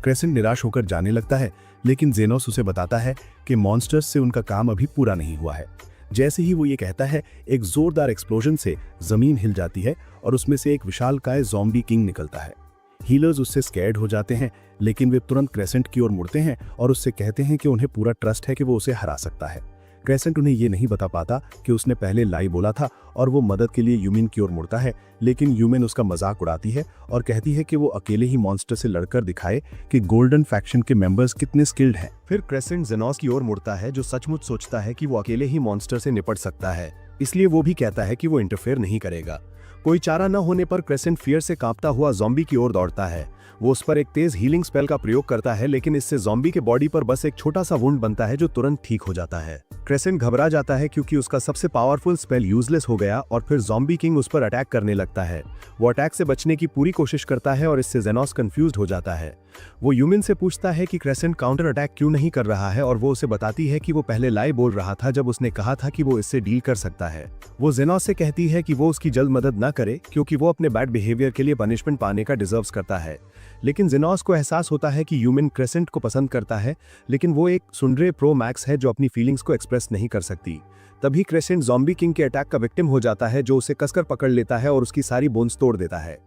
क्रेसेंट निराश होकर जाने लगता है, लेकिन जेनोस उसे बताता है कि मॉन्स्टर्स से उनका काम अभी पूरा नहीं हुआ है। जैसे ही वो ये कहता है, एक जोरदार एक्सप्लोजन से जमीन हिल जाती है और उसमें से एक विशालकाय ज़ॉम्बी किंग निकलता है। हीलर्स उससे स्कैर्ड हो जाते हैं, लेकिन वे तुरंत क्रेसेंट की ओर मुड़ते हैं और उससे कहते हैं कि उन्हें पूरा ट्रस्ट है कि वो उसे हरा सकता है। क्रेसेंट उन्हें ये नहीं बता पाता कि उसने पहले लाई बोला था और वो मदद के लिए यूमिन की ओर मुड़ता है, लेकिन यूमिन उसका मजाक उड़ाती है और कहती है कि वो अकेले ही मॉन्स्टर से लड़कर दिखाए कि गोल्डन फैक्शन के मेंबर्स कितने स्किल्ड हैं। फिर क्रेसेंट जेनोस की ओर मुड़ता है जो सचमुच सोचता है कि वो अकेले ही मॉन्स्टर से निपट सकता है, इसलिए वो भी कहता है कि वो इंटरफेयर नहीं करेगा। कोई चारा न होने पर क्रेसेंट फियर से कांपता हुआ ज़ॉम्बी की ओर दौड़ता है। वो उस पर एक तेज हीलिंग स्पेल का प्रयोग करता है, लेकिन इससे ज़ॉम्बी के बॉडी पर बस एक छोटा सा वुंड बनता है जो तुरंत ठीक हो जाता है। क्रेसेंट घबरा जाता है क्योंकि उसका सबसे पावरफुल स्पेल यूजलेस हो गया और फिर ज़ॉम्बी किंग उस पर अटैक करने लगता है। वो अटैक से बचने की पूरी कोशिश करता है और इससे जेनोस कंफ्यूज्ड हो जाता है। वो यूमिन से पूछता है कि क्रेसेंट काउंटर अटैक क्यों नहीं कर रहा है और वो उसे बताती है कि वो पहले लाई बोल रहा था जब उसने कहा था कि वो इससे डील कर सकता है। वो जेनोस से कहती है कि वो उसकी जल्द मदद न करे क्योंकि वो अपने बैड बिहेवियर के लिए पनिशमेंट पाने का डिजर्व्स करता है। लेकिन जेनोस को एहसास होता है कि यूमिन क्रेसेंट को पसंद करता है, लेकिन वो एक सुंडरे प्रो मैक्स है जो अपनी फीलिंग्स को एक्सप्रेस नहीं कर सकती। तभी क्रेसेंट ज़ॉम्बी किंग के अटैक का विक्टिम हो जाता है जो उसे कसकर पकड़ लेता है और उसकी सारी बोन्स तोड़ देता है।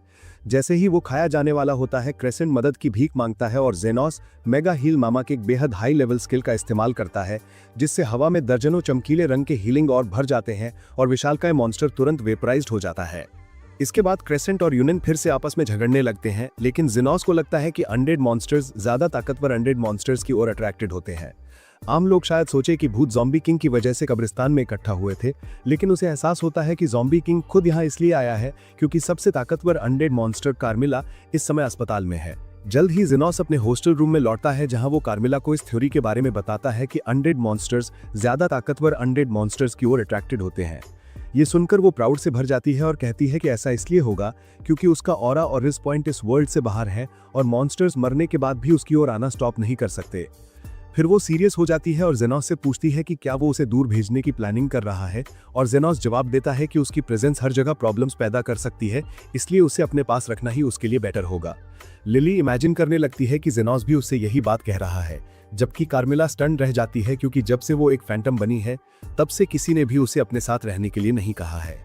जैसे ही वो खाया जाने वाला होता है, क्रेसेंट मदद की भीख मांगता है और जेनोस मेगा हील मामा के एक बेहद हाई लेवल स्किल का इस्तेमाल करता है, जिससे हवा में दर्जनों चमकीले रंग के हीलिंग और भर जाते हैं और विशालकाय मॉन्स्टर तुरंत वेपराइज्ड हो जाता है। इसके बाद क्रेसेंट और यूनिन फिर से आपस में झगड़ने लगते हैं, लेकिन जेनोस को लगता है कि अनडेड मॉन्स्टर्स ज्यादा ताकतवर अनडेड मॉन्स्टर्स की ओर अट्रैक्टेड होते हैं। आम लोग शायद सोचे कि भूत ज़ॉम्बी किंग की वजह से कब्रिस्तान में इकट्ठा हुए थे, लेकिन उसे एहसास होता है कि ज़ॉम्बी किंग खुद यहाँ इसलिए आया है क्योंकि सबसे ताकतवर अनडेड मॉन्स्टर कार्मिला इस समय अस्पताल में है। जल्द ही जेनोस अपने हॉस्टल रूम में लौटता है जहां वो कार्मिला को इस थ्योरी के बारे में बताता है कि अनडेड मॉन्स्टर्स ज्यादा ताकतवर अनडेड मॉन्स्टर्स की ओर अट्रैक्टेड होते हैं। ये सुनकर वो प्राउड से भर जाती है और कहती है कि ऐसा इसलिए होगा क्योंकि उसका ऑरा और रिस्क पॉइंट इस वर्ल्ड से बाहर है और मॉन्स्टर्स मरने के बाद भी उसकी ओर आना स्टॉप नहीं कर सकते। फिर वो सीरियस हो जाती है और जेनोस से पूछती है कि क्या वो उसे दूर भेजने की प्लानिंग कर रहा है, और जेनोस जवाब देता है कि उसकी प्रेजेंस हर जगह प्रॉब्लम्स पैदा कर सकती है, इसलिए उसे अपने पास रखना ही उसके लिए बेटर होगा। लिली इमेजिन करने लगती है कि जेनोस भी उससे यही बात कह रहा है, जबकि कार्मिला स्टन रह जाती है क्योंकि जब से वो एक फैंटम बनी है तब से किसी ने भी उसे अपने साथ रहने के लिए नहीं कहा है।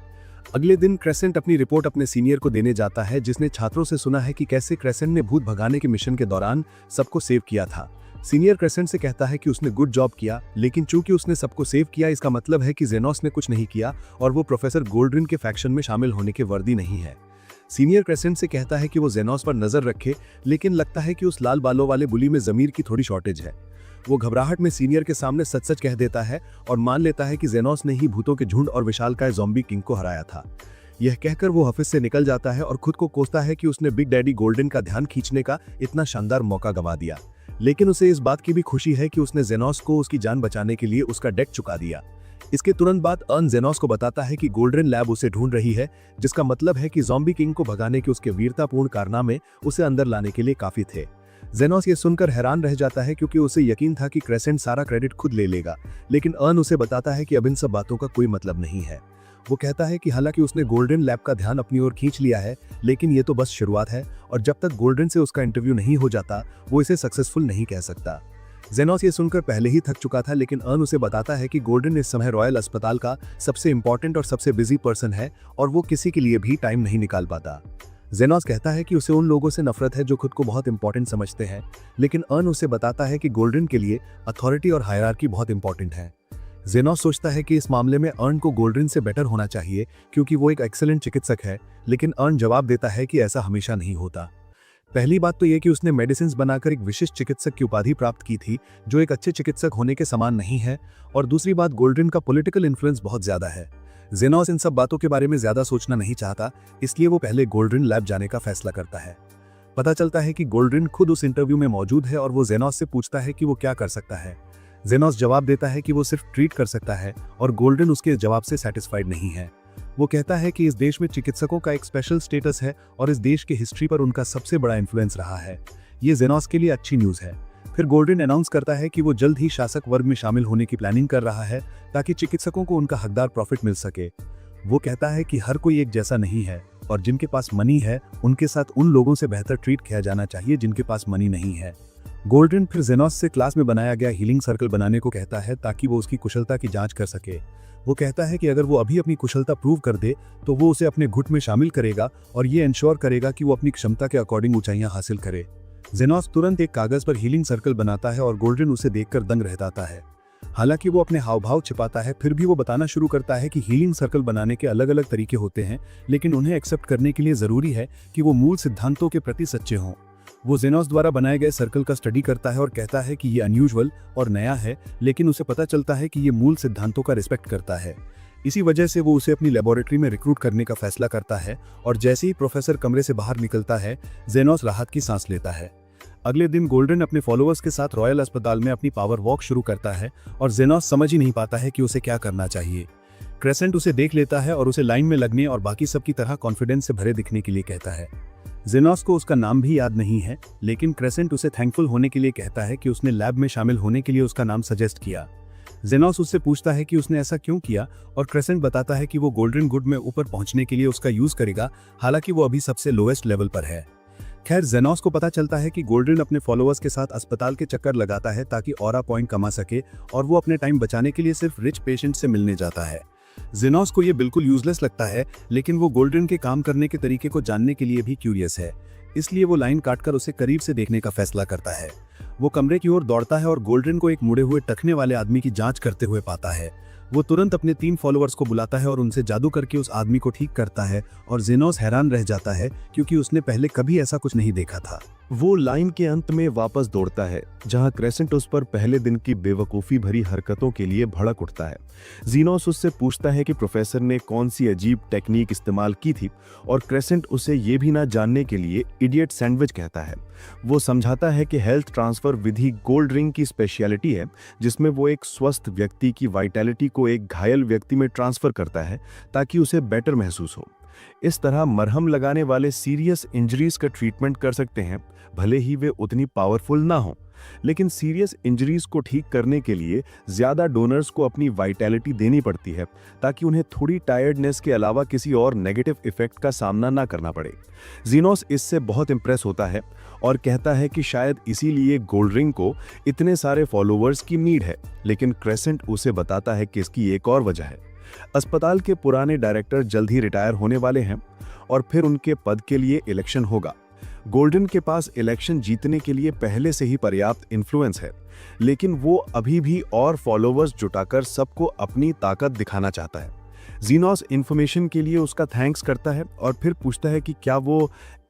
अगले दिन क्रेसेंट अपनी रिपोर्ट अपने सीनियर को देने जाता है, जिसने छात्रों से सुना है कि कैसे क्रेसेंट ने भूत भगाने के मिशन के दौरान सबको सेव किया था। सीनियर क्रेसेंट से कहता है कि उसने गुड जॉब किया, लेकिन चूंकि उसने सबको सेव किया इसका मतलब है कि जेनोस ने कुछ नहीं किया और वो प्रोफेसर गोल्ड्रिन के फैक्शन में शामिल होने के वर्दी नहीं है। सीनियर क्रेसेंट से कहता है कि वो जेनोस पर नजर रखे, लेकिन लगता है कि उस लाल बालों वाले बुली में जमीर की थोड़ी शॉर्टेज है। वो घबराहट में सीनियर के सामने सच सच कह देता है और मान लेता है कि जेनोस ने ही भूतों के झुंड और विशालकाय ज़ॉम्बी किंग को हराया था। यह कहकर वो ऑफिस से निकल जाता है और खुद को कोसता है कि उसने बिग डैडी गोल्डन का ध्यान खींचने का इतना शानदार मौका गंवा दिया, लेकिन उसे इस बात की भी खुशी है कि उसने जेनोस को उसकी जान बचाने के लिए उसका डेट चुका दिया। इसके तुरंत बाद अर्न जेनोस को बताता है कि गोल्डन लैब उसे ढूंढ रही है, जिसका मतलब है कि ज़ॉम्बी किंग को भगाने के उसके वीरतापूर्ण कारनामे उसे अंदर लाने के लिए काफी थे। जेनोस ये सुनकर हैरान रह जाता है क्योंकि उसे यकीन था कि क्रेसेंट सारा क्रेडिट खुद ले लेगा, लेकिन अर्न उसे बताता है कि अब इन सब बातों का कोई मतलब नहीं है। वो कहता है कि हालांकि उसने गोल्डन लैब का ध्यान अपनी ओर खींच लिया है, लेकिन ये तो बस शुरुआत है और जब तक गोल्डन से उसका इंटरव्यू नहीं हो जाता वो इसे सक्सेसफुल नहीं कह सकता। जेनोस ये सुनकर पहले ही थक चुका था, लेकिन अर्न उसे बताता है कि गोल्डन इस समय रॉयल अस्पताल का सबसे इंपॉर्टेंट और सबसे बिजी पर्सन है और वो किसी के लिए भी टाइम नहीं निकाल पाता। जेनोस कहता है कि उसे उन लोगों से नफरत है जो खुद को बहुत इंपॉर्टेंट समझते हैं, लेकिन अर्न उसे बताता है कि गोल्डन के लिए अथॉरिटी और हायरार्की बहुत इंपॉर्टेंट है। जेनोस सोचता है कि इस मामले में अर्न को गोल्डन से बेटर होना चाहिए क्योंकि वो एक एक्सीलेंट चिकित्सक है, लेकिन अर्न जवाब देता है कि ऐसा हमेशा नहीं होता। पहली बात तो ये कि उसने मेडिसिन बनाकर एक विशिष्ट चिकित्सक की उपाधि प्राप्त की थी जो एक अच्छे चिकित्सक होने के समान नहीं है, और दूसरी बात गोल्डन का पॉलिटिकल इन्फ्लुएंस बहुत ज्यादा है। जेनोस इन सब बातों के बारे में ज्यादा सोचना नहीं चाहता, इसलिए वो पहले गोल्डन लैब जाने का फैसला करता है। पता चलता है कि गोल्डन खुद उस इंटरव्यू में मौजूद है और वो जेनोस से पूछता है कि वो क्या कर सकता है। जेनोस जवाब देता है कि वो सिर्फ ट्रीट कर सकता है और गोल्डन उसके जवाब से सेटिस्फाइड नहीं है। वो कहता है कि इस देश में चिकित्सकों का एक स्पेशल स्टेटस है और इस देश के हिस्ट्री पर उनका सबसे बड़ा इन्फ्लुएंस रहा है। ये जेनोस के लिए अच्छी न्यूज़ है। फिर गोल्डन अनाउंस करता है कि वो जल्द ही शासक वर्ग में शामिल होने की प्लानिंग कर रहा है ताकि चिकित्सकों को उनका हकदार प्रॉफिट मिल सके। वो कहता है कि हर कोई एक जैसा नहीं है और जिनके पास मनी है उनके साथ उन लोगों से बेहतर ट्रीट किया जाना चाहिए जिनके पास मनी नहीं है। गोल्डन फिर जेनोस से क्लास में बनाया गया हीलिंग सर्कल बनाने को कहता है ताकि वो उसकी कुशलता की जांच कर सके। वो कहता है कि अगर वो अभी अपनी कुशलता प्रूव कर दे तो वो उसे अपने गुट में शामिल करेगा और ये इंश्योर करेगा कि वो अपनी क्षमता के अकॉर्डिंग ऊंचाइयां हासिल करे। जेनोस तुरंत एक कागज पर हीलिंग सर्कल बनाता है और गोल्डन उसे देखकर दंग रह जाता है। हालांकि वो अपने हाव भाव छिपाता है, फिर भी वो बताना शुरू करता है कि हीलिंग सर्कल बनाने के अलग अलग तरीके होते हैं, लेकिन उन्हें एक्सेप्ट करने के लिए जरूरी है कि वो मूल सिद्धांतों के प्रति सच्चे हों। वो जेनोस द्वारा बनाए गए सर्कल का स्टडी करता है और कहता है कि ये अनयूजुअल और नया है, लेकिन उसे पता चलता है कि ये मूल सिद्धांतों का रिस्पेक्ट करता है। इसी वजह से वो उसे अपनी लेबोरेटरी में रिक्रूट करने का फैसला करता है और जैसे ही प्रोफेसर कमरे से बाहर निकलता है जेनोस राहत की सांस लेता है। अगले दिन गोल्डन अपने फॉलोअर्स के साथ रॉयल अस्पताल में अपनी पावर वॉक शुरू करता है और जेनोस समझ ही नहीं पाता है कि उसे क्या करना चाहिए। क्रेसेंट उसे देख लेता है और उसे लाइन में लगने और बाकी सबकी तरह कॉन्फिडेंस से भरे दिखने के लिए कहता है। जेनोस को उसका नाम भी याद नहीं है, लेकिन क्रेसेंट उसे थैंकफुल होने के लिए कहता है कि उसने लैब में शामिल होने के लिए उसका नाम सजेस्ट किया। जेनोस उससे पूछता है कि उसने ऐसा क्यों किया और क्रेसेंट बताता है कि वो गोल्डन गुड में ऊपर पहुंचने के लिए उसका यूज करेगा, हालांकि वो अभी सबसे लोएस्ट लेवल पर है। खैर जेनोस को पता चलता है कि गोल्डन अपने फॉलोअर्स के साथ अस्पताल के चक्कर लगाता है ताकि ऑरा पॉइंट कमा सके और वो अपने टाइम बचाने के लिए सिर्फ रिच पेशेंट से मिलने जाता है। जेनोस को ये बिल्कुल यूजलेस लगता है, लेकिन वो गोल्डन के काम करने के तरीके को जानने के लिए भी क्यूरियस है, इसलिए वो लाइन काटकर उसे करीब से देखने का फैसला करता है। वो कमरे की ओर दौड़ता है और गोल्डन को एक मुड़े हुए टखने वाले आदमी की जांच करते हुए पाता है। वो तुरंत अपने 3 फॉलोअर्स को बुलाता है और उनसे जादू करके उस आदमी को ठीक करता है और जेनोस हैरान रह जाता है क्योंकि उसने पहले कभी ऐसा कुछ नहीं देखा था। वो लाइन के अंत में वापस दौड़ता है जहां क्रेसेंट उस पर पहले दिन की बेवकूफ़ी भरी हरकतों के लिए भड़क उठता है। जीनोस उससे पूछता है कि प्रोफेसर ने कौन सी अजीब टेक्निक इस्तेमाल की थी और क्रेसेंट उसे ये भी ना जानने के लिए इडियट सैंडविच कहता है। वो समझाता है कि हेल्थ ट्रांसफर विधि गोल्ड रिंग की स्पेशलिटी है, जिसमें वो एक स्वस्थ व्यक्ति की वाइटैलिटी को एक घायल व्यक्ति में ट्रांसफर करता है ताकि उसे बेटर महसूस हो। इस तरह मरहम लगाने वाले सीरियस इंजरीज का ट्रीटमेंट कर सकते हैं, भले ही वे उतनी पावरफुल ना हो। लेकिन सीरियस इंजरीज को ठीक करने के लिए ज्यादा डोनर्स को अपनी वाइटैलिटी देनी पड़ती है ताकि उन्हें थोड़ी टायर्डनेस के अलावा किसी और नेगेटिव इफेक्ट का सामना ना करना पड़े। जीनोस इससे बहुत इंप्रेस होता है और कहता है कि शायद इसीलिए गोल्ड रिंग को इतने सारे फॉलोअर्स की नीड है। लेकिन क्रेसेंट उसे बताता है कि इसकी एक और वजह है। अस्पताल के पुराने डायरेक्टर जल्द ही रिटायर होने वाले हैं और फिर उनके पद के लिए इलेक्शन होगा। गोल्डन के पास इलेक्शन जीतने के लिए पहले से ही पर्याप्त इन्फ्लुएंस है, लेकिन वो अभी भी और फॉलोअर्स जुटाकर सबको अपनी ताकत दिखाना चाहता है। जीनोस इन्फॉर्मेशन के लिए उसका थैंक्स करता है और फिर पूछता है कि क्या वो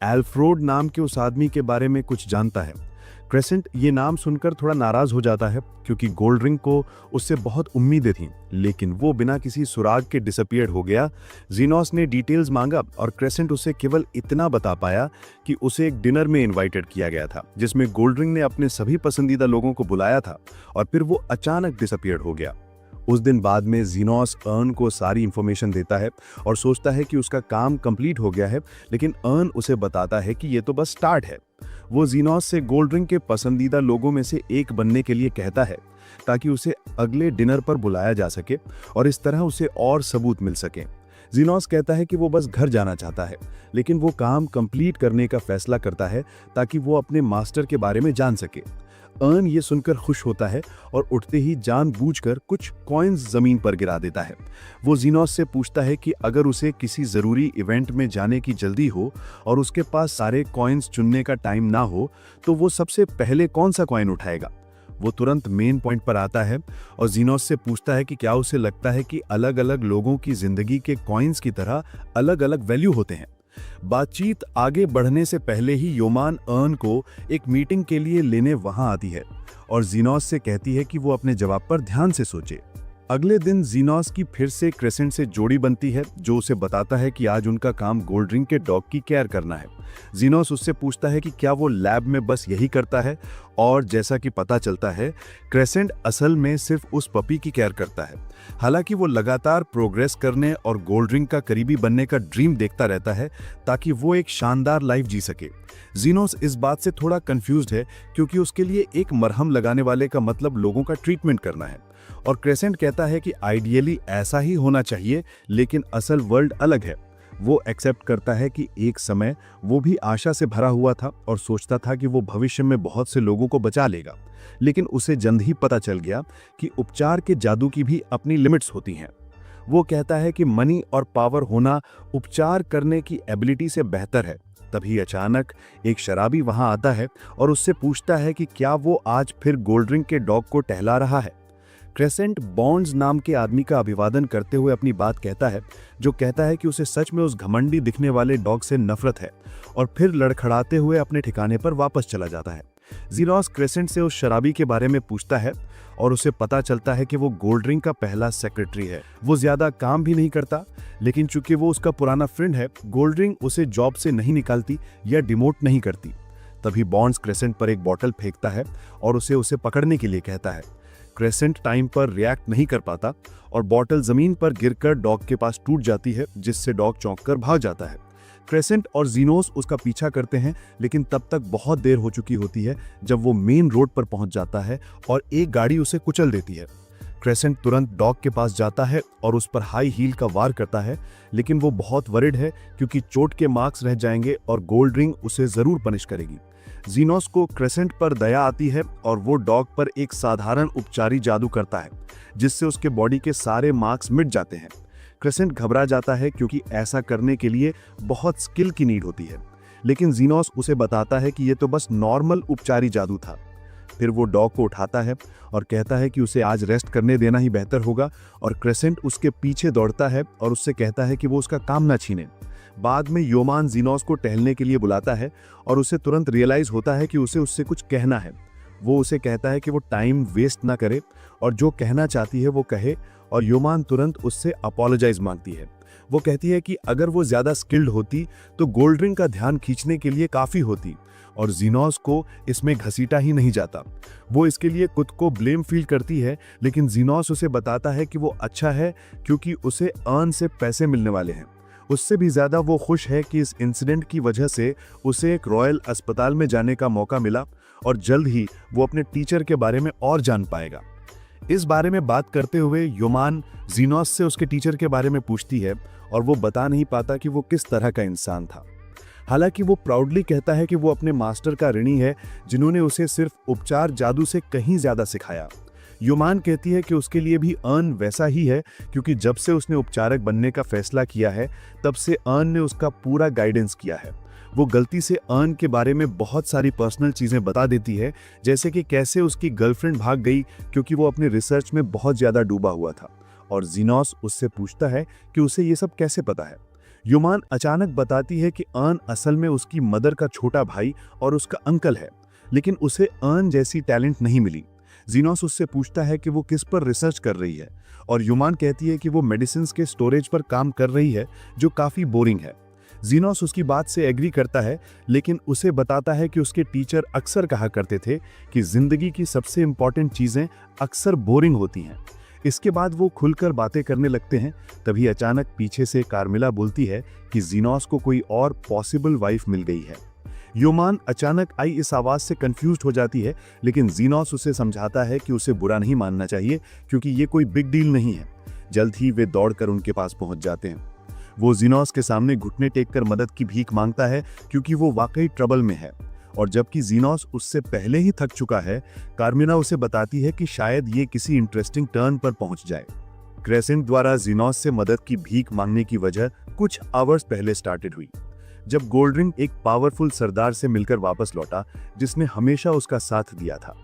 एल्फ्रोड नाम के उस आदमी के बारे में कुछ जानता है। क्रेसेंट ये नाम सुनकर थोड़ा नाराज हो जाता है क्योंकि गोल्ड रिंग को उससे बहुत उम्मीदें थीं, लेकिन वो बिना किसी सुराग के डिसअपीयर हो गया। जीनोस ने डिटेल्स मांगा और क्रेसेंट उसे केवल इतना बता पाया कि उसे एक डिनर में इनवाइटेड किया गया था जिसमें गोल्ड रिंग ने अपने सभी पसंदीदा लोगों को बुलाया था और फिर वो अचानक डिसअपीयर हो गया। उस दिन बाद में जीनोस अर्न को सारी इंफॉर्मेशन देता है और सोचता है कि उसका काम कंप्लीट हो गया है, लेकिन अर्न उसे बताता है कि ये तो बस स्टार्ट है। वो जीनोस से गोल्ड रिंग के पसंदीदा लोगों में से एक बनने के लिए कहता है ताकि उसे अगले डिनर पर बुलाया जा सके और इस तरह उसे और सबूत मिल सके। जीनोस कहता है कि वो बस घर जाना चाहता है, लेकिन वो काम कंप्लीट करने का फैसला करता है ताकि वो अपने मास्टर के बारे में जान सके। अर्न ये सुनकर खुश होता है और उठते ही जानबूझकर कुछ कॉइन्स जमीन पर गिरा देता है। वो जीनोस से पूछता है कि अगर उसे किसी जरूरी इवेंट में जाने की जल्दी हो और उसके पास सारे कॉइन्स चुनने का टाइम ना हो तो वो सबसे पहले कौन सा कॉइन उठाएगा। वो तुरंत मेन पॉइंट पर आता है और जीनोस से पूछता है कि क्या उसे लगता है कि अलग अलग लोगों की जिंदगी के कॉइन्स की तरह अलग अलग वैल्यू होते हैं। बातचीत आगे बढ़ने से पहले ही योमान अर्न को एक मीटिंग के लिए लेने वहां आती है और जीनोस से कहती है कि वो अपने जवाब पर ध्यान से सोचे। अगले दिन जीनोस की फिर से क्रेसेंट से जोड़ी बनती है जो उसे बताता है कि आज उनका काम गोल्ड रिंग के डॉग की केयर करना है। जीनोस उससे पूछता है कि क्या वो लैब में बस यही करता है, और जैसा कि पता चलता है क्रेसेंट असल में सिर्फ उस पपी की केयर करता है। हालांकि वो लगातार प्रोग्रेस करने और गोल्ड रिंग का करीबी बनने का ड्रीम देखता रहता है ताकि वो एक शानदार लाइफ जी सके। जीनोस इस बात से थोड़ा कंफ्यूज्ड है क्योंकि उसके लिए एक मरहम लगाने वाले का मतलब लोगों का ट्रीटमेंट करना है और क्रेसेंट कहता है कि आइडियली ऐसा ही होना चाहिए, लेकिन असल वर्ल्ड अलग है। वो एक्सेप्ट करता है कि एक समय वो भी आशा से भरा हुआ था और सोचता था कि वो भविष्य में बहुत से लोगों को बचा लेगा, लेकिन उसे जल्द ही पता चल गया कि उपचार के जादू की भी अपनी लिमिट्स होती हैं। वो कहता है कि मनी और पावर होना उपचार करने की एबिलिटी से बेहतर है। तभी अचानक एक शराबी वहां आता है और उससे पूछता है कि क्या वो आज फिर गोल्ड रिंग के डॉग को टहला रहा है। क्रेसेंट बॉन्ड्स नाम के आदमी का अभिवादन करते हुए अपनी बात कहता है, जो कहता है कि उसे सच में उस घमंडी दिखने वाले डॉग से नफरत है, और फिर लड़खड़ाते हुए अपने ठिकाने पर वापस चला जाता है। जीनोस क्रेसेंट से उस शराबी के बारे में पूछता है और उसे पता चलता है कि वो गोल्ड रिंग का पहला सेक्रेटरी है। वो ज्यादा काम भी नहीं करता, लेकिन चूंकि वो उसका पुराना फ्रेंड है, गोल्ड रिंग उसे जॉब से नहीं निकालती या डिमोट नहीं करती। तभी बॉन्ड्स क्रेसेंट पर एक बॉटल फेंकता है और उसे पकड़ने के लिए कहता है। क्रेसेंट टाइम पर रिएक्ट नहीं कर पाता और बॉटल जमीन पर गिरकर डॉग के पास टूट जाती है, जिससे डॉग चौंककर भाग जाता है। क्रेसेंट और जीनोस उसका पीछा करते हैं, लेकिन तब तक बहुत देर हो चुकी होती है जब वो मेन रोड पर पहुंच जाता है और एक गाड़ी उसे कुचल देती है। क्रेसेंट तुरंत डॉग के पास जाता है और उस पर हाई हील का वार करता है, लेकिन वो बहुत वरिड है क्योंकि चोट के मार्क्स रह जाएंगे और गोल्ड रिंग उसे जरूर पनिश करेगी। जीनोस को क्रेसेंट पर दया आती है और वो डॉग पर एक साधारण उपचारी जादू करता है, जिससे उसके बॉडी के सारे मार्क्स मिट जाते हैं। क्रेसेंट घबरा जाता है क्योंकि ऐसा करने के लिए बहुत स्किल की नीड होती है, लेकिन जीनोस उसे बताता है कि ये तो बस नॉर्मल उपचारी जादू था। फिर वो डॉग को उठाता है और कहता है कि उसे आज रेस्ट करने देना ही बेहतर होगा, और क्रेसेंट उसके पीछे दौड़ता है और उससे कहता है कि वो उसका काम ना छीने। बाद में योमान जीनोस को टहलने के लिए बुलाता है और उसे तुरंत रियलाइज होता है कि उसे उससे कुछ कहना है। वो उसे कहता है कि वो टाइम वेस्ट ना करे और जो कहना चाहती है वो कहे, और योमान तुरंत उससे अपोलोजाइज मांगती है। वो कहती है कि अगर वो ज्यादा स्किल्ड होती तो गोल्ड रिंग का ध्यान खींचने के लिए काफी होती, और जीनोस को इसमें घसीटा ही नहीं जाता। वो इसके लिए खुद को ब्लेम फील करती है, लेकिन जीनोस उसे बताता है कि वो अच्छा है क्योंकि उसे अर्न से पैसे मिलने वाले हैं। उससे भी ज्यादा वो खुश है कि इस इंसिडेंट की वजह से उसे एक रॉयल अस्पताल में जाने का मौका मिला और जल्द ही वो अपने टीचर के बारे में और जान पाएगा। इस बारे में बात करते हुए योमान जीनोस से उसके टीचर के बारे में पूछती है और वो बता नहीं पाता कि वो किस तरह का इंसान था। हालांकि वो प्राउडली कहता है कि वो अपने मास्टर का ऋणी है जिन्होंने उसे सिर्फ उपचार जादू से कहीं ज्यादा सिखाया। योमान कहती है कि उसके लिए भी अर्न वैसा ही है क्योंकि जब से उसने उपचारक बनने का फैसला किया है तब से अर्न ने उसका पूरा गाइडेंस किया है। वो गलती से अर्न के बारे में बहुत सारी पर्सनल चीजें बता देती है, जैसे कि कैसे उसकी गर्लफ्रेंड भाग गई क्योंकि वो अपने रिसर्च में बहुत ज्यादा डूबा हुआ था, और जीनोस उससे पूछता है कि उसे ये सब कैसे पता है। योमान अचानक बताती है कि अर्न असल में उसकी मदर का छोटा भाई और उसका अंकल है, लेकिन उसे अर्न जैसी टैलेंट नहीं मिली। जीनोस उससे पूछता है कि वो किस पर रिसर्च कर रही है, और योमान कहती है कि वो मेडिसिन्स के स्टोरेज पर काम कर रही है जो काफी बोरिंग है। जीनोस उसकी बात से एग्री करता है, लेकिन उसे बताता है कि उसके टीचर अक्सर कहा करते थे कि जिंदगी की सबसे इंपॉर्टेंट चीजें अक्सर बोरिंग होती हैं। इसके बाद वो खुलकर बातें करने लगते हैं। तभी अचानक पीछे से कार्मिला बोलती है कि जीनोस को कोई और पॉसिबल वाइफ मिल गई है। योमान अचानक आई इस आवाज से कंफ्यूज्ड हो जाती है, लेकिन जीनोस उसे समझाता है कि उसे बुरा नहीं मानना चाहिए क्योंकि ये कोई बिग डील नहीं है। जल्द ही वे दौड़कर उनके पास पहुंच जाते हैं। वो जीनोस के सामने घुटने टेककर मदद की भीख मांगता है क्योंकि वो वाकई ट्रबल में है, और जबकि जीनोस उससे पहले ही थक चुका है, कार्मिला उसे बताती है कि शायद ये किसी इंटरेस्टिंग टर्न पर पहुंच जाए। क्रेसेंट द्वारा जीनोस से मदद की भीख मांगने की वजह कुछ आवर्स पहले स्टार्टेड हुई, जब गोल्ड रिंग एक पावरफुल सरदार से मिलकर वापस लौटा जिसने हमेशा उसका साथ दिया था।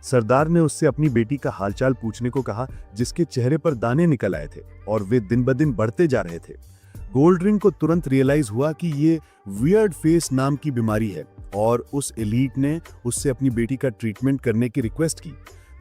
सरदार ने उससे अपनी बेटी का हालचाल पूछने को कहा, जिसके चेहरे पर दाने निकल आए थे और वे दिन ब दिन बढ़ते जा रहे थे। गोल्ड रिंग को तुरंत रियलाइज हुआ कि ये वियर्ड फेस नाम की बीमारी है, और उस एलीट ने उससे अपनी बेटी का ट्रीटमेंट करने की रिक्वेस्ट की।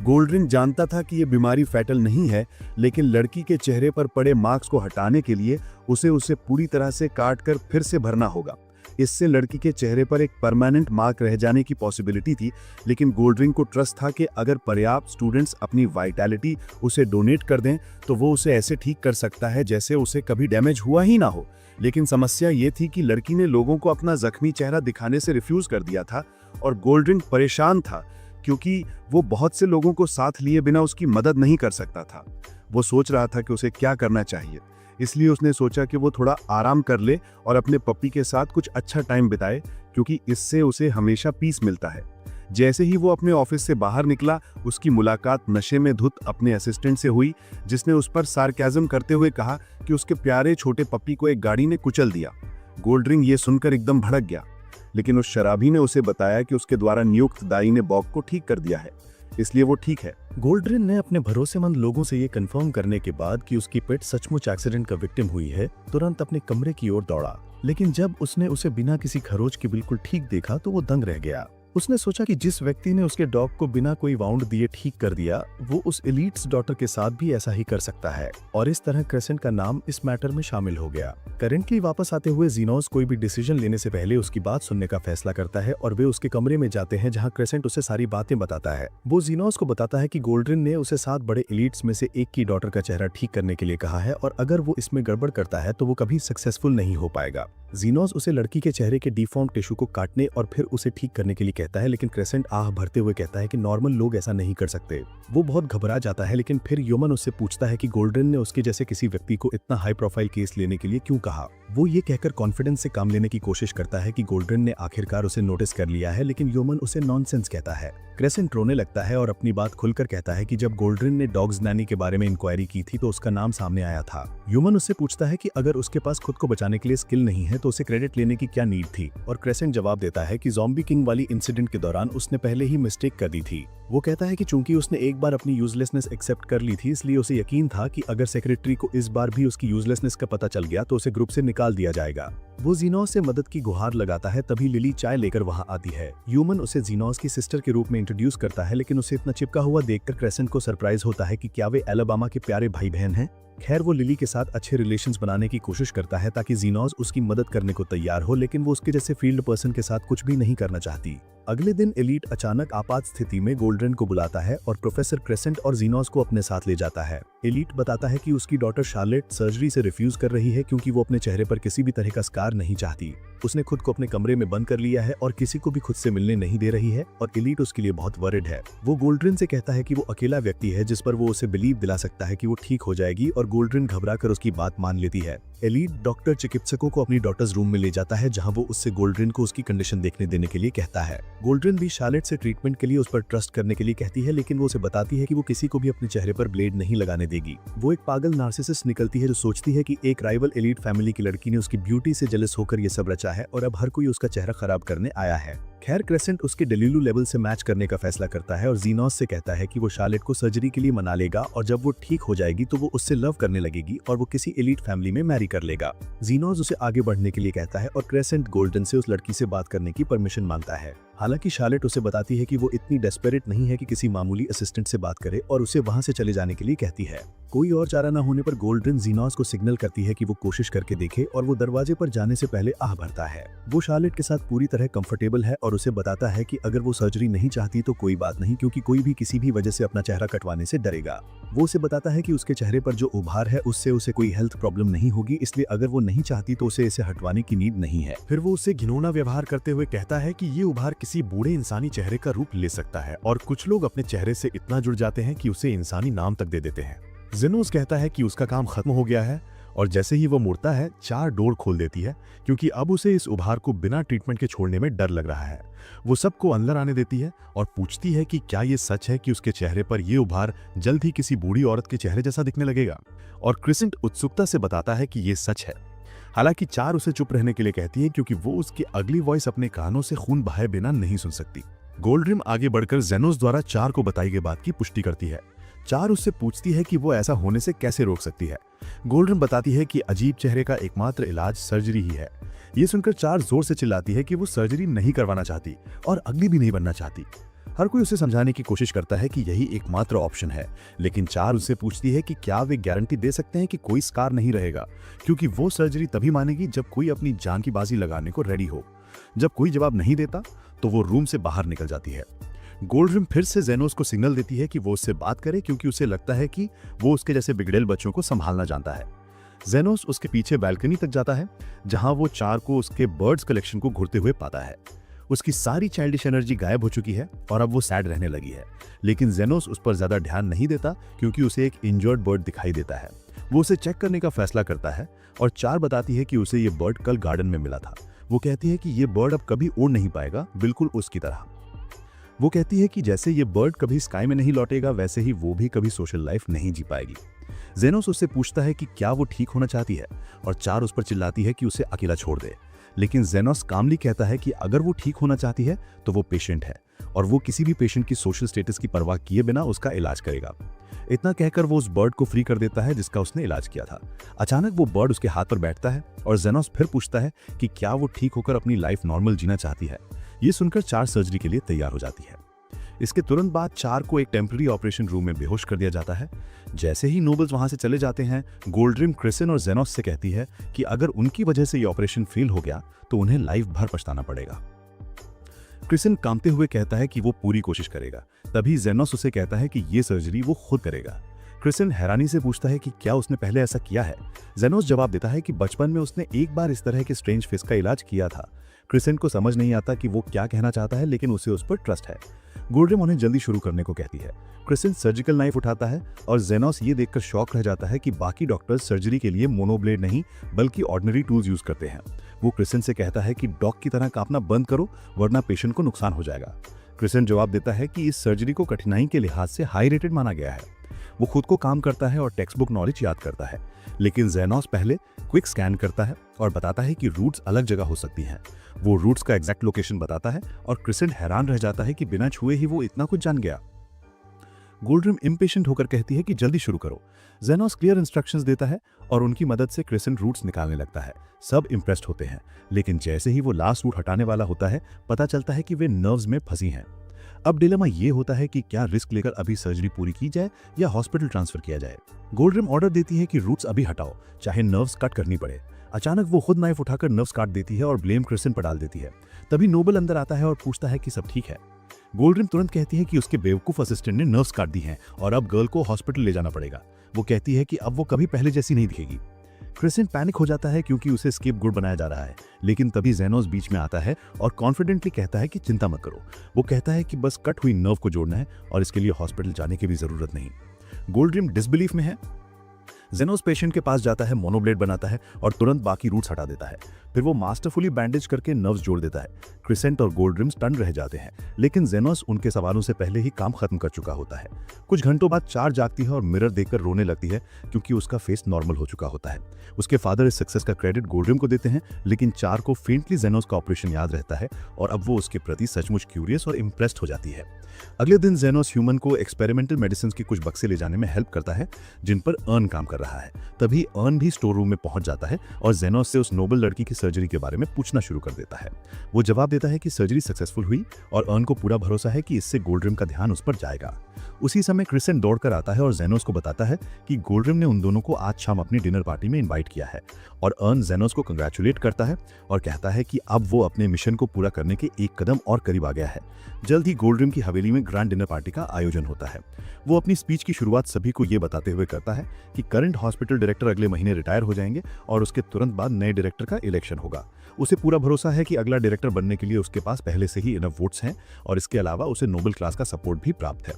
गोल्ड रिंग जानता था कि यह बीमारी फैटल नहीं है, लेकिन लड़की के चेहरे पर पड़े मार्क्स को हटाने के लिए उसे पूरी तरह से काट कर फिर से भरना होगा। इससे लड़की के चेहरे पर एक परमानेंट मार्क रह जाने की पॉसिबिलिटी थी, लेकिन गोल्ड रिंग को ट्रस्ट था कि अगर पर्याप्त स्टूडेंट्स अपनी वाइटैलिटी उसे डोनेट कर दें तो वो उसे ऐसे ठीक कर सकता है जैसे उसे कभी डैमेज हुआ ही ना हो। लेकिन समस्या ये थी कि लड़की ने लोगों को अपना जख्मी चेहरा दिखाने से रिफ्यूज कर दिया था, और गोल्ड रिंग परेशान था क्योंकि वो बहुत से लोगों को साथ लिए बिना उसकी मदद नहीं कर सकता था। वो सोच रहा था कि उसे क्या करना चाहिए, इसलिए उसने सोचा कि वो थोड़ा आराम कर ले और अपने पप्पी के साथ कुछ अच्छा टाइम बिताए, क्योंकि इससे उसे हमेशा पीस मिलता है। जैसे ही वो अपने ऑफिस से बाहर निकला, उसकी मुलाकात नशे में धुत अपने असिस्टेंट से हुई, जिसने उस पर सार्केज्म करते हुए कहा कि उसके प्यारे छोटे पप्पी को एक गाड़ी ने कुचल दिया। गोल्ड रिंग ये सुनकर एकदम भड़क गया, लेकिन उस शराबी ने उसे बताया कि उसके द्वारा नियुक्त दाई ने बॉब को ठीक कर दिया है, इसलिए वो ठीक है। गोल्ड रिंग ने अपने भरोसेमंद लोगों से ये कंफर्म करने के बाद कि उसकी पेट सचमुच एक्सीडेंट का विक्टिम हुई है, तुरंत अपने कमरे की ओर दौड़ा। लेकिन जब उसने उसे बिना किसी खरोच के बिल्कुल ठीक देखा तो वो दंग रह गया। उसने सोचा कि जिस व्यक्ति ने उसके डॉग को बिना कोई वाउंड दिए ठीक कर दिया, वो उस एलीट्स डॉटर के साथ भी ऐसा ही कर सकता है, और इस तरह क्रेसेंट का नाम इस मैटर में शामिल हो गया। करेंटली वापस आते हुए जीनोस कोई भी डिसीजन लेने से पहले उसकी बात सुनने का फैसला करता है, और वे उसके कमरे में जाते हैं जहां क्रेसेंट उसे सारी बातें बताता है। वो जीनोस को बताता है कि गोल्डरिन ने उसे 7 बड़े एलीट्स में से एक की डॉटर का चेहरा ठीक करने के लिए कहा है, और अगर वो इसमें गड़बड़ करता है तो वो कभी सक्सेसफुल नहीं हो पाएगा। जीनोस उसे लड़की के चेहरे के डिफॉर्म टिश्यू को काटने और फिर उसे ठीक करने के लिए कहता है, लेकिन क्रेसेंट आह भरते हुए कहता है कि नॉर्मल लोग ऐसा नहीं कर सकते। वो बहुत घबरा जाता है, लेकिन फिर योमन उससे पूछता है कि गोल्डरिन ने उसके जैसे किसी व्यक्ति को इतना हाई प्रोफाइल केस लेने के लिए क्यों कहा। वो ये कहकर कॉन्फिडेंस से काम लेने की कोशिश करता है कि गोल्डरिन ने आखिरकार उसे नोटिस कर लिया है, लेकिन योमन उसे नॉनसेंस कहता है। क्रेसेंट रोने लगता है और अपनी बात खुलकर कहता है कि जब गोल्डरिन ने डॉग्स नैनी के बारे में इंक्वायरी की थी तो उसका नाम सामने आया था। योमन उससे पूछता है कि अगर उसके पास खुद को बचाने के लिए स्किल नहीं है तो उसे क्रेडिट लेने की क्या नीड थी, और क्रेसेंट जवाब देता है कि ज़ॉम्बी किंग वाली इंसिडेंट के दौरान उसने पहले ही मिस्टेक कर दी थी। वो कहता है कि चूंकि उसने एक बार अपनी यूजलेसनेस एक्सेप्ट कर ली थी, इसलिए उसे यकीन था कि अगर सेक्रेटरी को इस बार भी उसकी यूजलेसनेस का पता चल गया तो उसे ग्रुप से निकाल दिया जाएगा। वो जीनोस से मदद की गुहार लगाता है, तभी लिली चाय लेकर वहां आती है। ह्यूमन उसे जीनोस की सिस्टर के रूप में इंट्रोड्यूस करता है, लेकिन उसे इतना चिपका हुआ देखकर क्रेसेंट को सरप्राइज होता है कि क्या वे एलाबामा के प्यारे भाई बहन हैं। खैर, वो लिली के साथ अच्छे रिलेशंस बनाने की कोशिश करता है ताकि जीनोस उसकी मदद करने को तैयार हो, लेकिन वो उसके जैसे फील्ड पर्सन के साथ कुछ भी नहीं करना चाहती। अगले दिन एलीट अचानक आपात स्थिति में गोल्ड्रेन को बुलाता है और प्रोफेसर क्रेसेंट और जीनोस को अपने साथ ले जाता है। एलीट बताता है कि उसकी डॉटर शार्लेट सर्जरी से रिफ्यूज कर रही है क्योंकि वो अपने चेहरे पर किसी भी तरह का स्कार नहीं चाहती। उसने खुद को अपने कमरे में बंद कर लिया है और किसी को भी खुद से मिलने नहीं दे रही है और एलीट उसके लिए बहुत वरिड है। वो गोल्ड्रेन से कहता है कि वो अकेला व्यक्ति है जिस पर वो उसे बिलीव दिला सकता है कि वो ठीक हो जाएगी, और गोल्ड्रेन घबराकर उसकी बात मान लेती है। एलीट डॉक्टर चिकित्सकों को अपनी डॉटर्स रूम में ले जाता है, जहां वो उससे गोल्ड्रेन को उसकी कंडीशन देखने देने के लिए कहता है। गोल्ड्रेन भी शार्लेट से ट्रीटमेंट के लिए उस पर ट्रस्ट करने के लिए कहती है, लेकिन वो उसे बताती है कि वो किसी को भी अपने चेहरे पर ब्लेड नहीं लगाने देगी। वो एक पागल नार्सिसिस्ट निकलती है जो सोचती है कि एक राइवल एलीट फैमिली की लड़की ने उसकी ब्यूटी से जेलस होकर ये सब रचा है और अब हर कोई उसका चेहरा खराब करने आया है। खैर, क्रेसेंट उसके डेल्यूलू लेवल से मैच करने का फैसला करता है और जीनोस से कहता है कि वो शार्लेट को सर्जरी के लिए मना लेगा और जब वो ठीक हो जाएगी तो वो उससे लव करने लगेगी और वो किसी एलीट फैमिली में मैरी कर लेगा। जीनोस उसे आगे बढ़ने के लिए कहता है और क्रेसेंट गोल्डन से उस लड़की से बात करने की परमिशन मांगता है। हालांकि शार्लेट उसे बताती है कि वो इतनी डेस्परेट नहीं है कि किसी मामूली असिस्टेंट से बात करे और उसे वहां से चले जाने के लिए कहती है। कोई और चारा न होने पर गोल्डन जीनोस को सिग्नल करती है कि वो कोशिश करके देखे और वो दरवाजे पर जाने से पहले आह भरता है। वो शार्लेट के साथ पूरी तरह कंफर्टेबल है और उसे बताता है कि अगर वो सर्जरी नहीं चाहती तो कोई बात नहीं, क्योंकि कोई भी किसी भी वजह से अपना चेहरा कटवाने से डरेगा। वो उसे बताता है कि उसके चेहरे पर जो उभार है उससे उसे कोई हेल्थ प्रॉब्लम नहीं होगी, इसलिए अगर वो नहीं चाहती तो उसे इसे हटवाने की नीड नहीं है। फिर वो उससे घिनौना व्यवहार करते हुए कहता है कि ये उभार किसी बूढ़े इंसानी चेहरे का रूप ले सकता है और कुछ लोग अपने चेहरे से इतना जुड़ जाते हैं कि उसे इंसानी नाम तक दे देते हैं। जेनोस कहता है कि उसका काम खत्म हो गया है और जैसे ही वो मुड़ता है 4 डोर खोल देती है, क्योंकि अब उसे इस उभार को बिना ट्रीटमेंट के छोड़ने में डर लग रहा है। वो सबको अंदर आने देती है और पूछती है कि क्या ये सच है कि उसके चेहरे पर ये उभार जल्द ही किसी बूढ़ी औरत के चेहरे जैसा दिखने लगेगा, और क्रिसेंट उत्सुकता से बताता है कि ये सच है। हालांकि 4 उसे चुप रहने के लिए कहती है क्योंकि वो उसकी अगली वॉइस अपने कानों से खून बहाए बिना नहीं सुन सकती। गोल्ड्रिम आगे बढ़कर जेनोस द्वारा 4 को बताई गई बात की पुष्टि करती है। 4 उससे पूछती है कि वो ऐसा होने से कैसे रोक सकती है। गोल्ड्रिम बताती है कि अजीब चेहरे का एकमात्र इलाज सर्जरी ही है। ये सुनकर 4 जोर से चिल्लाती है कि वो सर्जरी नहीं करवाना चाहती और अगली भी नहीं बनना चाहती। हर कोई उसे समझाने की कोशिश करता है कि यही एकमात्र ऑप्शन है, लेकिन 4 उससे पूछती है कि क्या वे गारंटी दे सकते हैं कि कोई स्कार नहीं रहेगा, क्योंकि वो सर्जरी तभी मानेगी जब कोई अपनी जान की बाजी लगाने को रेडी हो। जब कोई जवाब नहीं देता तो वो रूम से बाहर निकल जाती है। गोल्ड्रिम फिर से जेनोस को सिग्नल देती है कि वो उससे बात करे, क्योंकि उसे लगता है कि वो उसके जैसे बिगड़ेल बच्चों को संभालना जानता है। जेनोस उसके पीछे बैल्कनी तक जाता है, जहां वो 4 को उसके बर्ड्स कलेक्शन को घूरते हुए पाता है। उसकी सारी चाइल्डिश एनर्जी गायब हो चुकी है और अब वो सैड रहने लगी है, लेकिन जेनोस उस पर ज्यादा ध्यान नहीं देता क्योंकि उसे एक इंजर्ड बर्ड दिखाई देता है। वो उसे चेक करने का फैसला करता है और 4 बताती है कि उसे ये बर्ड कल गार्डन में मिला था। वो कहती है कि ये बर्ड अब कभी उड़ नहीं पाएगा, बिल्कुल उसकी तरह। वो कहती है कि जैसे ये बर्ड कभी स्काई में नहीं लौटेगा, वैसे ही वो भी कभी सोशल लाइफ नहीं जी पाएगी। जेनोस उससे पूछता है कि क्या वो ठीक होना चाहती है और 4 उस पर चिल्लाती है कि उसे अकेला छोड़ दे, लेकिन जेनोस कामली कहता है कि अगर वो ठीक होना चाहती है तो वो पेशेंट है और वो किसी भी पेशेंट की सोशल स्टेटस की परवाह किए बिना उसका इलाज करेगा। इतना कहकर वो उस बर्ड को फ्री कर देता है जिसका उसने इलाज किया था। अचानक वो बर्ड उसके हाथ पर बैठता है और जेनोस फिर पूछता है कि क्या वो ठीक होकर अपनी लाइफ नॉर्मल जीना चाहती है। ये सुनकर 4 सर्जरी के लिए तैयार हो जाती है। इसके तुरंत बाद 4 को एक टेम्पररी ऑपरेशन रूम में बेहोश कर दिया जाता है। जैसे ही नोबल्स वहां से चले जाते हैं, गोल्ड्रिम क्रिसेन और जेनोस से कहती है कि अगर उनकी वजह से ये ऑपरेशन फेल हो गया तो उन्हें लाइफ भर पछताना पड़ेगा। क्रिसेन कांपते हुए कहता है कि वो पूरी कोशिश करेगा। तभी जेनोस उसे कहता है कि ये सर्जरी वो खुद करेगा। क्रिसेन हैरानी से पूछता है कि क्या उसने पहले ऐसा किया है। जेनोस जवाब देता है कि बचपन में उसने एक बार इस तरह के स्ट्रेंज फेस का इलाज किया था। क्रिसेन को समझ नहीं आता कि वो क्या कहना चाहता है, लेकिन उसे उस पर ट्रस्ट है। गोल्ड्रिम उन्हें जल्दी शुरू करने को कहती है। क्रिसेन सर्जिकल नाइफ उठाता है और जेनोस ये देखकर शॉक रह जाता है कि बाकी डॉक्टर्स सर्जरी के लिए मोनोब्लेड नहीं बल्कि ऑर्डिनरी टूल्स यूज करते हैं। वो क्रिसेन से कहता है कि डॉग की तरह कांपना बंद करो वरना पेशेंट को नुकसान हो जाएगा। क्रिसेन जवाब देता है कि इस सर्जरी को कठिनाई के लिहाज से हाई रेटेड माना गया है। वो खुद को काम करता है और टेक्स्ट बुक नॉलेज याद करता है, लेकिन जेनोस पहले क्विक स्कैन करता है और बताता है कि रूट्स अलग जगह हो सकती हैं। वो रूट्स का एग्जैक्ट लोकेशन बताता है और क्रिसेंट हैरान रह जाता है कि बिना छुए ही वो इतना कुछ जान गया। गोल्ड्रिम इम्पेशेंट होकर कहती है कि जल्दी शुरू करो। जेनोस क्लियर इंस्ट्रक्शंस देता है और उनकी मदद से क्रिसेंट रूट्स निकालने लगता है। सब इम्प्रेस्ड होते हैं, लेकिन जैसे ही वो लास्ट रूट हटाने वाला होता है, पता चलता है कि वे नर्व्स में फंसी हैं। अब डिलेमा ये होता है कि क्या रिस्क लेकर अभी सर्जरी पूरी की जाए या हॉस्पिटल ट्रांसफर किया जाए। गोल्ड्रिम ऑर्डर देती है कि रूट्स अभी हटाओ, चाहे नर्व्स कट करनी पड़े। अचानक वो खुद नाइफ उठाकर नर्व्स काट देती है और ब्लेम क्रिसेंट पर डाल देती है। तभी नोबल अंदर आता है और पूछता है कि सब ठीक है। गोल्ड्रिम तुरंत कहती है कि उसके बेवकूफ असिस्टेंट ने नर्व्स काट दी हैं और अब गर्ल को हॉस्पिटल ले जाना पड़ेगा। वो कहती है कि अब वो कभी पहले जैसी नहीं दिखेगी। क्रिसेंट पैनिक हो जाता है क्योंकि उसे स्केप गुड बनाया जा रहा है, लेकिन तभी जेनोस बीच में आता है और कॉन्फिडेंटली कहता है कि चिंता मत करो। वो कहता है कि बस कट हुई नर्व को जोड़ना है और इसके लिए हॉस्पिटल जाने की भी जरूरत नहीं। गोल्ड्रिम डिसबिलीफ में है। जेनोस पेशेंट के पास जाता है, मोनोब्लेड बनाता है और तुरंत बाकी रूट्स हटा देता है। फिर वो मास्टरफुली बैंडेज करके नर्व्स जोड़ देता है। क्रिसेंट और गोल्ड्रिम स्टन रह जाते हैं, लेकिन जेनोस उनके सवालों से पहले ही काम खत्म कर चुका होता है। कुछ घंटों बाद चार जागती है और मिरर देखकर रोने लगती है क्योंकि उसका फेस नॉर्मल हो चुका होता है। उसके फादर इस सक्सेस का क्रेडिट गोल्ड्रिम को देते हैं, लेकिन चार को फेंटली जेनोस का ऑपरेशन याद रहता है और अब वो उसके प्रति सचमुच क्यूरियस और इम्प्रेस्ड हो जाती है। अगले दिन जेनोस ह्यूमन को एक्सपेरिमेंटल मेडिसिन की कुछ बक्से ले जाने में हेल्प करता है जिन पर अर्न काम कर रहा है। तभी अर्न भी स्टोर रूम में पहुंच जाता है और जेनोस से उस नोबल लड़की की सर्जरी के बारे में पूछना शुरू कर देता है। वो जवाब देता है कि सर्जरी सक्सेसफुल हुई और अर्न को पूरा भरोसा है कि इससे गोल्ड्रिम का ध्यान उस पर जाएगा। उसी समय क्रिसेंट दौड़कर आता है और जेनोस को बताता है कि गोल्ड्रिम ने उन दोनों को आज शाम अपनी डिनर पार्टी में इनवाइट किया है और अर्न जेनोस को कंग्रेचुलेट करता है और कहता है कि अब वो अपने मिशन को पूरा करने के एक कदम और करीब आ गया है। जल्द ही गोल्ड्रिम की हवेली में ग्रैंड डिनर पार्टी का आयोजन होता है। वो अपनी स्पीच की शुरुआत सभी को ये बताते हुए करता है कि करंट हॉस्पिटल डायरेक्टर अगले महीने रिटायर हो जाएंगे और उसके तुरंत बाद नए डायरेक्टर का इलेक्शन होगा। उसे पूरा भरोसा है कि अगला डायरेक्टर बनने के लिए उसके पास पहले से ही इनफ वोट्स हैं और इसके अलावा उसे नोबल क्लास का सपोर्ट भी प्राप्त है।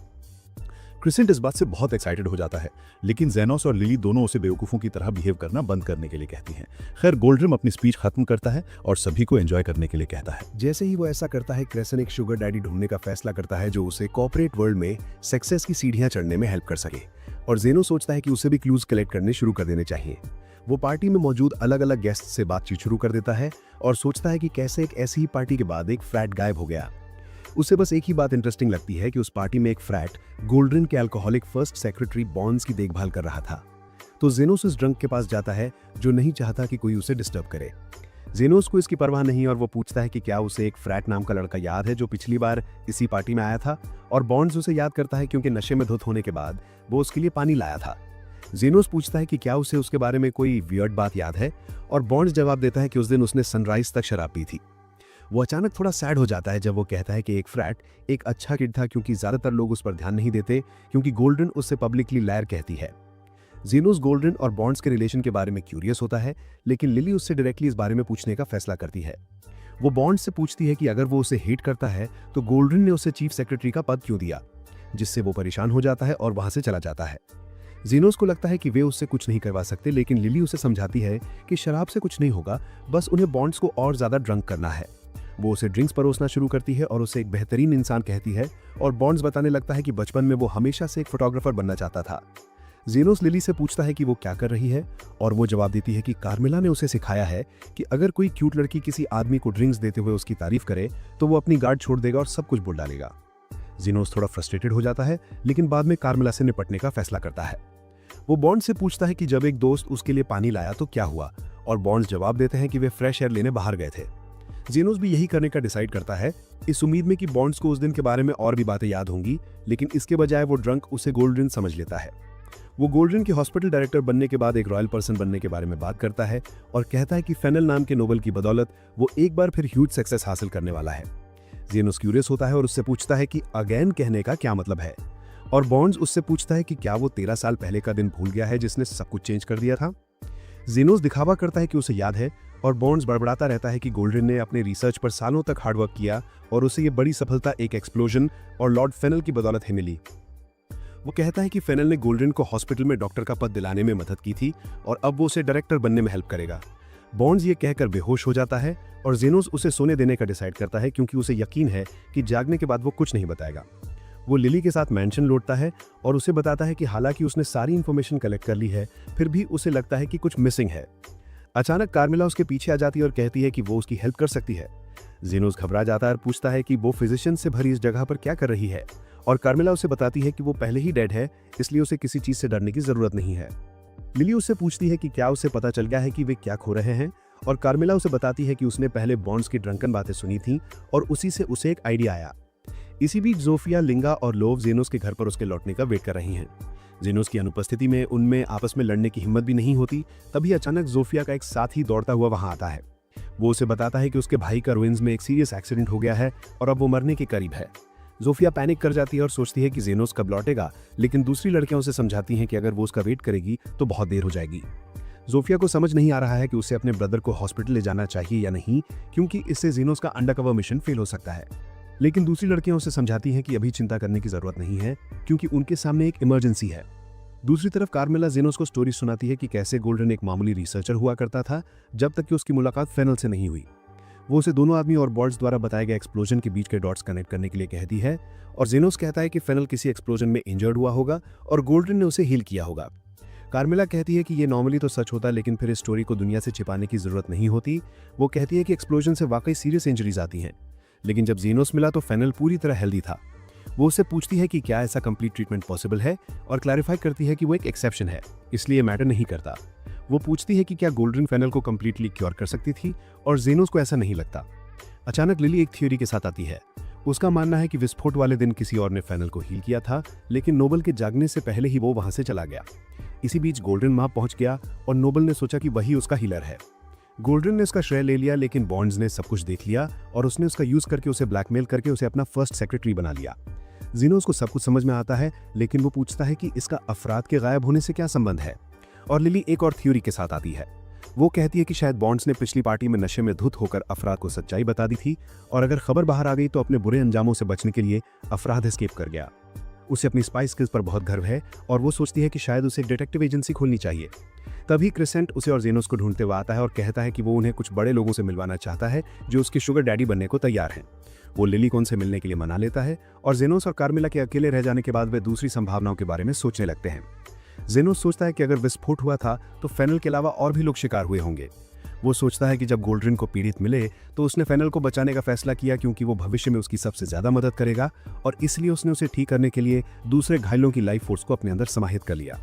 क्रिसेंट इस बात से बहुत एक्साइटेड हो जाता है, लेकिन जेनोस और लिली दोनों उसे बेवकूफों की तरह बिहेव करना बंद करने के लिए कहती हैं। खैर, गोल्ड्रिम अपनी स्पीच खत्म करता है और सभी को एंजॉय करने के लिए कहता है। जैसे ही वो ऐसा करता है, क्रेसेंट एक शुगर डैडी ढूंढने का फैसला करता है जो उसे कॉर्पोरेट वर्ल्ड में सक्सेस की सीढ़ियां चढ़ने में हेल्प कर सके और जेनो सोचता है कि उसे भी क्लूज कलेक्ट करने शुरू कर देने चाहिए। वो पार्टी में मौजूद अलग अलग गेस्ट से बातचीत शुरू कर देता है और सोचता है कि कैसे एक ऐसी ही पार्टी के बाद एक फ्रैट गायब हो गया। उसे बस एक ही बात इंटरेस्टिंग लगती है कि उस पार्टी में एक फ्रैट गोल्ड्रिम के अल्कोहलिक फर्स्ट सेक्रेटरी बॉन्ड्स की देखभाल कर रहा था। तो जेनोस उस ड्रंक के पास जाता है जो नहीं चाहता कि कोई उसे डिस्टर्ब करे। जेनोस को इसकी परवाह नहीं और वो पूछता है कि क्या उसे एक फ्रैट नाम का लड़का याद है जो पिछली बार इसी पार्टी में आया था, और बॉन्ड्स उसे याद करता है क्योंकि नशे में धुत होने के बाद वो उसके लिए पानी लाया था। जेनोस पूछता है कि क्या उसे उसके बारे में कोई वियर्ड बात याद है और बॉन्ड्स जवाब देता है कि उस दिन उसने सनराइज तक शराब पी थी। वो अचानक थोड़ा सैड हो जाता है जब वो कहता है कि एक फ्रैट एक अच्छा किड था क्योंकि ज्यादातर लोग उस पर ध्यान नहीं देते क्योंकि गोल्ड्रिन उससे पब्लिकली लायर कहती है। जेनोस गोल्ड्रिन और बॉन्ड्स के रिलेशन के बारे में क्यूरियस होता है, लेकिन लिली उससे डायरेक्टली इस बारे में पूछने का फैसला करती है। वो बॉन्ड्स से पूछती है कि अगर वो उसे हेट करता है तो गोल्ड्रिन ने उसे चीफ सेक्रेटरी का पद क्यों दिया, जिससे वो परेशान हो जाता है और वहां से चला जाता है। जेनोस को लगता है कि वे उससे कुछ नहीं करवा सकते, लेकिन लिली उसे समझाती है कि शराब से कुछ नहीं होगा, बस उन्हें बॉन्ड्स को और ज्यादा ड्रंक करना है। वो उसे ड्रिंक्स परोसना शुरू करती है और उसे एक बेहतरीन इंसान कहती है और बॉन्ड्स बताने लगता है कि बचपन में वो हमेशा से एक फोटोग्राफर बनना चाहता था। जेनोस लिली से पूछता है कि वो क्या कर रही है और वो जवाब देती है कि कार्मेला ने उसे सिखाया है कि अगर कोई क्यूट लड़की किसी आदमी को ड्रिंक्स देते हुए उसकी तारीफ करे तो वो अपनी गार्ड छोड़ देगा और सब कुछ बोल डालेगा। जेनोस थोड़ा फ्रस्ट्रेटेड हो जाता है, लेकिन बाद में कार्मेला से निपटने का फैसला करता है। वो बॉन्ड से पूछता है कि जब एक दोस्त उसके लिए पानी लाया तो क्या हुआ, और बॉन्ड्स जवाब देते हैं कि वे फ्रेश एयर लेने बाहर गए थे। जेनोस भी यही करने का डिसाइड करता है, इस उम्मीद में कि बॉन्ड्स को उस दिन के बारे में और भी बातें याद होंगी, लेकिन इसके बजाय वो ड्रंक उसे गोल्ड्रिन समझ लेता है। वो गोल्ड्रिन के हॉस्पिटल डायरेक्टर बनने के बाद एक रॉयल पर्सन बनने के बारे में बात करता है और कहता है कि फेनल नाम के नोबल की बदौलत वो एक बार फिर ह्यूज सक्सेस हासिल करने वाला है। जेनोस क्यूरियस होता है और उससे पूछता है कि अगेन कहने का क्या मतलब है, और बॉन्ड्स उससे पूछता है कि क्या वो 13 साल पहले का दिन भूल गया है जिसने सब कुछ चेंज कर दिया था। जेनोस दिखावा करता है कि उसे याद है और बॉन्ड्स बड़बड़ाता रहता है कि गोल्ड्रिन ने अपने रिसर्च पर सालों तक हार्डवर्क किया और उसे ये बड़ी सफलता एक एक्सप्लोजन और लॉर्ड फेनल की बदौलत ही मिली। वो कहता है कि फेनल ने गोल्ड्रिन को हॉस्पिटल में डॉक्टर का पद दिलाने में मदद की थी और अब वो उसे डायरेक्टर बनने में हेल्प करेगा। बॉन्ड्स ये कहकर बेहोश हो जाता है और जेनोस उसे सोने देने का डिसाइड करता है क्योंकि उसे यकीन है कि जागने के बाद वो कुछ नहीं बताएगा। वो लिली के साथ मैंशन लौटता है और उसे बताता है कि हालांकि उसने सारी इंफॉर्मेशन कलेक्ट कर ली है, फिर भी उसे लगता है कि कुछ मिसिंग है। अचानक कार्मेला उसके पीछे आ जाती है और कहती है कि वो उसकी हेल्प कर सकती है। जेनोस घबरा जाता है और पूछता है कि वो फिजिशियन से भरी इस जगह पर क्या कर रही है, और कार्मेला उसे बताती है कि वो पहले ही डेड है, इसलिए उसे किसी चीज से डरने की जरूरत नहीं है। लिली उससे पूछती है कि क्या उसे पता चल गया है कि वे क्या खो रहे हैं, और कार्मेला उसे बताती है कि उसने पहले बॉन्ड्स की ड्रंकन बातें सुनी थी और उसी से उसे एक आइडिया आया। इसी बीच जोफिया, लिंगा और लोव जेनोस के घर पर उसके लौटने का वेट कर रही हैं। जेनोस की अनुपस्थिति में उनमें आपस में लड़ने की हिम्मत भी नहीं होती। तभी अचानक जोफिया का एक साथी दौड़ता हुआ वहां आता है। वो उसे बताता है कि उसके भाई का रुइंस में एक सीरियस एक्सीडेंट हो गया है और अब वो मरने के करीब है। जोफिया पैनिक कर जाती है और सोचती है कि जेनोस कब लौटेगा, लेकिन दूसरी लड़कियां उसे समझाती हैं कि अगर वो उसका वेट करेगी तो बहुत देर हो जाएगी। जोफिया को समझ नहीं आ रहा है कि उसे अपने ब्रदर को हॉस्पिटल ले जाना चाहिए या नहीं, क्योंकि इससे जेनोस का अंडरकवर मिशन फेल हो सकता है। लेकिन दूसरी लड़कियां उसे समझाती हैं कि अभी चिंता करने की जरूरत नहीं है, क्योंकि उनके सामने एक इमरजेंसी है। दूसरी तरफ कार्मेला जेनोस को स्टोरी सुनाती है कि कैसे गोल्डन एक मामूली रिसर्चर हुआ करता था जब तक कि उसकी मुलाकात फेनल से नहीं हुई। वो उसे दोनों आदमी और बॉर्ड्स द्वारा बताए गए एक्सप्लोजन के बीच के डॉट्स कनेक्ट करने के लिए कहती है, और जेनोस कहता है कि फेनल किसी एक्सप्लोजन में इंजर्ड हुआ होगा और गोल्डन ने उसे हील किया होगा। कार्मेला कहती है कि ये नॉर्मली तो सच होता, लेकिन फिर इस स्टोरी को दुनिया से छिपाने की जरूरत नहीं होती। वो कहती है कि एक्सप्लोजन से वाकई सीरियस इंजरीज आती हैं, लेकिन जब जेनोस मिला तो फेनल पूरी तरह हेल्दी था। वो उससे पूछती है कि क्या ऐसा कंप्लीट ट्रीटमेंट पॉसिबल है, और क्लैरिफाई करती है कि वो एक एक्सेप्शन है, इसलिए मैटर नहीं करता। वो पूछती है कि क्या गोल्डन फेनल को कंप्लीटली क्योर कर सकती थी, और जेनोस को ऐसा नहीं लगता। अचानक लिली एक थ्योरी के साथ आती है। उसका मानना है कि विस्फोट वाले दिन किसी और ने फेनल को हील किया था, लेकिन नोबल के जागने से पहले ही वो वहां से चला गया। इसी बीच गोल्डन वहां पहुंच गया और नोबल ने सोचा कि वही उसका हीलर है। गोल्डन ने उसका श्रेय ले लिया, लेकिन बॉन्ड्स ने सब कुछ देख लिया और उसने उसका यूज करके उसे ब्लैकमेल करके उसे अपना फर्स्ट सेक्रेटरी बना लिया। जेनोस को सब कुछ समझ में आता है, लेकिन वो पूछता है कि इसका अफराद के गायब होने से क्या संबंध है। और लिली एक और थ्योरी के साथ आती है। वो कहती है कि शायद बॉन्ड्स ने पिछली पार्टी में नशे में धुत होकर अफराद को सच्चाई बता दी थी, और अगर खबर बाहर आ गई तो अपने बुरे अंजामों से बचने के लिए अफराद एस्केप कर गया। उसे अपनी स्पाई स्किल्स पर बहुत गर्व है और वो सोचती है कि शायद उसे एक डिटेक्टिव एजेंसी खोलनी चाहिए। तभी क्रिसेंट उसे और जेनोस को ढूंढते हुए आता है और कहता है कि वो उन्हें कुछ बड़े लोगों से मिलवाना चाहता है जो उसके शुगर डैडी बनने को तैयार हैं। वो लिली को उनसे मिलने के लिए मना लेता है, और जेनोस और कार्मेला के अकेले रह जाने के बाद वे दूसरी संभावनाओं के बारे में सोचने लगते हैं। जेनोस सोचता है कि अगर विस्फोट हुआ था तो फेनल के अलावा और भी लोग शिकार हुए होंगे। वो सोचता है कि जब गोल्डन को पीड़ित मिले तो उसने फेनल को बचाने का फैसला किया, क्योंकि वो भविष्य में उसकी सबसे ज्यादा मदद करेगा, और इसलिए उसने उसे ठीक करने के लिए दूसरे घायलों की लाइफ फोर्स को अपने अंदर समाहित कर लिया।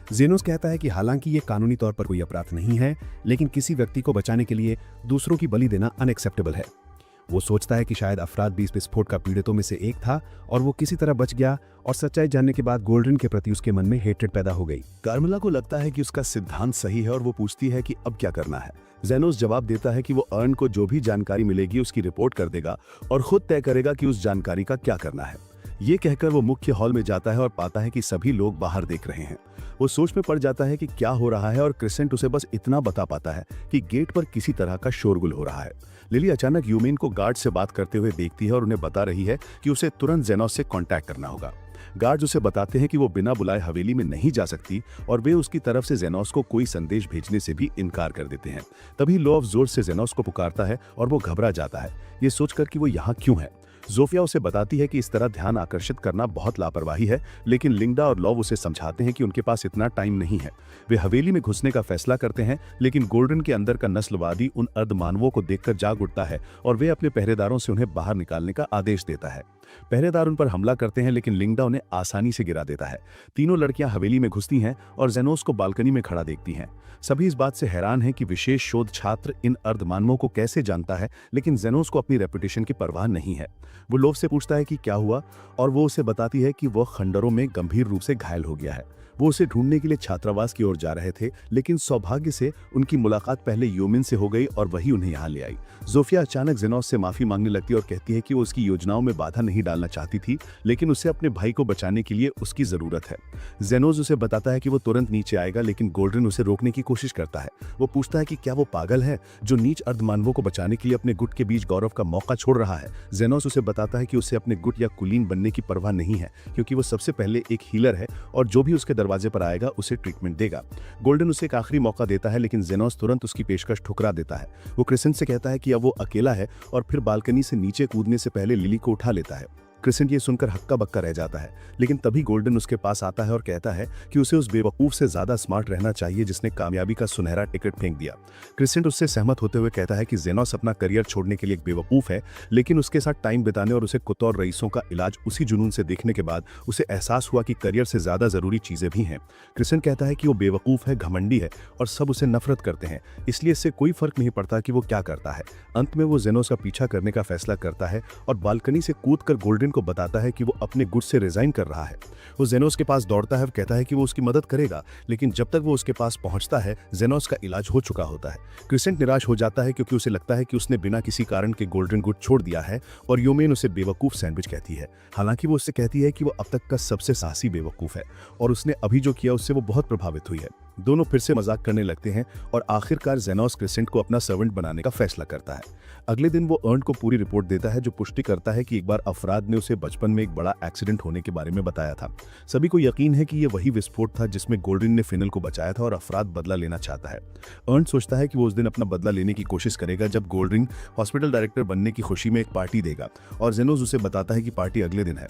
जेनोस कहता है कि हालांकि ये कानूनी तौर पर कोई अपराध नहीं है, लेकिन किसी व्यक्ति को बचाने के लिए दूसरों की बलि देना अनएक्सेप्टेबल है। वो सोचता है कि शायद अफराद भी इस विस्फोट का पीड़ितों में से एक था और वो किसी तरह बच गया, और सच्चाई जानने के बाद गोल्डन के प्रति उसके मन में हेट्रेड पैदा हो गई। कार्मेला को लगता है कि उसका सिद्धांत सही है और वो पूछती है कि अब क्या करना है। जेनोस जवाब देता है कि वो अर्न को जो भी जानकारी मिलेगी उसकी रिपोर्ट कर देगा और खुद तय करेगा कि उस जानकारी का क्या करना है। ये कहकर वो मुख्य हॉल में जाता है और पाता है कि सभी लोग बाहर देख रहे हैं। वो सोच में पड़ जाता है कि क्या हो रहा है, और क्रिसेंट उसे बस इतना बता पाता है कि गेट पर किसी तरह का शोरगुल हो रहा है। लिली अचानक यूमिन को गार्ड से बात करते हुए देखती है और उन्हें बता रही है कि उसे तुरंत जेनोस से कांटेक्ट करना होगा। गार्ड उसे बताते हैं कि वो बिना बुलाए हवेली में नहीं जा सकती, और वे उसकी तरफ से जेनोस को कोई संदेश भेजने से भी इनकार कर देते हैं। तभी लोव जोर से जेनोस को पुकारता है और वो घबरा जाता है, ये सोचकर कि वो यहाँ क्यों है। जोफिया उसे बताती है कि इस तरह ध्यान आकर्षित करना बहुत लापरवाही है, लेकिन लिंडा और लॉव उसे समझाते हैं कि उनके पास इतना टाइम नहीं है। वे हवेली में घुसने का फैसला करते हैं, लेकिन गोल्डन के अंदर का नस्लवादी उन अर्धमानवों को देखकर जाग उठता है और वे अपने पहरेदारों से उन्हें बाहर निकालने का आदेश देता है। पहरेदार उन पर हमला करते हैं, लेकिन लिंडा उन्हें आसानी से गिरा देता है। तीनों लड़कियां हवेली में घुसती हैं और जेनोस को बालकनी में खड़ा देखती हैं। सभी इस बात से हैरान हैं कि विशेष शोध छात्र इन अर्धमानवों को कैसे जानता है, लेकिन जेनोस को अपनी रेपुटेशन की परवाह नहीं है। वो लोव से पूछता है कि क्या हुआ, और वो उसे बताती है कि वो खंडरों में गंभीर रूप से घायल हो गया है। वो उसे ढूंढने के लिए छात्रावास की ओर जा रहे थे, लेकिन सौभाग्य से उनकी मुलाकात पहले यूमिन से हो गई और वही उन्हें यहाँ ले आई। जोफिया अचानक जेनोस से माफी मांगने लगती है और कहती है कि वो उसकी योजनाओं में बाधा नहीं डालना चाहती थी, लेकिन उसे अपने भाई को बचाने के लिए उसकी जरूरत है। जेनोस उसे बताता है कि वो तुरंत नीचे आएगा, लेकिन गोल्डन उसे रोकने की कोशिश करता है। वो पूछता है कि क्या वो पागल है जो नीच अर्धमानवों को बचाने के लिए अपने गुट के बीच गौरव का मौका छोड़ रहा है। जेनोस उसे बताता है कि उसे अपने गुट या कुलीन बनने की परवाह नहीं है, क्योंकि वो सबसे पहले एक हीलर है और जो भी उसके दरवाजे पर आएगा उसे ट्रीटमेंट देगा। गोल्डन उसे एक आखिरी मौका देता है, लेकिन जेनोस तुरंत उसकी पेशकश ठुकरा देता है। वो क्रिसेंट से कहता है कि अब वो अकेला है और फिर बालकनी से नीचे कूदने से पहले लिली को उठा लेता है। क्रिसेंट ये सुनकर हक्का बक्का रह जाता है, लेकिन तभी गोल्डन उसके पास आता है और कहता है कि उसे उस बेवकूफ से ज्यादा स्मार्ट रहना चाहिए जिसने कामयाबी का सुनहरा टिकट फेंक दिया। क्रिसेंट उससे सहमत होते हुए कहता है कि जेनोस अपना करियर छोड़ने के लिए एक बेवकूफ है, लेकिन उसके साथ टाइम बिताने और उसे कुत्तों और रईसों का इलाज उसी जुनून से देखने के बाद उसे एहसास हुआ कि करियर से ज्यादा जरूरी चीजें भी हैं। क्रिसेंट कहता है कि वो बेवकूफ है, घमंडी है और सब उसे नफरत करते हैं, इसलिए इससे कोई फर्क नहीं पड़ता कि वो क्या करता है। अंत में वो जेनोस का पीछा करने का फैसला करता है और बालकनी से कूदकर गोल्डन को बताता है कि वो अपने गुट से रिजाइन कर रहा है। वो जेनोस के पास दौड़ता है और कहता है कि वो उसकी मदद करेगा, लेकिन जब तक वो उसके पास पहुंचता है जेनोस का इलाज हो चुका होता है। क्रिसेंट निराश हो जाता है क्योंकि उसे लगता है कि उसने बिना किसी कारण के गोल्डन गुट छोड़ दिया है और योमेन उसे बेवकूफ सैंडविच कहती है। हालांकि वो उससे कहती है कि वो अब तक का सबसे साहसी बेवकूफ है और उसने अभी जो किया उससे वो बहुत प्रभावित हुई है। दोनों फिर से मजाक करने लगते हैं और आखिरकार जेनोस क्रिसेंट को अपना सर्वेंट बनाने का फैसला करता है। अगले दिन वो अर्न को पूरी रिपोर्ट देता है जो पुष्टि करता है कि एक बार अफराद ने उसे बचपन में एक बड़ा एक्सीडेंट होने के बारे में बताया था। सभी को यकीन है कि ये वही विस्फोट था जिसमें गोल्डन ने फिनल को बचाया था और अफराद बदला लेना चाहता है। अर्न सोचता है कि वो उस दिन अपना बदला लेने की कोशिश करेगा जब गोल्डन हॉस्पिटल डायरेक्टर बनने की खुशी में एक पार्टी देगा और जेनोस उसे बताता है कि पार्टी अगले दिन है।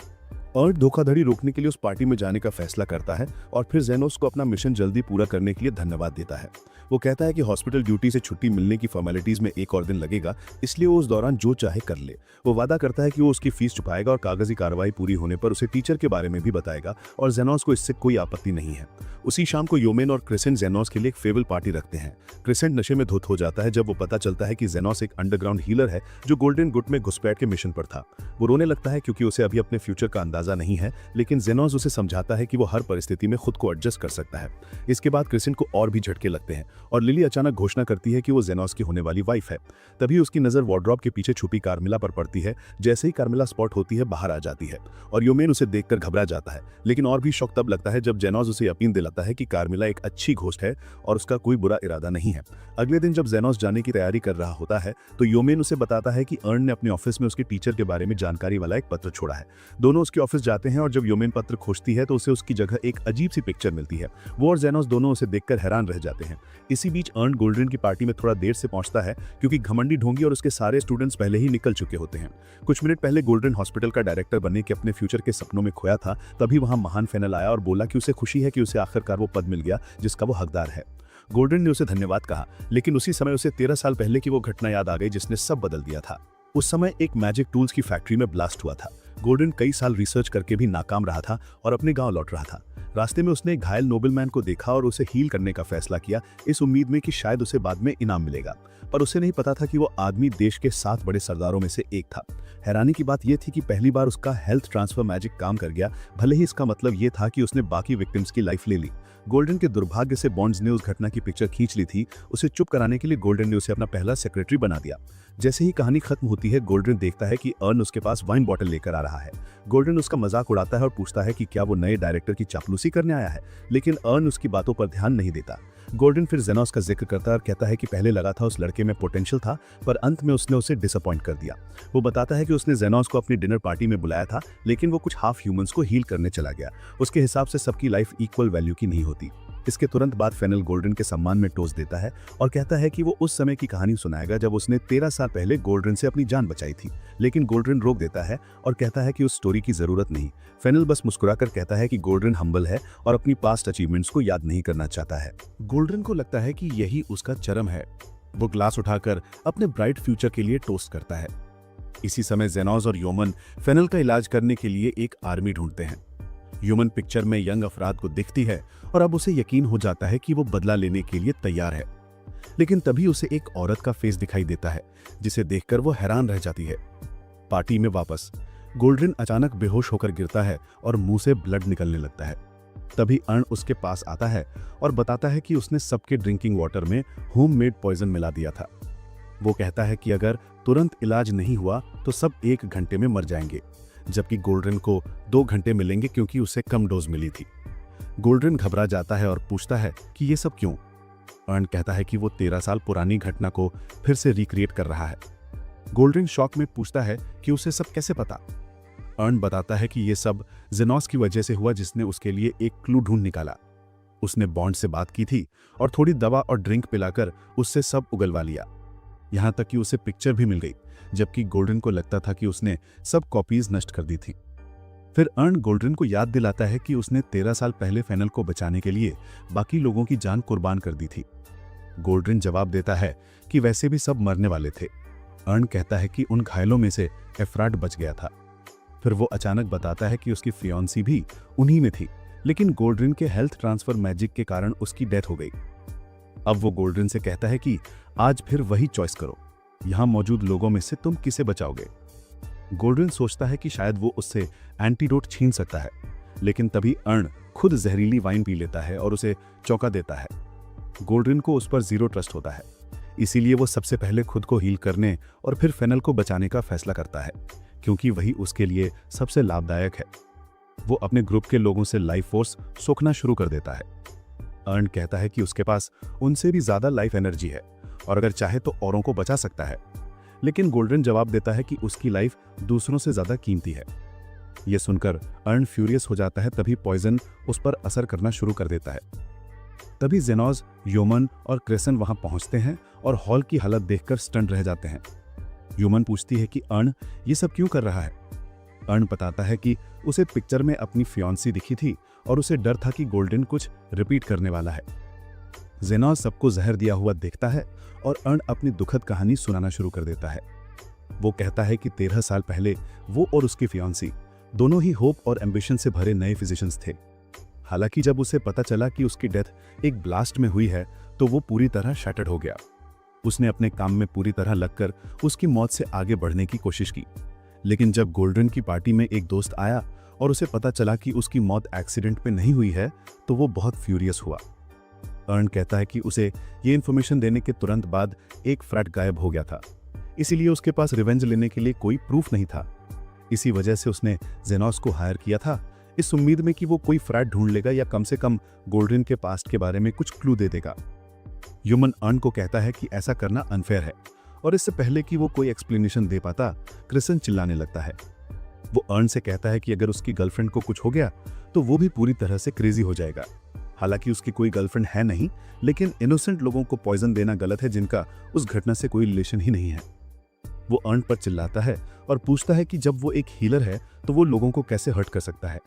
अर्न धोखाधड़ी रोकने के लिए उस पार्टी में जाने का फैसला करता है और फिर जेनोस को अपना मिशन जल्दी पूरा करने के लिए धन्यवाद देता है। वो कहता है कि हॉस्पिटल ड्यूटी से छुट्टी मिलने की फॉर्मेलिटीज में एक और दिन लगेगा, इसलिए वो उस दौरान जो चाहे कर ले। वो वादा करता है कि वो उसकी फीस चुकाएगा और कागजी कार्रवाई पूरी होने पर उसे टीचर के बारे में भी बताएगा और जेनोस को इससे कोई आपत्ति नहीं है। उसी शाम को योमेन और क्रिसेंट जेनोस के लिए एक फेवल पार्टी रखते हैं। क्रिसेंट नशे में धुत हो जाता है जब वो पता चलता है कि जेनोस एक अंडरग्राउंड हीलर है जो गोल्डन गुट में घुसपैठ के मिशन पर था। वो रोने लगता है क्योंकि उसे अभी अपने फ्यूचर का अंदाजा नहीं है, लेकिन जेनोस उसे समझाता है कि वो हर परिस्थिति में खुद को एडजस्ट कर सकता है। इसके बाद क्रिसेंट को और भी झटके लगते हैं और लिली अचानक घोषणा करती है कि वो जेनोस की होने वाली वाइफ है। तभी उसकी नजर वार्डरोब के पीछे छुपी कार्मिला पर पड़ती है। जैसे ही कार्मिला स्पॉट होती है बाहर आ जाती है और योमेन उसे देखकर घबरा जाता है, लेकिन और भी शौक तब लगता है जब जेनोस उसे यकीन दिलाता है कि कार्मिला एक अच्छी घोस्ट है और उसका कोई बुरा इरादा नहीं है। अगले दिन जब जेनोस जाने की तैयारी कर रहा होता है तो योमेन उसे बताता है कि अर्न ने अपने ऑफिस में उसके टीचर के बारे में जानकारी वाला एक पत्र छोड़ा है। दोनों उसके ऑफिस जाते हैं और जब योमेन पत्र खोजती है तो उसे उसकी जगह एक अजीब सी पिक्चर मिलती है। वो और जेनोस दोनों उसे देखकर हैरान रह जाते हैं। इसी बीच अर्न गोल्डन की पार्टी में थोड़ा देर से पहुंचता है क्योंकि घमंडी ढोंगी और उसके सारे स्टूडेंट्स पहले ही निकल चुके होते हैं। कुछ मिनट पहले गोल्डन हॉस्पिटल का डायरेक्टर बनने के अपने फ्यूचर के सपनों में खोया था, तभी वहां महान फेनल आया और बोला कि उसे खुशी है कि उसे आखिरकार वो पद मिल गया जिसका वो हकदार है। गोल्डन ने उसे धन्यवाद कहा, लेकिन उसी समय उसे 13 साल पहले की वो घटना याद आ गई जिसने सब बदल दिया था। उस समय एक मैजिक टूल्स की फैक्ट्री में ब्लास्ट हुआ था। गोल्डन कई साल रिसर्च करके भी नाकाम रहा था और अपने गांव लौट रहा था। रास्ते में उसने एक घायल नोबलमैन को देखा और उसे हील करने का फैसला किया, इस उम्मीद में कि शायद उसे बाद में इनाम मिलेगा। पर उसे नहीं पता था कि वो आदमी देश के 7 बड़े सरदारों में से एक था। हैरानी की बात यह थी कि पहली बार उसका हेल्थ ट्रांसफर मैजिक काम कर गया, भले ही इसका मतलब ये था कि उसने बाकी विक्टिम्स की लाइफ ले ली। गोल्डन के दुर्भाग्य से बॉन्ड्स ने उस घटना की पिक्चर खींच ली थी। उसे चुप कराने के लिए गोल्डन ने उसे अपना पहला सेक्रेटरी बना दिया। जैसे ही कहानी खत्म होती है, गोल्डन देखता है कि अर्न उसके पास वाइन बॉटल लेकर आ रहा है। गोल्डन उसका मजाक उड़ाता है और पूछता है कि क्या वो नए डायरेक्टर की चापलूसी करने आया है, लेकिन अर्न उसकी बातों पर ध्यान नहीं देता। गोल्डन फिर जेनोस का जिक्र करता है और कहता है कि पहले लगा था उस लड़के में पोटेंशियल था, पर अंत में उसने उसे डिसअपॉइंट कर दिया। वो बताता है कि उसने जेनोस को अपनी डिनर पार्टी में बुलाया था, लेकिन वो कुछ हाफ ह्यूमंस को हील करने चला गया। उसके हिसाब से सबकी लाइफ इक्वल वैल्यू की नहीं होती। इसके तुरंत बाद फेनल गोल्डन के सम्मान में टोस्ट देता है और कहता है कि वो उस समय की कहानी सुनाएगा जब उसने 13 साल पहले गोल्डन से अपनी जान बचाई थी, लेकिन गोल्डन रोक देता है और कहता है कि उस स्टोरी की जरूरत नहीं। फेनल बस मुस्कुराकर कहता है कि गोल्डन हम्बल है और अपनी पास्ट अचीवमेंट्स को याद नहीं करना चाहता है। गोल्डन को लगता है कि यही उसका चरम है। वो ग्लास उठाकर अपने ब्राइट फ्यूचर के लिए टोस्ट करता है। इसी समय जेनोस और योमन फेनल का इलाज करने के लिए एक आर्मी ढूंढते हैं। ह्यूमन पिक्चर में यंग अफराद को दिखती है और अब उसे यकीन हो जाता है कि वो बदला लेने के लिए तैयार है, लेकिन तभी उसे एक औरत का फेस दिखाई देता है जिसे देखकर वो हैरान रह जाती है। पार्टी में वापस गोल्डन अचानक बेहोश होकर गिरता है और मुंह से ब्लड निकलने लगता है। तभी अर्न उसके पास आता है और बताता है कि उसने सबके ड्रिंकिंग वाटर में होममेड पॉइजन मिला दिया था। वो कहता है कि अगर तुरंत इलाज नहीं हुआ तो सब 1 घंटे में मर जाएंगे, जबकि गोल्डन को 2 घंटे मिलेंगे क्योंकि उसे कम डोज मिली थी। गोल्डन घबरा जाता है और पूछता है कि ये सब क्यों। अर्न कहता है कि वो 13 साल पुरानी घटना को फिर से रिक्रिएट कर रहा है। गोल्डन शॉक में पूछता है कि उसे सब कैसे पता। अर्न बताता है कि ये सब जेनोस की वजह से हुआ, जिसने उसके लिए एक क्लू ढूंढ निकाला। उसने बॉन्ड से बात की थी और थोड़ी दवा और ड्रिंक पिलाकर उससे सब उगलवा लिया, यहाँ तक कि उसे पिक्चर भी मिल गई, जबकि गोल्डन को लगता था कि उसने सब कॉपीज नष्ट कर दी थी। फिर अर्न गोल्ड्रिन को याद दिलाता है कि उसने 13 साल पहले फेनल को बचाने के लिए बाकी लोगों की जान कुर्बान कर दी थी। गोल्ड्रिन जवाब देता है कि वैसे भी सब मरने वाले थे। अर्न कहता है कि उन घायलों में से एफ्राट बच गया था। फिर वो अचानक बताता है कि उसकी फियांसी भी उन्हीं में थी, लेकिन गोल्ड्रिन के हेल्थ ट्रांसफर मैजिक के कारण उसकी डेथ हो गई। अब वो गोल्ड्रिन से कहता है कि आज फिर वही चॉइस करो, यहां मौजूद लोगों में से तुम किसे बचाओगे। गोल्ड्रिन सोचता है कि शायद वो उससे एंटीडोट छीन सकता है, लेकिन तभी अर्न खुद जहरीली वाइन पी लेता है और उसे चौंका देता है। गोल्ड्रिन को उस पर जीरो ट्रस्ट होता है, इसीलिए वो सबसे पहले खुद को हील करने और फिर फेनल को बचाने का फैसला करता है, क्योंकि वही उसके लिए सबसे लाभदायक है। वो अपने ग्रुप के लोगों से लाइफ फोर्स सोखना शुरू कर देता है। अर्न कहता है कि उसके पास उनसे भी ज्यादा लाइफ एनर्जी है और अगर चाहे तो औरों को बचा सकता है, लेकिन गोल्ड्रिन जवाब देता है कि उसकी लाइफ दूसरों से ज्यादा कीमती है। यह सुनकर अर्न फ्यूरियस हो जाता है, तभी पॉइजन उस पर असर करना शुरू कर देता है। तभी जेनोस, ह्यूमन और क्रेसन वहां पहुंचते हैं और हॉल की हालत देखकर स्टन रह जाते हैं। ह्यूमन पूछती है कि अर्न ये सब क्यों कर रहा है। अर्न बताता है कि उसे पिक्चर में अपनी फियांसी दिखी थी और उसे डर था कि गोल्ड्रिन कुछ रिपीट करने वाला है। जेनोस सबको जहर दिया हुआ देखता है और अर्न अपनी दुखद कहानी सुनाना शुरू कर देता है। वो कहता है कि 13 साल पहले वो और उसकी फियांसी दोनों ही होप और एम्बिशन से भरे नए फिजिशियंस थे। हालांकि जब उसे पता चला कि उसकी डेथ एक ब्लास्ट में हुई है तो वो पूरी तरह शैटर्ड हो गया। उसने अपने काम में पूरी तरह लगकर उसकी मौत से आगे बढ़ने की कोशिश की, लेकिन जब गोल्ड्रिन की पार्टी में एक दोस्त आया और उसे पता चला कि उसकी मौत एक्सीडेंट में नहीं हुई है तो वो बहुत फ्यूरियस हुआ। अर्न कहता है कि उसे ये इन्फॉर्मेशन देने के तुरंत बाद एक फ्रैट गायब हो गया था, इसीलिए उसके पास रिवेंज लेने के लिए कोई प्रूफ नहीं था। इसी वजह से उसने जेनोस को हायर किया था, इस उम्मीद में कि वो कोई फ्रैट ढूंढ लेगा या कम से कम गोल्ड्रिन के पास्ट के बारे में कुछ क्लू दे देगा। ह्यूमन अर्न को कहता है कि ऐसा करना अनफेयर है और इससे पहले कि वो कोई एक्सप्लेनेशन दे पाता, क्रिसन चिल्लाने लगता है। वो अर्न से कहता है कि अगर उसकी गर्लफ्रेंड को कुछ हो गया तो वो भी पूरी तरह से क्रेजी हो जाएगा। हालांकि उसकी कोई गर्लफ्रेंड है नहीं, लेकिन इनोसेंट लोगों को पॉइजन देना गलत है जिनका उस घटना से कोई रिलेशन ही नहीं है। वो अर्न पर चिल्लाता है और पूछता है कि जब वो एक हीलर है तो वो लोगों को कैसे हर्ट कर सकता है,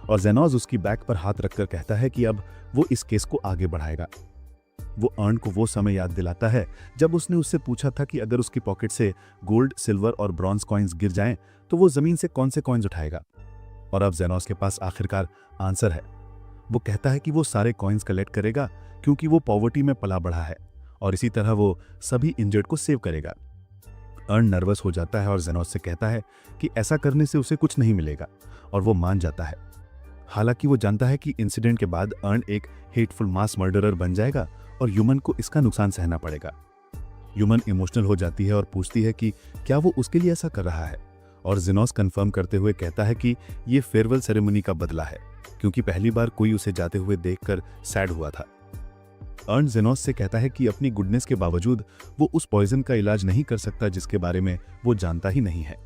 और जेनोस उसकी बैक पर हाथ रखकर कहता है कि अब वो इस केस को आगे बढ़ाएगा। वो अर्न को वो समय याद दिलाता है जब उसने उससे पूछा था कि अगर उसकी पॉकेट से गोल्ड, सिल्वर और ब्रॉन्ज कॉइन्स गिर जाएं तो वो जमीन से कौन से कॉइन्स उठाएगा। और अब जेनोस के पास आखिरकार आंसर है। वो कहता है कि वो सारे कॉइन्स कलेक्ट करेगा क्योंकि वो पॉवर्टी में पला बढ़ा है और इसी तरह वो सभी इंजर्ड को सेव करेगा। अर्न नर्वस हो जाता है और जेनोस से कहता है कि ऐसा करने से उसे कुछ नहीं मिलेगा, और वो मान जाता है। हालांकि वो जानता है कि इंसिडेंट के बाद अर्न एक हेटफुल मास मर्डरर बन जाएगा और ह्यूमन को इसका नुकसान सहना पड़ेगा। ह्यूमन इमोशनल हो जाती है और पूछती है कि क्या वो उसके लिए ऐसा कर रहा है, और जेनोस कंफर्म करते हुए कहता है कि ये फेयरवेल सेरेमनी का बदला है, क्योंकि पहली बार कोई उसे जाते हुए देखकर सैड हुआ था। अर्न जेनोस से कहता है कि अपनी गुडनेस के बावजूद वो उस पॉइजन का इलाज नहीं कर सकता जिसके बारे में वो जानता ही नहीं है।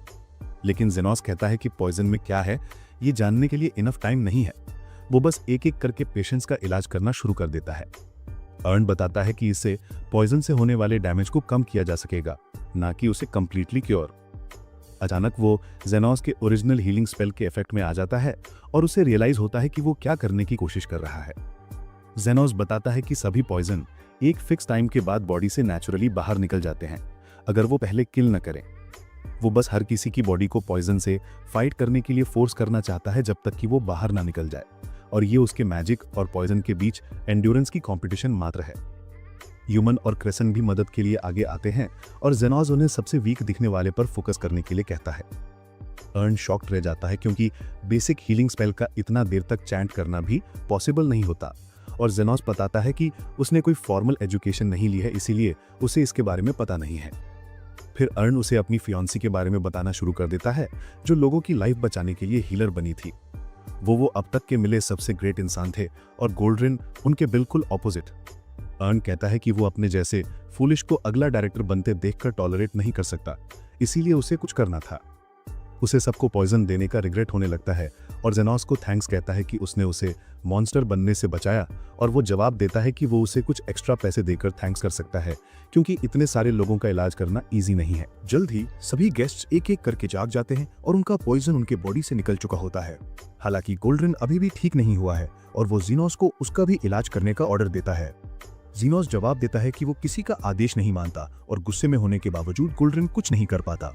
लेकिन जेनोस कहता है कि पॉइजन में क्या है ये जानने के लिए इनफ टाइम नहीं है। वो बस एक एक करके पेशेंट्स का इलाज करना शुरू कर देता है। अर्न बताता है कि इससे पॉइजन से होने वाले डैमेज को कम किया जा सकेगा, ना कि उसे कंप्लीटली क्योर। अचानक वो जेनोस के ओरिजिनल हीलिंग स्पेल के इफेक्ट में आ जाता है और उसे रियलाइज होता है कि वो क्या करने की कोशिश कर रहा है। जेनोस बताता है कि सभी पॉइजन एक फिक्स टाइम के बाद बॉडी से नेचुरली बाहर निकल जाते हैं अगर वो पहले किल न करें। वो बस हर किसी की बॉडी को पॉइजन से फाइट करने के लिए फोर्स करना चाहता है जब तक कि वो बाहर ना निकल जाए, और ये उसके मैजिक और पॉइजन के बीच एंड्योरेंस की कंपटीशन मात्र है। ह्यूमन और क्रेसन भी मदद के लिए आगे आते हैं और जेनोस उन्हें सबसे वीक दिखने वाले पर फोकस करने के लिए कहता है। अर्न शॉक्ड रह जाता है क्योंकि बेसिक हीलिंग स्पेल का इतना देर तक चैंट करना भी पॉसिबल नहीं होता, और जेनोस बताता है कि उसने कोई फॉर्मल एजुकेशन नहीं ली है, इसीलिए उसे इसके बारे में पता नहीं है। फिर अर्न उसे अपनी फियांसी के बारे में बताना शुरू कर देता है जो लोगों की लाइफ बचाने के लिए हीलर बनी थी। वो अब तक के मिले सबसे ग्रेट इंसान थे और गोल्ड्रिन उनके बिल्कुल ऑपोजिट। अर्न कहता है कि वो अपने जैसे फूलिश को अगला डायरेक्टर बनते देखकर टॉलरेट नहीं कर सकता, इसीलिए उसे कुछ करना था। उसे सबको पॉइजन देने का रिग्रेट होने लगता है और जेनोस को थैंक्स कहता है कि उसने उसे मॉन्स्टर बनने से बचाया, और वो जवाब देता है कि वो उसे कुछ एक्स्ट्रा पैसे देकर थैंक्स कर सकता है क्योंकि इतने सारे लोगों का इलाज करना इजी नहीं है। जल्द ही सभी गेस्ट्स एक एक करके जाग जाते हैं और उनका पॉइजन उनके बॉडी से निकल चुका होता है। हालांकि गोल्डरिन अभी भी ठीक नहीं हुआ है और वो जीनोस को उसका भी इलाज करने का ऑर्डर देता है। जीनोस जवाब देता है कि वो किसी का आदेश नहीं मानता और गुस्से में होने के बावजूद गोल्डरिन कुछ नहीं कर पाता।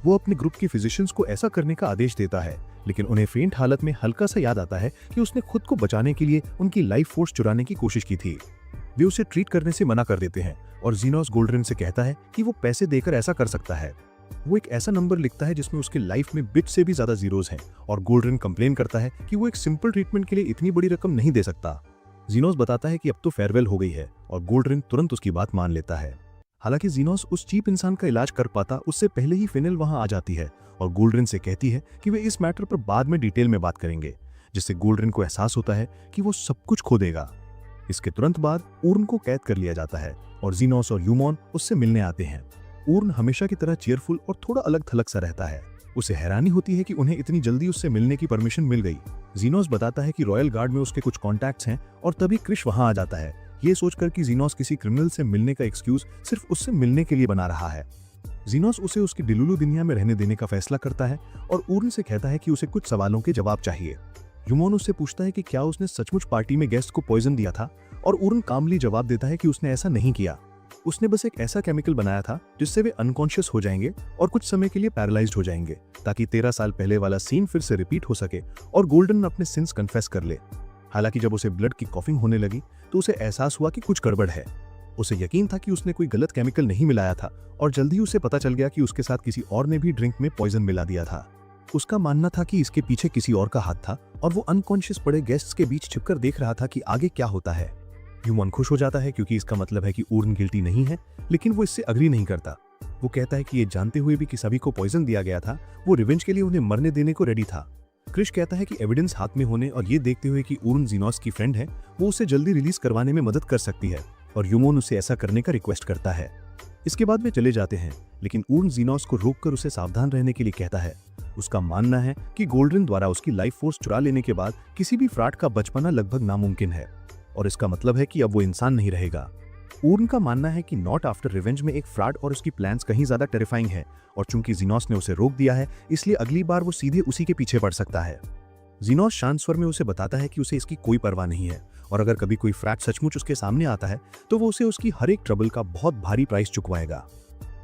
वो अपने ग्रुप के फिजिशियंस को ऐसा करने का आदेश देता है, लेकिन उन्हें फेंट हालत में हल्का सा याद आता है कि उसने खुद को बचाने के लिए उनकी लाइफ फोर्स चुराने की कोशिश की थी। वे उसे ट्रीट करने से मना कर देते हैं और जीनोस गोल्डरिन से कहता है कि वो पैसे देकर ऐसा कर सकता है। वो एक ऐसा नंबर लिखता है जिसमें उसके लाइफ में बिट से भी ज्यादा जीरोस हैं और गोल्डरिन कंप्लेन करता है कि वो एक सिंपल ट्रीटमेंट के लिए इतनी बड़ी रकम नहीं दे सकता। जीनोस बताता है कि अब तो फेयरवेल हो गई है और गोल्डरिन तुरंत उसकी बात मान लेता है। हालांकि जीनोस उस चीप इंसान का इलाज कर पाता उससे पहले ही फिनेल वहां आ जाती है और गोल्डरिन से कहती है कि वे इस मैटर पर बाद में डिटेल में बात करेंगे, जिससे गोल्डरिन को एहसास होता है कि वो सब कुछ खो देगा। इसके तुरंत बाद ऊर्न को कैद कर लिया जाता है और जीनोस और यूमॉन उससे मिलने आते हैं। ऊर्न हमेशा की तरह चीयरफुल और थोड़ा अलग थलग सा रहता है। उसे हैरानी होती है कि उन्हें इतनी जल्दी उससे मिलने की परमिशन मिल गई। जीनोस बताता है कि रॉयल गार्ड में उसके कुछ कॉन्टैक्ट्स हैं और तभी क्रिश वहां आ जाता है, ये सोचकर कि जीनोस किसी क्रिमिनल से मिलने का एक्सक्यूज सिर्फ उससे मिलने के लिए बना रहा है। जीनोस उसे उसकी डिलुलु दुनिया में रहने देने का फैसला करता है और ऊर्न से कहता है कि उसे कुछ सवालों के जवाब चाहिए। यूमॉन उससे पूछता है कि क्या उसने सचमुच पार्टी में गेस्ट को पॉइजन दिया था और ऊर्न कामली जवाब देता है कि उसने ऐसा नहीं किया। उसने बस एक ऐसा केमिकल बनाया था जिससे वे अनकॉन्शियस हो जाएंगे और कुछ समय के लिए पैरालाइज्ड हो जाएंगे ताकि 13 साल पहले वाला सीन फिर से रिपीट हो सके और गोल्डन अपने सिंस कन्फेस कर ले। हालांकि जब उसे ब्लड की कॉफिंग होने लगी तो उसे एहसास हुआ कि कुछ गड़बड़ है। उसे यकीन था कि उसने कोई गलत केमिकल नहीं मिलाया था और जल्दी उसे पता चल गया कि उसके साथ किसी और ने भी ड्रिंक में पॉइजन मिला दिया था। उसका मानना था कि इसके पीछे किसी और का हाथ था और वो अनकॉन्शियस पड़े गेस्ट्स के बीच छिपकर देख रहा था कि आगे क्या होता है। ह्यूमन खुश हो जाता है क्योंकि इसका मतलब है कि ऊर्न गिल्टी नहीं है, लेकिन वो इससे अग्री नहीं करता। वो कहता है कि ये जानते हुए भी कि सभी को पॉइजन दिया गया था, वो रिवेंज के लिए उन्हें मरने देने को रेडी था। क्रिश कहता है कि एविडेंस हाथ में होने और ये देखते हुए कि ऊर्न जीनोस की फ्रेंड है, वो उसे जल्दी रिलीज करवाने में मदद कर सकती है और यूमोन उसे ऐसा करने का रिक्वेस्ट करता है। इसके बाद वे चले जाते हैं, लेकिन ऊर्न जीनोस को रोककर उसे सावधान रहने के लिए कहता है। उसका मानना है कि गोल्डरिन द्वारा उसकी लाइफ फोर्स चुरा लेने के बाद किसी भी फ्रॉड का बच पाना लगभग नामुमकिन है और इसका मतलब है कि अब वो इंसान नहीं रहेगा। ऊर्न का मानना है कि नॉट आफ्टर रिवेंज में एक फ्रॉड और उसकी प्लान्स कहीं ज्यादा टेरिफाइंग है और चूंकि जीनोस ने उसे रोक दिया है इसलिए अगली बार वो सीधे उसी के पीछे पड़ सकता है। जीनोस शांत स्वर में उसे बताता है कि उसे इसकी कोई परवाह नहीं है और अगर कभी कोई फ्रॉड सचमुच उसके सामने आता है तो वो उसे उसकी हर एक ट्रबल का बहुत भारी प्राइस चुकवाएगा।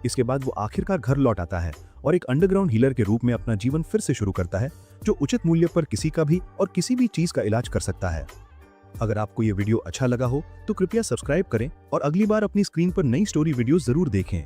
इसके बाद वो आखिरकार घर लौट आता है और एक अंडरग्राउंड हीलर के रूप में अपना जीवन फिर से शुरू करता है, जो उचित मूल्य पर किसी का भी और किसी भी चीज का इलाज कर सकता है। अगर आपको ये वीडियो अच्छा लगा हो तो कृपया सब्सक्राइब करें और अगली बार अपनी स्क्रीन पर नई स्टोरी वीडियो जरूर देखें।